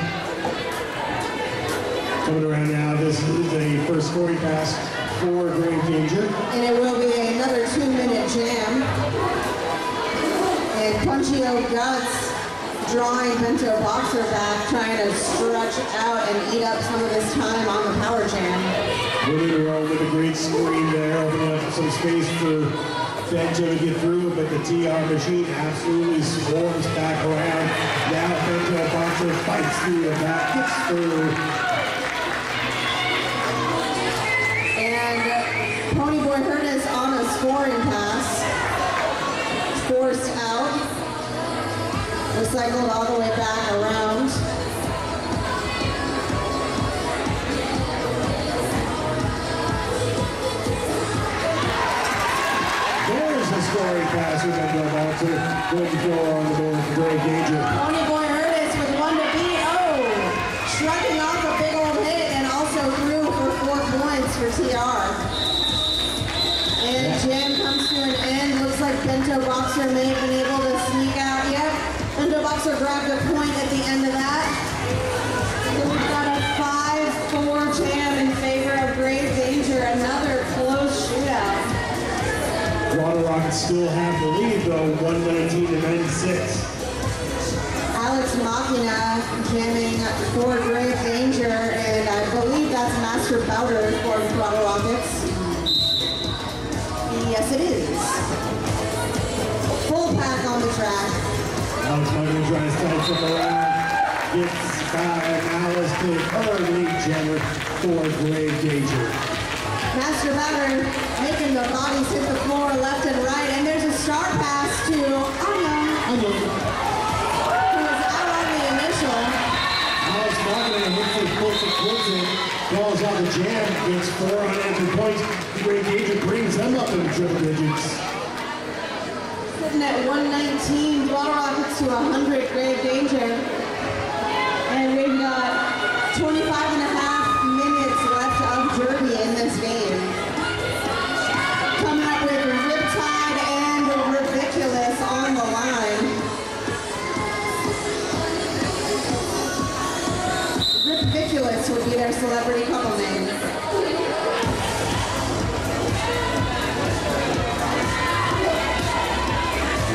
Coming around now, this is a first scoring pass for Grave Danger. And it will be another 2-minute jam. And Punchio Guts drawing Bento Boxer back, trying to stretch out and eat up some of his time on the power jam. Winning roll with a great screen there, opening up some space for Bento to get through, but the TR machine absolutely swarms back around. Now Bento Boxer fights through the back, gets through. And Ponyboy Hurtis on a scoring pass, forced out, recycled all the way back around. There's the scoring pass with Bento Boxer. Going to go on the board for Grave Danger. Ponyboy Hurtis with one to beat. Shrugging off a big old hit and also through for 4 points for TR. And jam comes to an end. Looks like Bento Boxer may have been able to sneak out. Yep, Bento Boxer grabbed a point at the end of that. So we've got a 5-4 jam in favor of Grave Danger. Another close shootout. Throttle Rockets still have the lead though, 119-96. Alex Machina jamming for Grave Danger, and I believe that's Master Bowder for the Throttle Rockets. Yes, it is. Full pack on the track. Alex Machina tries to flip around. Gets by Alice to early jammer for Grave Danger. Master Bowder making the bodies hit the floor left and right, and there's a star pass to Anya. Who was out on the initial. Alex Machina hits the calls out the jam, gets 4 unanswered points. Grave Danger brings them up in triple digits. Sitting at 119, Throttle Rockets to 100, Grave Danger. And we've got 25 and a half minutes left of Derby in this game. celebrity couple name.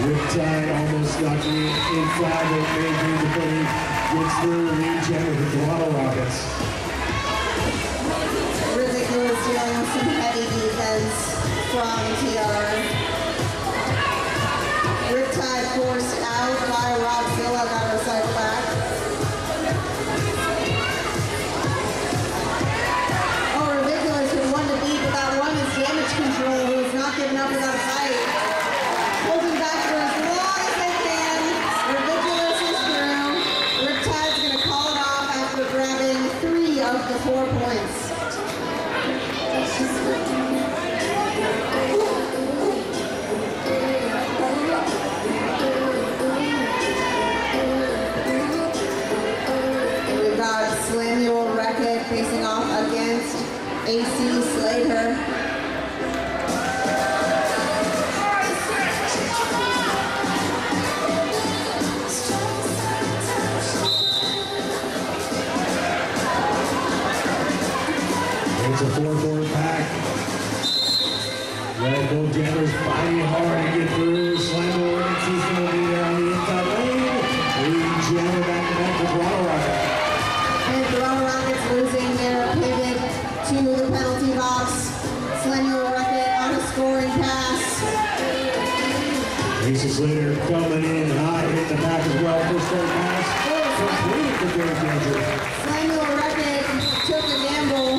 Riptide almost got me in flag, but made the footing. Gets through the lead gem with the Throttle Rockets. Ridiculous dealing with some heavy defense from TR. Riptide forced out by Rodzilla, got her side back. Oh, Ridiculous with one to beat, but that one is damage control, who is not giving up without a fight. Holding back for as long as they can. Ridiculous is through. Riptide's going to call it off after grabbing 3 of the 4 points. We've got Samuel Reckitt facing off against AC Slater. It's a 4-4 pack. Red Bull Jammers fighting hard to get through. Slammer Ornance is going to be there on the inside lane. Lead Jammer back to back with Throttle Rocket. And Throttle Rockets losing their pivot to the penalty box. Samuel Reckitt on a scoring pass. AC Slater coming in high, hitting the back as well. First straight pass. Completed for Great Danger. Samuel Reckitt took a gamble.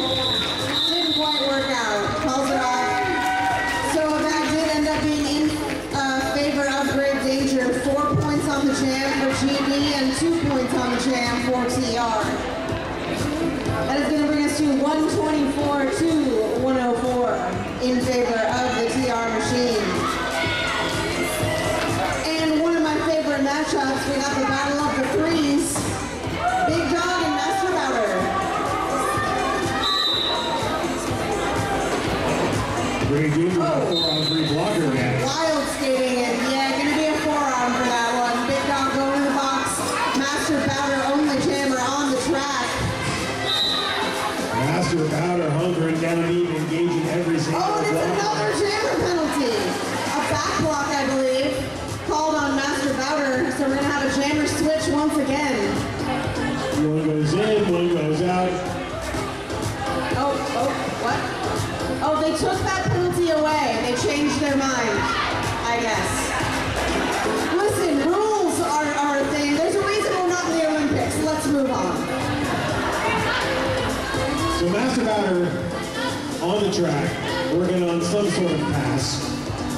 Didn't quite work out. Calls it off. So that did end up being in favor of Great Danger. 4 points on the jam for GD and 2 points on the jam for TR. That is going to bring us to 124 to 104 in favor of the TR machine. And one of my favorite matchups, we got the Battle of the Threes. Big Dog and Master Bowder. Great Danger with a 4-on-3 blocker match. Wild skating and yeah, gonna be a forearm for that one. Big Dog going in the box. Master Bowder only jammer on the track. Master Powder hunkering down deep, engaging every single Oh, and it's block. another jammer penalty. A back block, I believe, called on Master Bowder. So we're gonna have a jammer switch once again. One goes in, one goes out. Oh, what? Oh, they took that penalty away. They changed their mind, I guess. Listen, rules are a thing. There's a reason we're not in the Olympics. Let's move on. So Master Powder on the track, working on some sort of pass.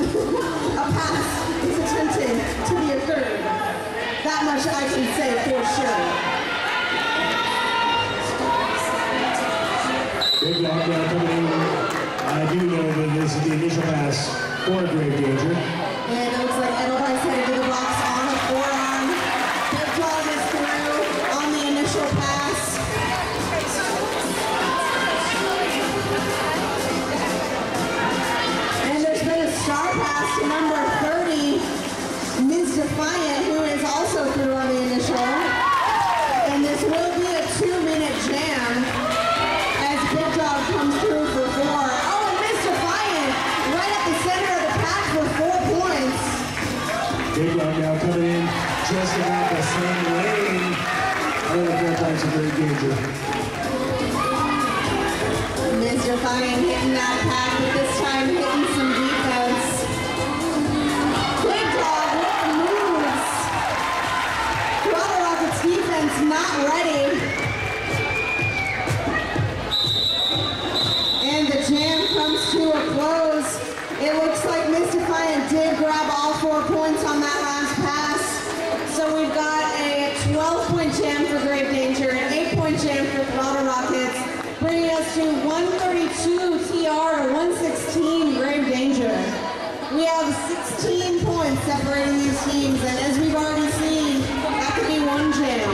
A pass is attempting to be a third. That much I can say for sure. Big Dog now coming in. I do know that this is the initial pass for Great Danger. And it looks like Edelweiss headed to the box on a forearm. Big Dog is through on the initial pass. And there's been a star pass to number 30, Ms. Defiant, who is also through on the initial. And this will be a 2-minute jam as Big Dog comes through for 4. Oh, and Ms. Defiant right at the center of the pack for 4 points. Big Dog now coming in just about the same lane. Over 4 points of Great Danger. Ms. Defiant hitting that pack, but this time hitting some defense. Big Dog with the moves. Throttle Rockets defense not ready. And the jam comes to a close. It looks like Ms. Defiant did grab all 4 points on that last pass. So we've got a 12-point jam for Great Danger, an 8-point jam for Throttle Rockets, bringing us to 132 TR to 116 Grave Danger. We have 16 points separating these teams, and as we've already seen, that could be one jam.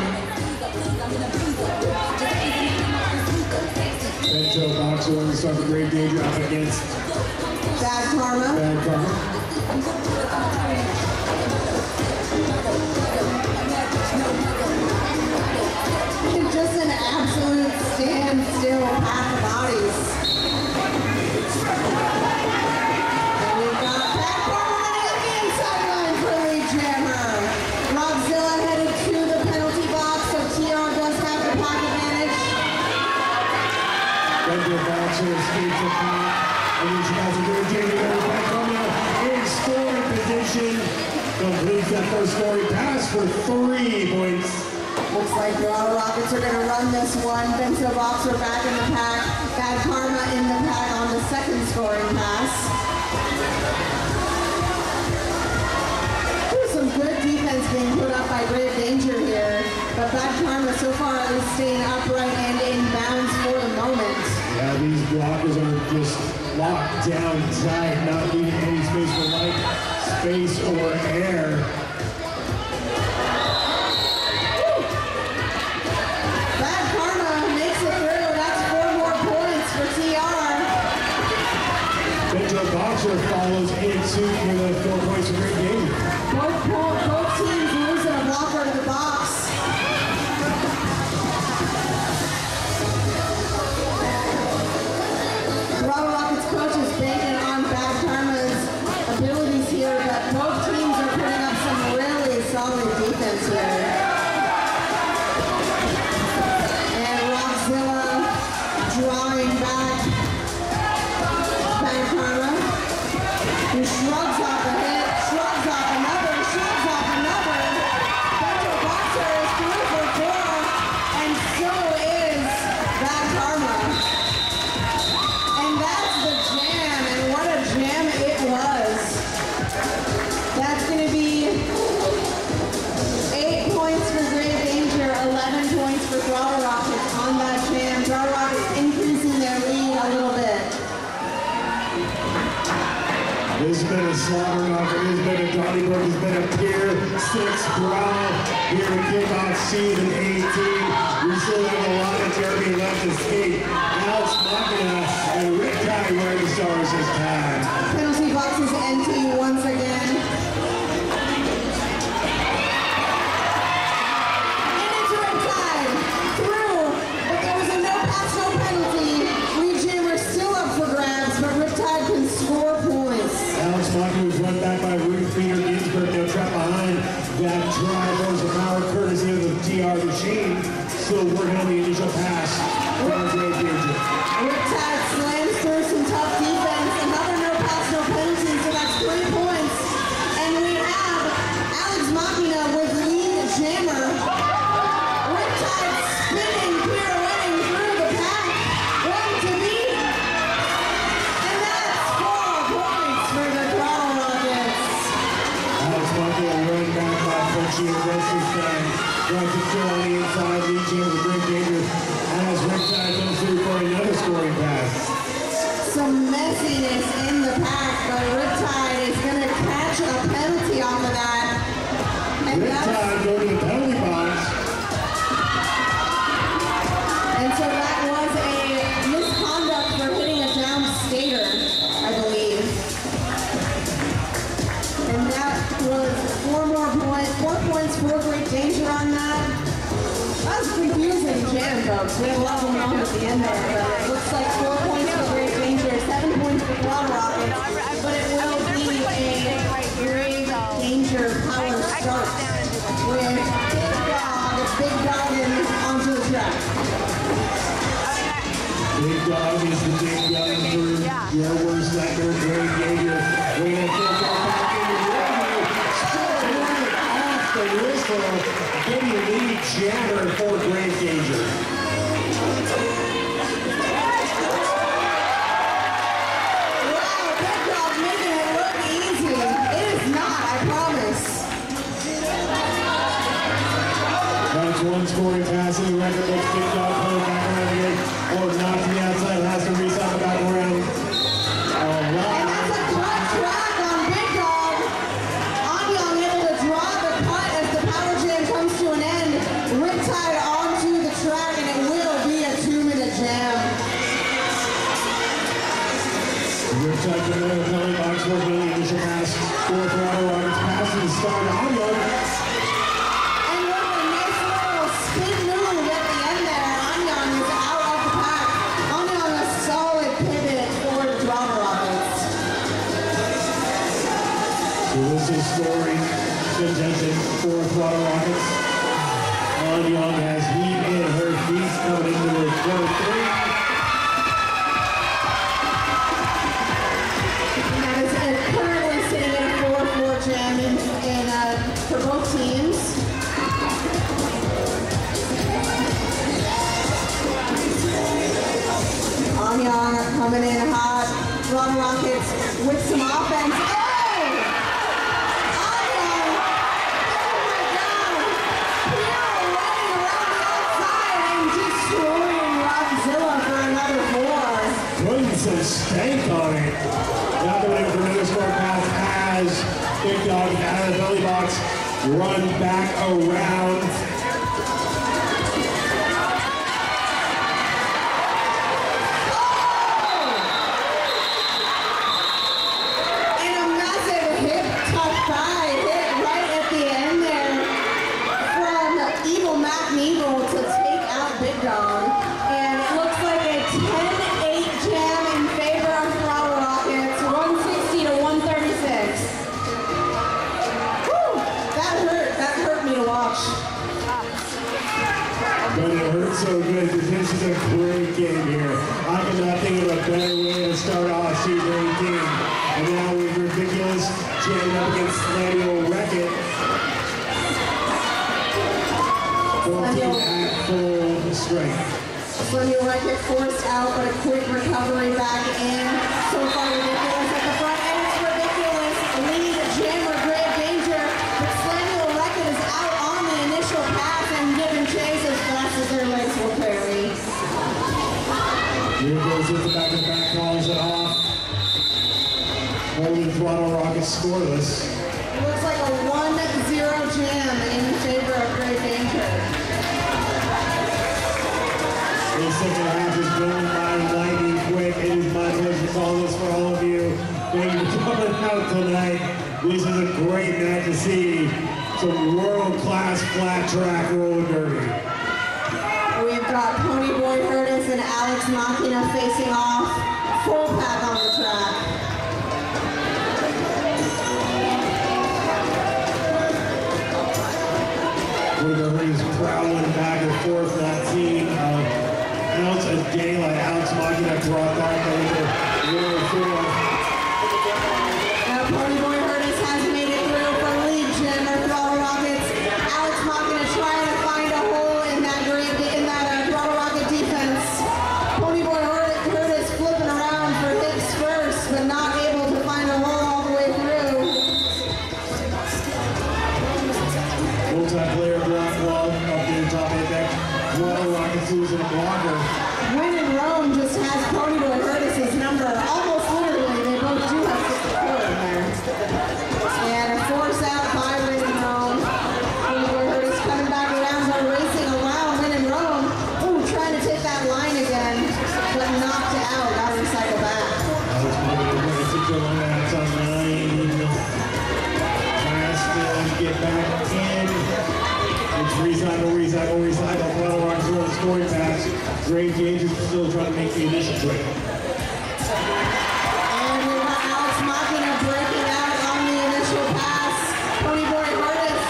Bento Boxer on the start of Great Danger up against Bad Karma. Bad Karma. Just an absolute standstill Butcher escapes the pack. And then she has a good Jamie goes back on now in scoring position. Completes that first scoring pass for 3 points. Looks like the Throttle Rockets are going to run this one. Bento Boxer back in the pack. Bad Karma in the pack on the second scoring pass. There's some good defense being put up by Grave Danger here. But Bad Karma so far is staying upright and in bounds for the moment. Yeah, these blockers are just locked down tight, not leaving any space for light, space, or air. Bad Karma makes it through. That's 4 more points for TR. Bento Boxer follows in suit with the 4 points for Great Danger. Both teams losing a blocker to the box. Throttle Rockets coach is banking on Bad Karma's abilities here, but both teams are putting up some really solid defense here. And Rockzilla drawing back Bad Karma, who shrugs off a hit, shrugs off another, shrugs off another. Bento Boxer is 3 for 4, and so is Bad Karma. And that's the jam, and what a jam it was. That's going to be 8 points for Grave Danger, 11 points for Throttle Rockets on that jam. Throttle Rockets increasing their lead a little bit. This has been a slaughter knocker, this has been a Donnybrook, this has been a Pier 6 brawl here to kick off season 18. We still have a lot of derby left to skate. Alex Machina and Rick Tye wearing the stars this time. Penalty box is empty once again. And it's Riptide through, but there was a no pass, no penalty. Lead Jammer still up for grabs, but Riptide can score points. Alex Machina was run back by Ruth Peter Ginsburg. Now trapped behind that drive goes the power courtesy of the TR machine. Still working on the initial pass for Grave Danger. Riptide slams through some tough defense. Another no pass, no penalty, so that's 3 points. And we have Alex Machina with lead Jammer. Riptide spinning, pirouetting through the pack. One to beat. And that's 4 points for the Throttle Rockets. Alex Machina run back by Frenchie and Russell's time. Runs it still on the inside, lead Jammer with Grave Danger. As Riptide comes through for another scoring pass. Some messiness in the pack, but Riptide is going to catch a penalty off of that. And Riptide go to the penalty box. And so that was a misconduct for hitting a down skater, I believe. And that was 4 more points, 4 points for Great Danger on that. That was a confusing jam, folks. We had a lot going on at the end there, but it looks like 4 points for Great Danger, 7 points for Throttle Rockets, but it will be a Grave Danger power start with Big Dog onto the track. Big Dog is the big gun through your worst nightmare, Grave Danger. Way to kick off back in the revenue. Still running off the whistle. Getting lead Jammer for Grave Danger. Wow, Big Dog making it look easy. It is not, I promise. That's 1 scoring pass in the record books. Big Dog pulling back around again. Or not to the outside. Has to reset back around. And that's a cut track on Big Dog. Anyang able to draw the cut as the power jam comes to an end. Riptide onto the track, and it will be a 2-minute jam. Riptide to the penalty box for the initial pass. For Throttle Rockets pass to the start. Anyang. And with a nice little spin move at the end there, Anyang is out of the pack. Anyang a solid pivot for the Throttle Rockets. So this is scoring contention for Throttle Rockets. Anyang has heat in her feet coming into the quarter 3. coming in hot. Throttle Rockets with some offense. Oh! Some stank on it. Now they're waiting for another score pass as Big Dog out of the belly box, run back around. And a massive hip tuck thigh hit right at the end there from Evil Mac Needle to take out Big Dog. And it looks like a 10-8 jam in favor of Throttle Rockets, 160 to 136. Woo! That hurt me to watch. But it hurts so good because this is a great game here. I cannot think of a better way to start off season 18. And now with ridiculous jamming up against Slaniel Wreck-It. 14 at full strength. Slaniel Wreck-It forced out, but a quick recovery back in. So far ridiculous at the front, and it's ridiculous. Lead jammer, grave danger. But Slaniel Wreck-It is out on the initial pass and giving chase as fast as their legs will carry. Here goes with the back-to-back, calls it off. Holding Throttle Rockets scoreless. It looks like a 1-0 jam in favor of Grave Danger. This second half is going by lightning quick. It is my pleasure to call this for all of you. Thank you for coming out tonight. This is a great night to see some world-class flat track roller derby. We've got Ponyboy Curtis and Alex Machina facing off. Full pack on the track. Ponyboy is prowling back and forth. That team of Ounce of Daylight. Alex Machina brought that over really forward. Now Ponyboy Curtis has made it through for lead jammer Throttle Rockets. Alex Machina trying to find a hole in that Throttle Rocket defense. Ponyboy Curtis flipping around for hips first, but not able to find a hole all the way through. Multi-player block wall up near the top of the deck. Throttle Rockets losing a blocker. Win in Rome just has Ponyboy Curtis's number. Almost literally, they both do have 64 in there. And a force out by Win in Rome. Ponyboy Curtis coming back around, but racing around Win in Rome. Ooh, trying to take that line again, but knocked out. Got to recycle back. Alex Machina going to go on that on 9. Has to get back in. It's recycle. Throttle Rockets on the scoring pass. Grave Danger still trying to make the initial trade. And we got Alex Machina breaking out on the initial pass. Ponyboy Curtis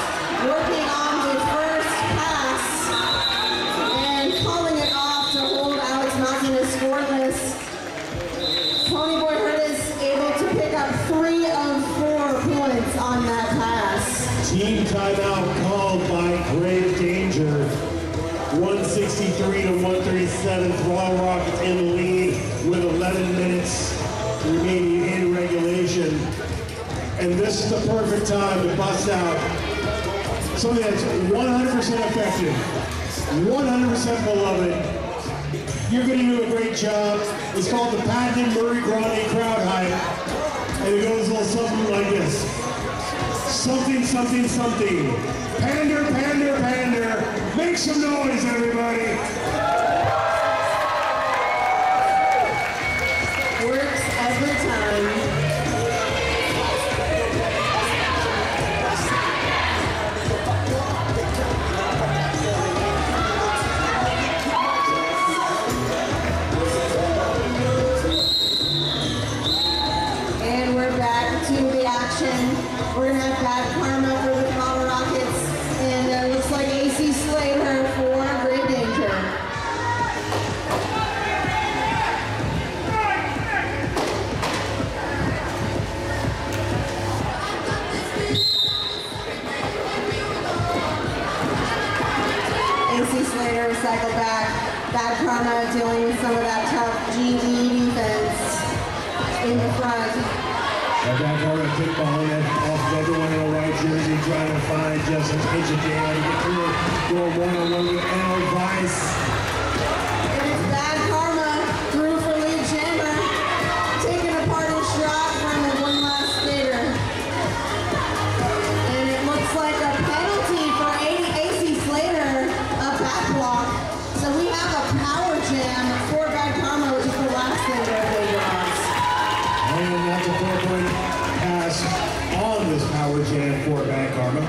working on the first pass and calling it off to hold Alex Machina scoreless. Ponyboy Curtis able to pick up 3 of 4 points on that pass. Team timeout called by Grave Danger. 163 to 137. Throttle Rockets in the lead with 11 minutes remaining in regulation. And this is the perfect time to bust out something that's 100% effective, 100% beloved. You're going to do a great job. It's called the patented Murray Grande crowd hype. And it goes a little something like this. Something, something, something. Pander, pander, pander. Make some noise, everybody. Works every time. And we're back to the action. We're going to have bad karma for the Throttle Rockets. And it looks like AC slayed her for Grave Danger. Slater cycled back. Bad Karma dealing with some of that tough GE defense in the front. Bad Karma kickballing it off of everyone in a white jersey, trying to find just an inch of daylight to get through. Going one-on-one with Al Weiss. And it's Bad Karma through for lead jammer, taking apart his shot from the one last skater. And it looks like a penalty for AC Slater, a back block. So we have a power jam for Bad Karma, which is the last thing that they lost. And that's a 4-point pass on this power jam for Bad Karma.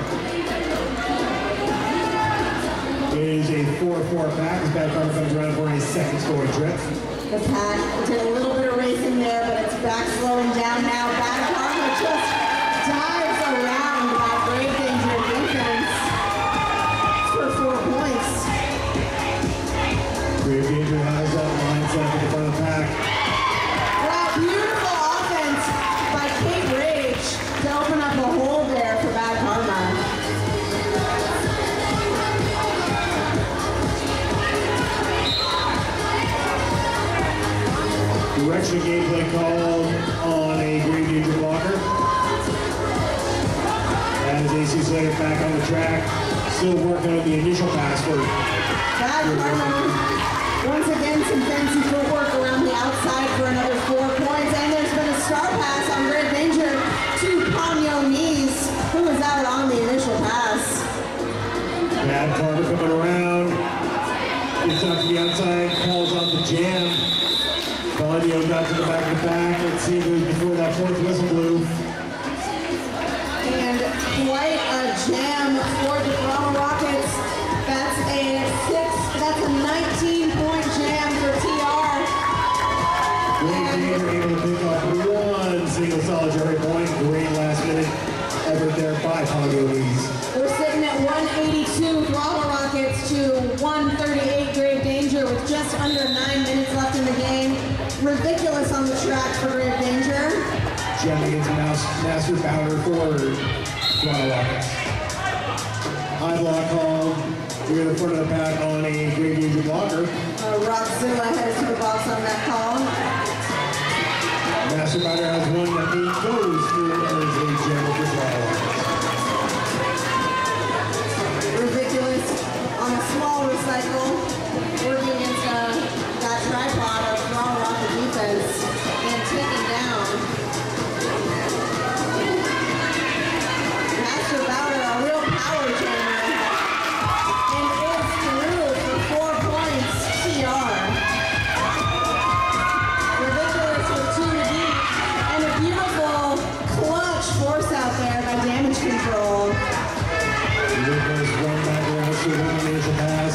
It is a 4-4 pack as Bad Karma comes around for a second scoring trip. The pack did a little bit of racing there, but it's back slowing down now. Bad Karma just dives around that great danger defense for 4 points. Grave Danger has that line set at the front of the pack. Wow, beautiful offense by Kate Rage to open up a hole there for Bad Karma. Direction gameplay called on a Grave Danger blocker. As AC Slater back on the track, still working on the initial pass for Bad Karma, once again some fancy footwork around the outside for another 4 points, and there's been a star pass on Grave Danger to Ponyo Knees, who was out on the initial pass. Bad Karma coming around. Gets out to the outside, calls on the jam. Ponyo got to the back of the pack. Let's see who's before that fourth whistle blew. And quite a jam for the Throttle Rockets. That's a 19-point jam for TR. Grave Danger able to pick up one single solitary point. Great last minute effort there by Ponyo Knees. We're sitting at 182 Throttle Rockets to 138 Grave Danger with just under 9 minutes left in the game. Ridiculous on the track for Grave Danger. Jam against Master Bowder for Throttle Rockets. High block called. We're in the front of the pack on a Grave Danger blocker. Rockzilla heads to the box on that call. Master Bowder has one that he goes through as a jam with the Throttle Rockets. Ridiculous on a small recycle, working against that tripod of Throttle Rocket defense and taking down Master Bowder, a real power jammer, and is through for 4 points, TR. Ridiculous with 2 to beat, and a beautiful clutch force out there by Damage Control. Ridiculous run back around to the initial pass.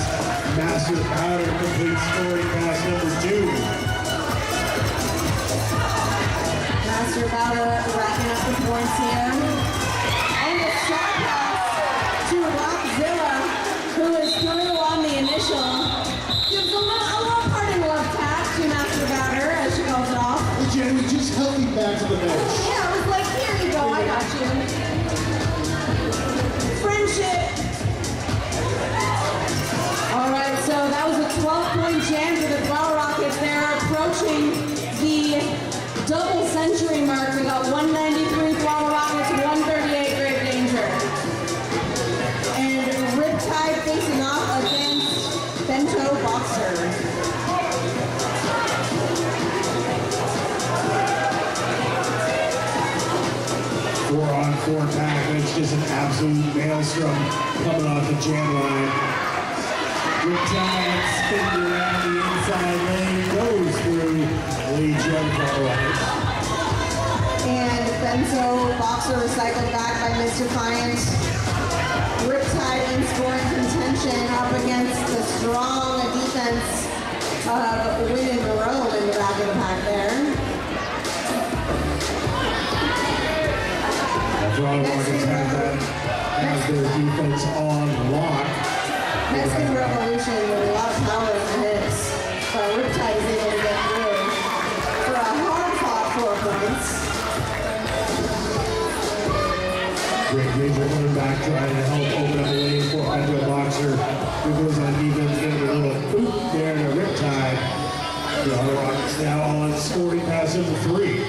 Master Bowder completes scoring pass number 2. Master Bowder racking up the points here. And a shot pass to Rockzilla, who is through on the initial. Gives a little parting love tap to Master Bowder as she goes off. Jen, we just helped you back to the bench. Yeah, I was like, here you go, I got you. Friendship. All right, so that was a 12-point jam for the Throttle Rockets. They're approaching the double century mark. We got 193 Throttle Rockets, 138 Grave Danger. And Riptide facing off against Bento Boxer. 4-on-4 pack. It's just an absolute maelstrom coming off the jam line. Riptide spinning around the inside lane, goes through lead jam Throttle Rockets. And Benzo Boxer recycled back by Miss Defiant. Riptide in scoring contention up against the strong defense of Win and Monroe in the back of the pack there. Throttle Rockets has their defense on lock. Mexican Revolution with a lot of power in the hits. But Riptide is able to get through for a hard-fought 4 points. Grave Danger coming back, trying to help open up the lane for Bento Boxer, who goes on defense The Rockets now on scoring pass number 3.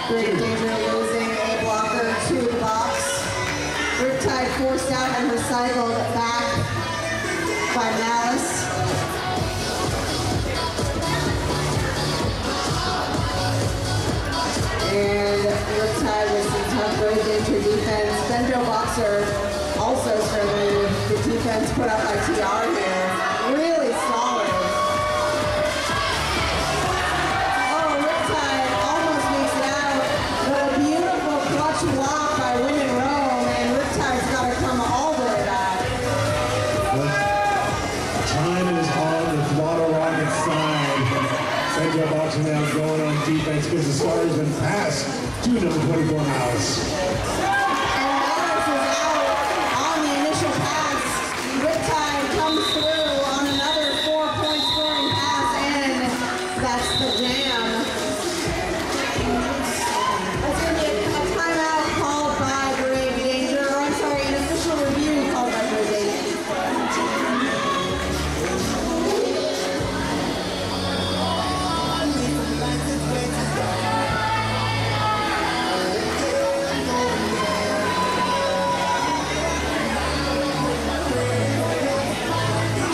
Great Danger losing a blocker to the box. Riptide forced out and recycled back by Malice. And Riptide with some tough Great Danger defense. Bendo Boxer also struggling with the defense put up by TR here. Really solid. Oh, Riptide almost makes it out, but a beautiful clutch block by Win and Rome, and Riptide's got to come all the way back. Time is on the Throttle Rockets side. Bendo Boxer now going on defense because the star has been passed to number 24 Malice.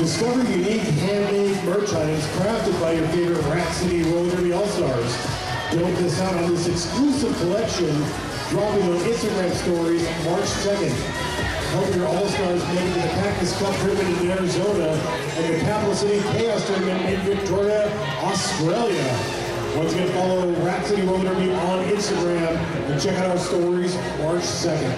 Discover unique handmade merch items crafted by your favorite Rat City Roller Derby All-Stars. Don't miss out on this exclusive collection dropping on Instagram stories March 2nd. Help your All-Stars make it to the Cactus Cup tournament in Arizona and the Capital City Chaos tournament in Victoria, Australia. Once again, follow Rat City Roller Derby on Instagram and check out our stories March 2nd.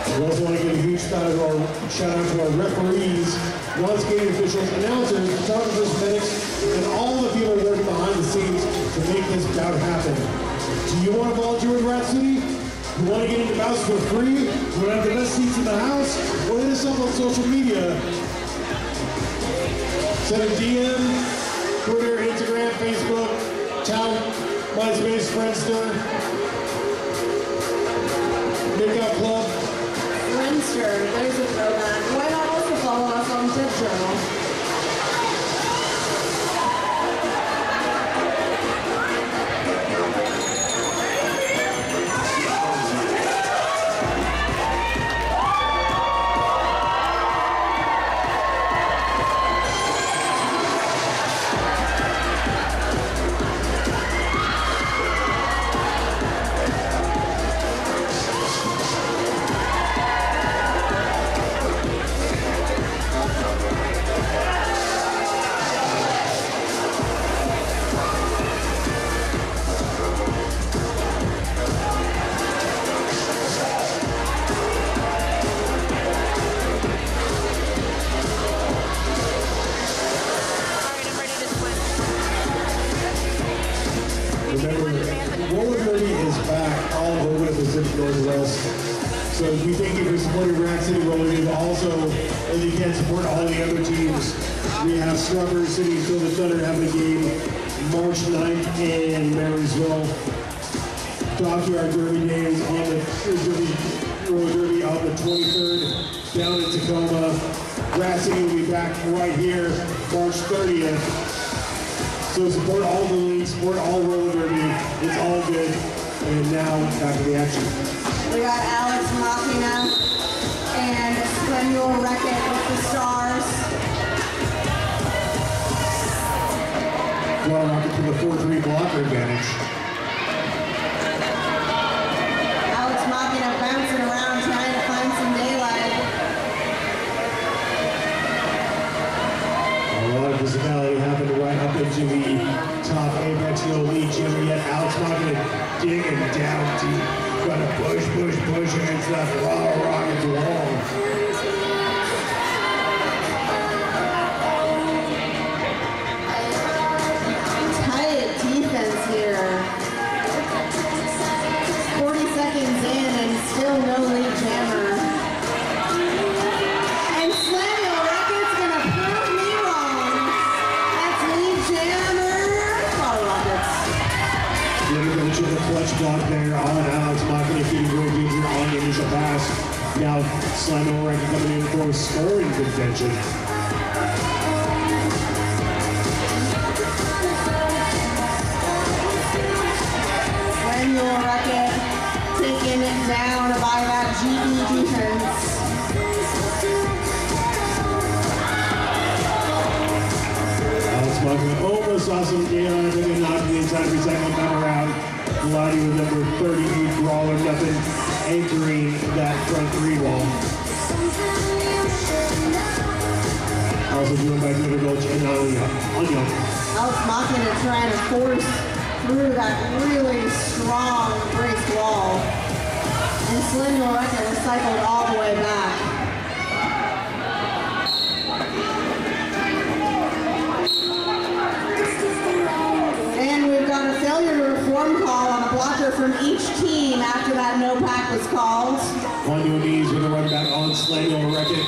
We also want to give a huge shout out to our referees, non-skating officials, announcers, photographers, medics, and all the people working behind the scenes to make this bout happen. Do you want to volunteer with Rat City? You want to get into bouts for free? You want to have the best seats in the house? Well, hit us up on social media. Send a DM, Twitter, Instagram, Facebook, Tout, MySpace, Friendster, Makeout Club. Friendster, there's a throwback. Why not also follow us on Tip Journal? Roller Derby is back all over the Pacific Northwest. So we thank you for supporting Rat City Roller Derby, but also, as you can, support all the other teams. We have Strawberry City Field of Thunder having a game March 9th in Marysville. Dockyard Derby Days on the Roller Derby on the 23rd down in Tacoma. Rat City will be back right here March 30th. So support all the leagues, support all roller derby. It's all good. And now back to the action. We got Alex Machina and Samuel Reckett with the Stars. Throttle Rocket to the 4-3 blocker advantage. Alex Machina bouncing around trying to find some daylight. A lot of physicality happened right up into the top Apex Hill lead jammer, yet Alex Machina digging down deep. Got to push against that Throttle Rocket's wall. Tight defense here. 40 seconds in and still no lead jammer. And Samuel Reckett's gonna prove me wrong. That's lead jammer. Throttle Rockets. Little bit of the clutch block there on Alex Machina, feeding Great Danger on the initial pass. Now Samuel Reckett coming in for scoring contention. down by that GE defense. Almost saw some Gaylord and then knocked the inside of his second time around. Lottie with number 38 brawler, nothing anchoring that front three wall. Also joined by Peter Gulch and Anya. Alex Machina trying to force through that really strong braced wall. And Slim Loretta was cycled all the way back. And we've got a failure to reform call on a blocker from each team after that no pack was called. On your knees with a run back on Slango Reckon.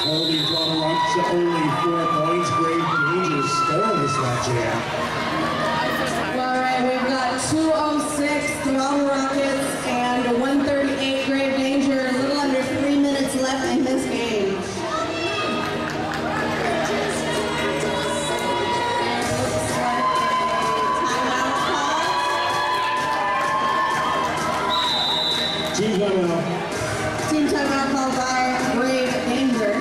Holding Throttle Rockets to only 4 points. Great danger scoreless that jam. All right, we've got 2:06 Throttle Rockets and 1:38 Grave Danger. A little under 3 minutes left in this game. Team timeout. Team timeout called by Grave Danger.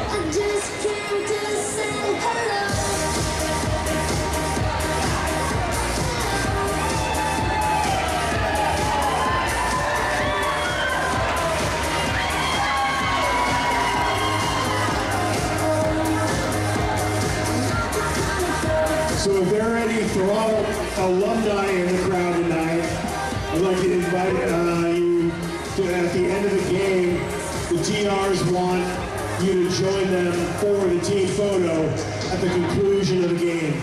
I just came to say hello. So if there are any Throttle alumni in the crowd tonight, I'd like to invite you to, at the end of the game, the TRs want you to join them for the team photo at the conclusion of the game.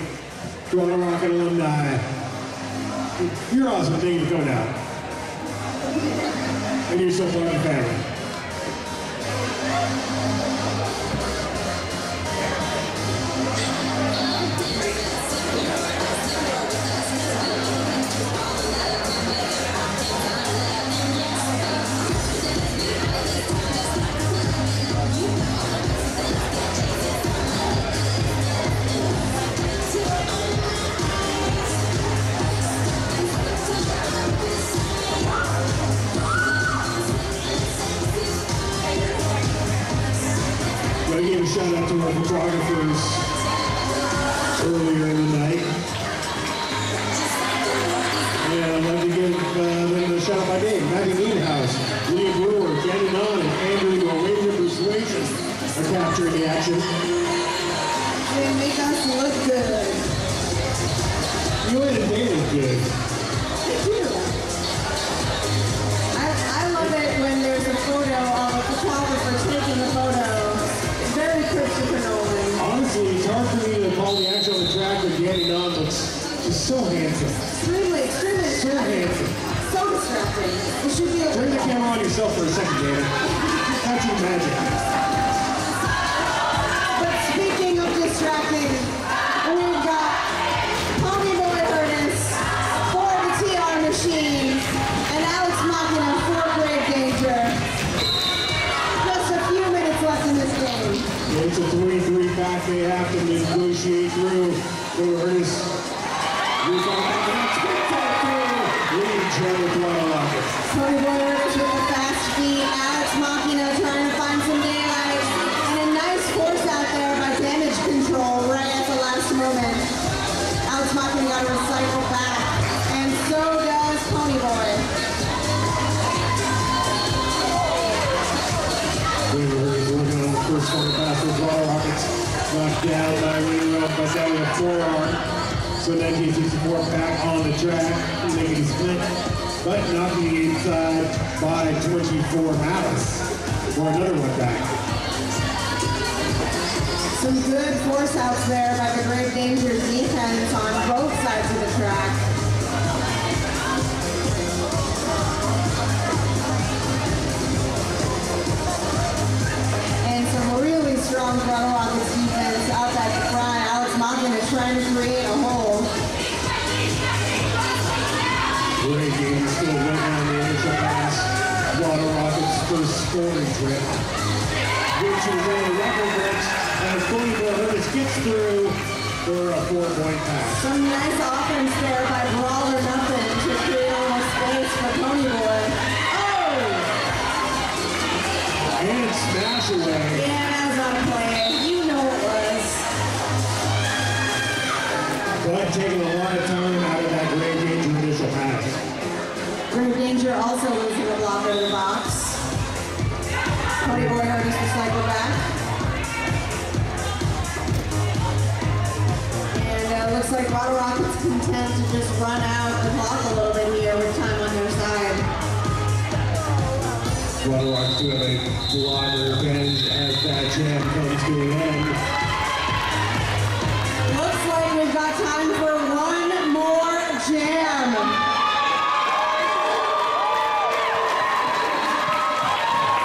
Throttle Rocket alumni. You're awesome. Thank you for coming out. And you're so part of the family. I gave a shout out to our photographers earlier in the night. And I'd like to give them a shout out by name. Maggie Needhouse, Lee Brewer, Danny Nunn, and Andrew Ranger Persuasion are capturing the action. They make us look good. You and they look good. Thank you. I love it when there's a photo of a photographer taking a photo. Very Christopher Nolan. Honestly, it's hard for me to call the action on the track when Danny Nunn looks just so handsome. Extremely So handsome. so distracting. It should be a Turn the camera on yourself for a second, Danny. That's your magic. But speaking of distracting, we've got Pony Boy Ernest for the TR Machine and Alex Machina for Grave Danger. Just a few minutes left in this game. It's a 3-3 back they have to negotiate through. So Ernest, you're going back and that's good talk through. Lead Trevor Throttle Rocket. Pony Boy Ernest with the fast feet. Alex Machina trying to find some daylight. And a nice force out there by damage control right at the last moment. Alex Machina got to recycle back. And so does Pony Boy. We're working on the first one pass with Throttle Rockets. Knocked down by Winnie Ralph by down with a forearm. So 1964 back on the track, making a split, but knocking inside by 24 Malice for another one back. Some good force outs there by the Grave Danger defense on both sides of the track. And some really strong Throttle Rockets defense outside the front. Alex Machina trying to create a hole. Great game, still waiting on the first scoring trip, which is in the record books as Tony Burgess gets through for a 4-point pass. Some nice offense there by Brawl or Nothing to create a little space for Pony Boy. Oh! And smash away. Yeah, that was on play. You know it was. But taking a lot of time out of that Great Danger initial pass. Great Danger also losing a blocker in the box. Pony Boy Hurtis to cycle back. And looks like Bottle Rockets content to just run out the clock a little bit here with time on their side. Throttle Rockets do have a blocker advantage as that jam comes to an end. Looks like we've got time for one more jam.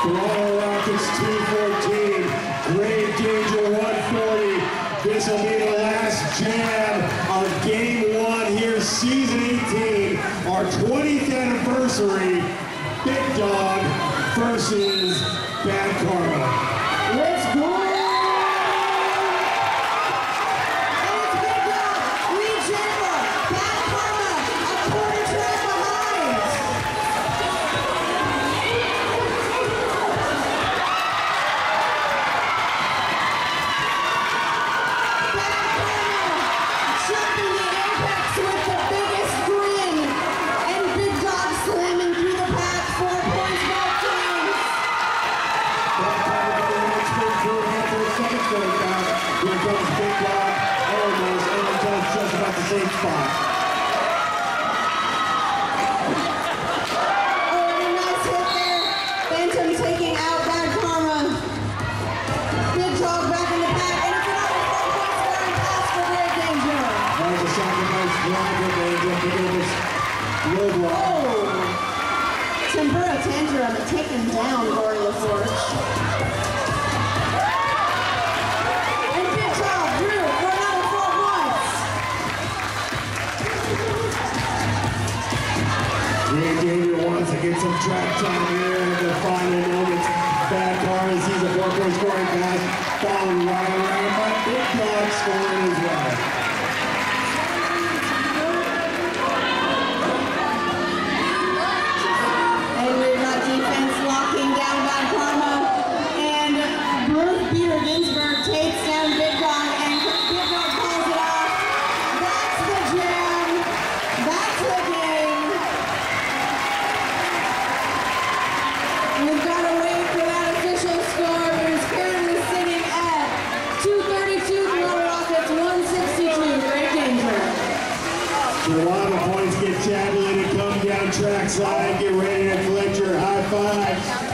Throttle Rockets 214, Great Danger 140. This will be the last jam of Game 1 here, Season 18, our 20th anniversary. Big Dog versus Bad Karma. Let's go! And it's Big Dog, lead jammer, Bad Karma, a quarter track behind. Bad Karma jumping the apex with the biggest grin, and Big Dog slamming through the pack, 4 points both teams. Here comes Big Dog, almost, and just about the same spot. Oh, and a nice hit there. Phantom taking out Bad Karma. Big Dog back in the pack, and it's another 4-point scoring pass for Great Danger. That was a sacrifice flag with the Davis roadblock. Oh! Tempura Tangerine taken down Gory LaForge. And Big Dog through for another 4 points. Great Danger wants to get some track time here in the final moments. Bad Karma sees a 4-point scoring pass, followed right around by Big Dog scoring as well. And we've got defense locking down Bad Karma. And Bruce Peter Ginsburg takes down Big Dog, and Big Dog calls it off. That's the jam. That's the game. We've got to wait for that official score. It's currently sitting at 232 Throttle Rockets, 162 Great Danger. A lot of points get tabulated. Come down trackside. Get ready to collect your high fives.